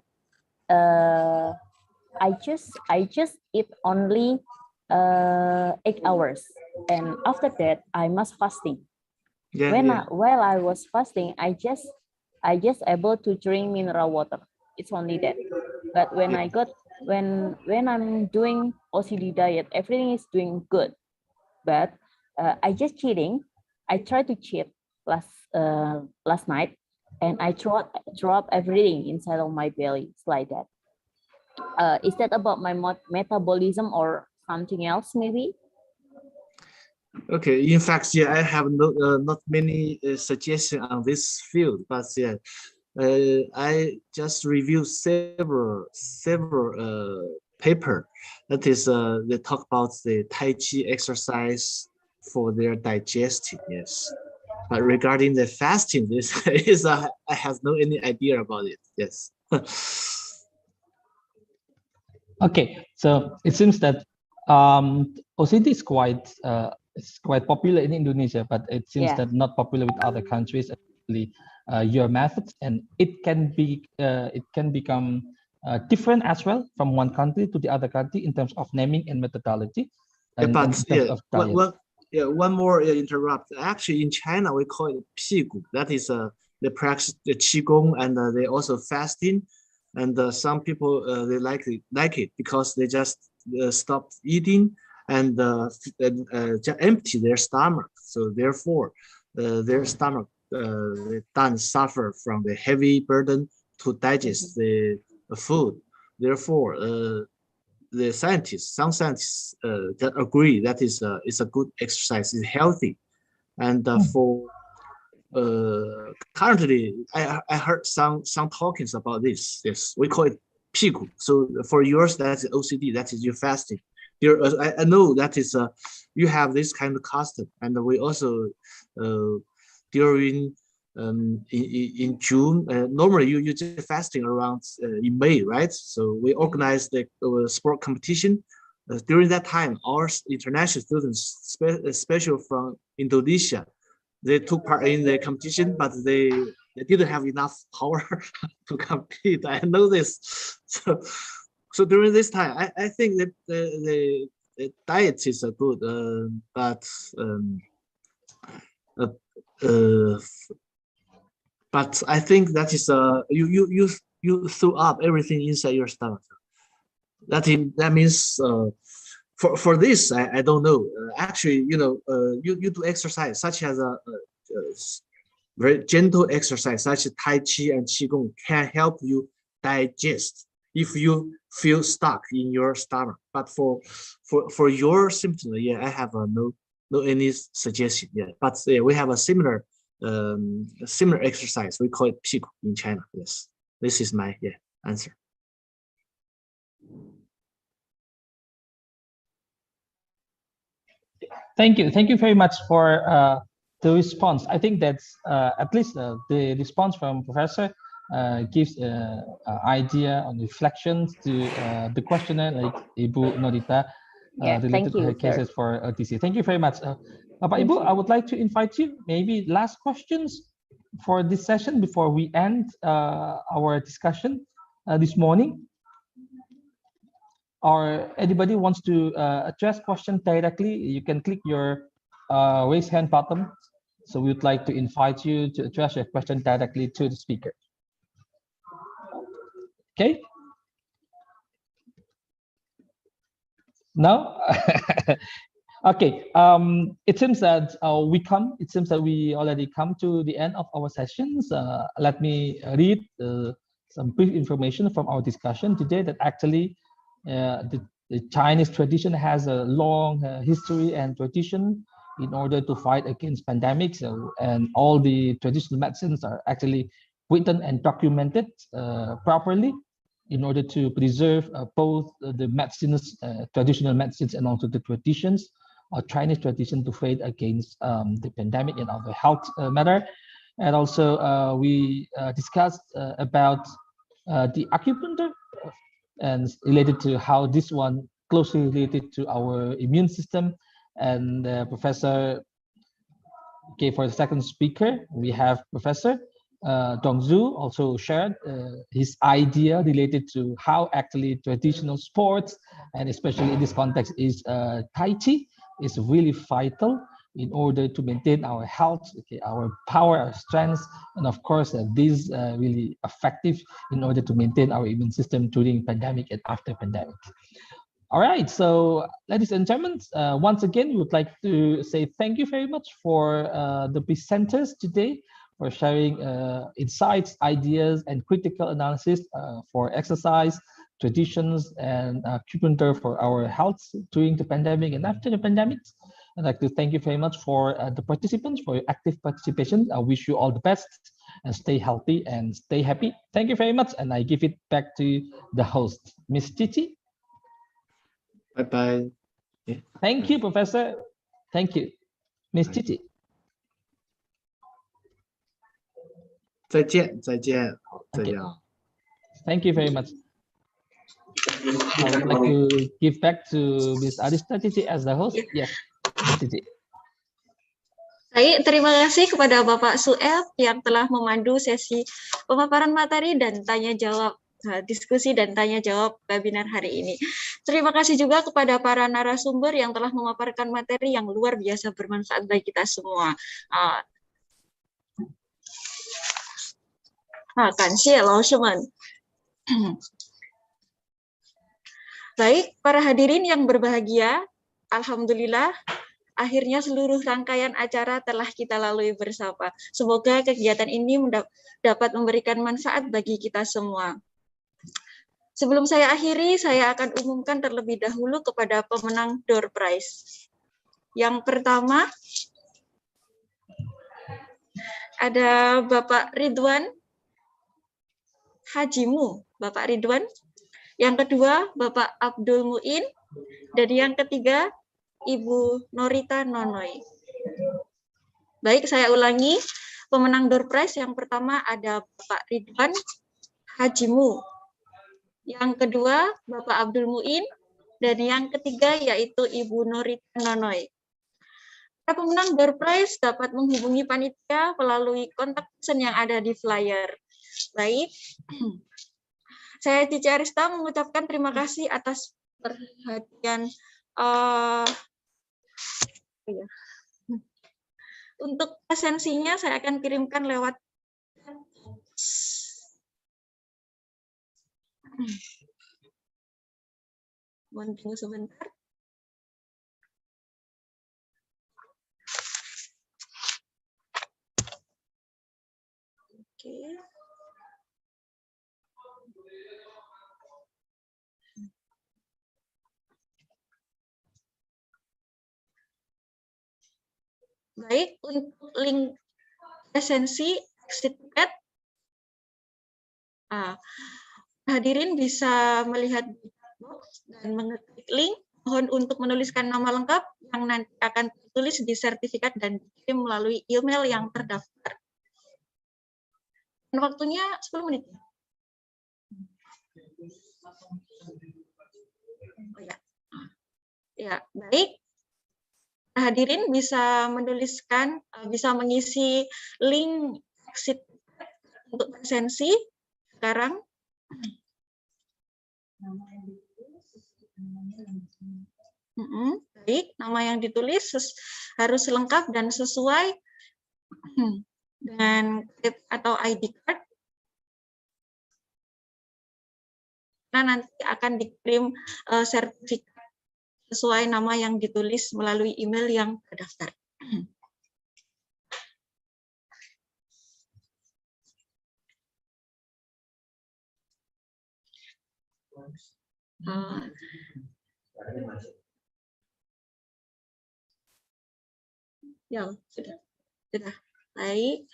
O: just eat only 8 hours, and after that I must fasting. While I was fasting, I just able to drink mineral water. It's only that. But when when I'm doing OCD diet, everything is doing good. But I just cheating. I tried to cheat last night, and I drop everything inside of my belly. It's like that. Is that about my metabolism or something else maybe?
K: Okay, in fact, I have not many suggestions on this field, but I just reviewed several paper. That is, they talk about the Tai Chi exercise for their digestion. Yes, but regarding the fasting, this is I have no any idea about it. Yes.
G: Okay, so it seems that OCD is quite popular in Indonesia, but it seems that not popular with other countries. Actually, your methods, and it can become different as well from one country to the other country in terms of naming and methodology. And
K: one more interrupt. Actually, in China we call it 屁股. That is they practice the qigong, and they also fasting. And some people they like it because they just stop eating and just empty their stomach. So therefore, their stomach they don't suffer from the heavy burden to digest the food. Therefore, some scientists that agree that is a good exercise, is healthy, and for currently, I heard some talkings about this. Yes, we call it 屁股. So for yours, that's OCD. That is your fasting. I know that is you have this kind of custom, and we also during in June. Normally, you just fasting around in May, right? So we organize the sport competition. During that time, our international students, especially from Indonesia, they took part in the competition, but they didn't have enough power to compete. I know this. So during this time, I think that the diet is good, but I think that is you threw up everything inside your stomach. That means for this I don't know. Actually, you do exercise such as a very gentle exercise such as Tai Chi and Qigong can help you digest if you feel stuck in your stomach. But for your symptoms, I have no any suggestion yet. But we have a similar exercise. We call it 屁股 in China. Yes, this is my answer.
G: Thank you very much for the response. I think that's at least the response from Professor gives idea on reflections to the questioner, like Ibu Norita, related to her cases for OTC. Thank you very much. Bapak Ibu, I would like to invite you, maybe last questions for this session before we end our discussion this morning. Or anybody wants to address question directly, you can click your raise hand button. So we would like to invite you to address your question directly to the speaker. Okay. No. Okay. It seems that It seems that we already come to the end of our sessions. Let me read some brief information from our discussion today. That actually, the Chinese tradition has a long history and tradition in order to fight against pandemics, and all the traditional medicines are actually written and documented properly in order to preserve both the medicines, traditional medicines, and also the traditions or Chinese tradition to fight against the pandemic and other health matter. And also we discussed about the acupuncture and related to how this one closely related to our immune system. And Professor, okay, for the second speaker, we have Professor Dongzhu also shared his idea related to how actually traditional sports, and especially in this context is Tai Chi, is really vital in order to maintain our health, okay, our power, our strength, and of course this really effective in order to maintain our immune system during pandemic and after pandemic. All right, so ladies and gentlemen, once again, we would like to say thank you very much for the presenters today for sharing insights, ideas, and critical analysis for exercise, traditions, and acupuncture for our health during the pandemic and after the pandemic. I'd like to thank you very much for the participants, for your active participation. I wish you all the best and stay healthy and stay happy. Thank you very much, and I give it back to the host, Ms. Titi.
K: Bye-bye. Yeah.
G: Thank you, Professor. Thank you. Ms. Titi.
K: 再见，再见，再见。
G: Thank you very much. I would like to give back to Ms. Arista Titi as the host. Yes, Ms. Titi.
A: Baik, terima kasih kepada Bapak Sueb yang telah memandu sesi pemaparan materi dan tanya jawab, diskusi dan tanya jawab webinar hari ini. Terima kasih juga kepada para narasumber yang telah memaparkan materi yang luar biasa bermanfaat bagi kita semua. Baik, para hadirin yang berbahagia, alhamdulillah akhirnya seluruh rangkaian acara telah kita lalui bersama. Semoga kegiatan ini dapat memberikan manfaat bagi kita semua. Sebelum saya akhiri, saya akan umumkan terlebih dahulu kepada pemenang door prize. Yang pertama ada Bapak Ridwan Hajimu, Bapak Ridwan. Yang kedua, Bapak Abdul Muin. Dan yang ketiga, Ibu Norita Nonoy. Baik, saya ulangi. Pemenang door prize yang pertama ada Bapak Ridwan Hajimu. Yang kedua, Bapak Abdul Muin. Dan yang ketiga, yaitu Ibu Norita Nonoy. Para pemenang door prize dapat menghubungi panitia melalui kontak person yang ada di flyer. Baik, saya Cici Arista mengucapkan terima kasih atas perhatian. Untuk esensinya saya akan kirimkan lewat mohon tunggu sebentar. Oke. Baik, untuk link esensi exit ticket, hadirin bisa melihat box dan mengeklik link. Mohon untuk menuliskan nama lengkap yang nanti akan tertulis di sertifikat dan dikirim melalui email yang terdaftar. Dan waktunya 10 menit. Oh, ya. Ya, baik. Hadirin bisa menuliskan, bisa mengisi link exit untuk presensi sekarang. Baik, nama yang ditulis harus lengkap dan sesuai dengan atau ID card. nanti akan dikirim sertifikat sesuai nama yang ditulis melalui email yang terdaftar. Ya, sudah. Baik,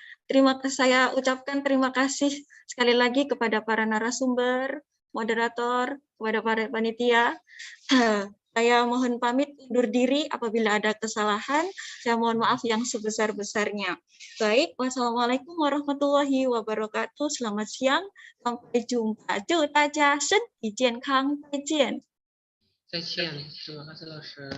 A: saya ucapkan terima kasih sekali lagi kepada para narasumber, moderator, kepada para panitia. Saya mohon pamit undur diri apabila ada kesalahan. Saya mohon maaf yang sebesar-besarnya. Baik, wassalamualaikum warahmatullahi wabarakatuh. Selamat siang, sampai jumpa. 祝大家身体健康，再见。
L: 再见，terima kasih 老师。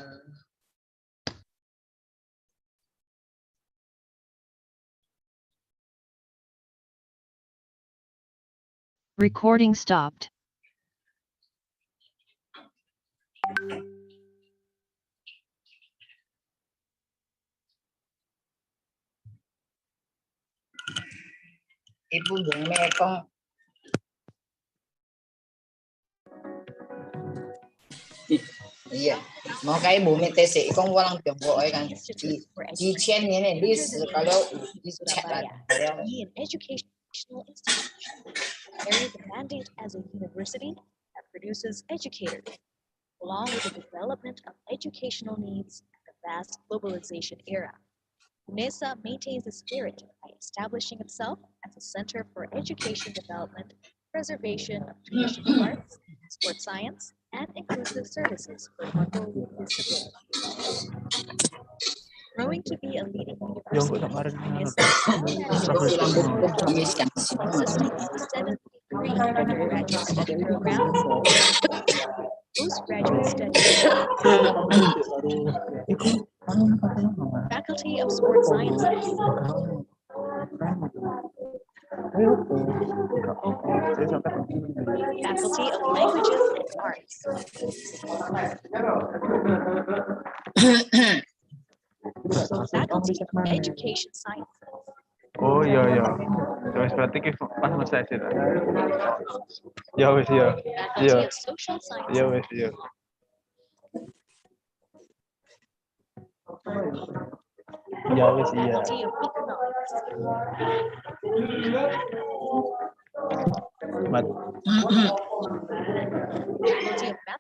C: Recording stopped.
F: Ibu Bung Mekong. Iya, mau kayak bumi TC, ikong walang tiongkok kan. Di Chen ini di kalau di
P: Surabaya, an educational institution carries the mandate as a university that produces educators, along with the development of educational needs in the vast globalization era. UNESA maintains the spirit by establishing itself as a center for education development, preservation of traditional arts, sport science, and inclusive services for people with disabilities. Growing to be a leading university, UNESA consisting of 73 undergraduate study programs, postgraduate studies, Faculty of Sport Sciences, Faculty of Languages and Arts, Faculty of Education Sciences.
Q: Oh iya iya. Wes berarti ki pas selesai sih. Ya wes ya.
P: Faculty of Social Sciences.
Q: Ya wes ya. Ya wes iya.
P: Faculty of Economics.
Q: Mat.
P: Faculty of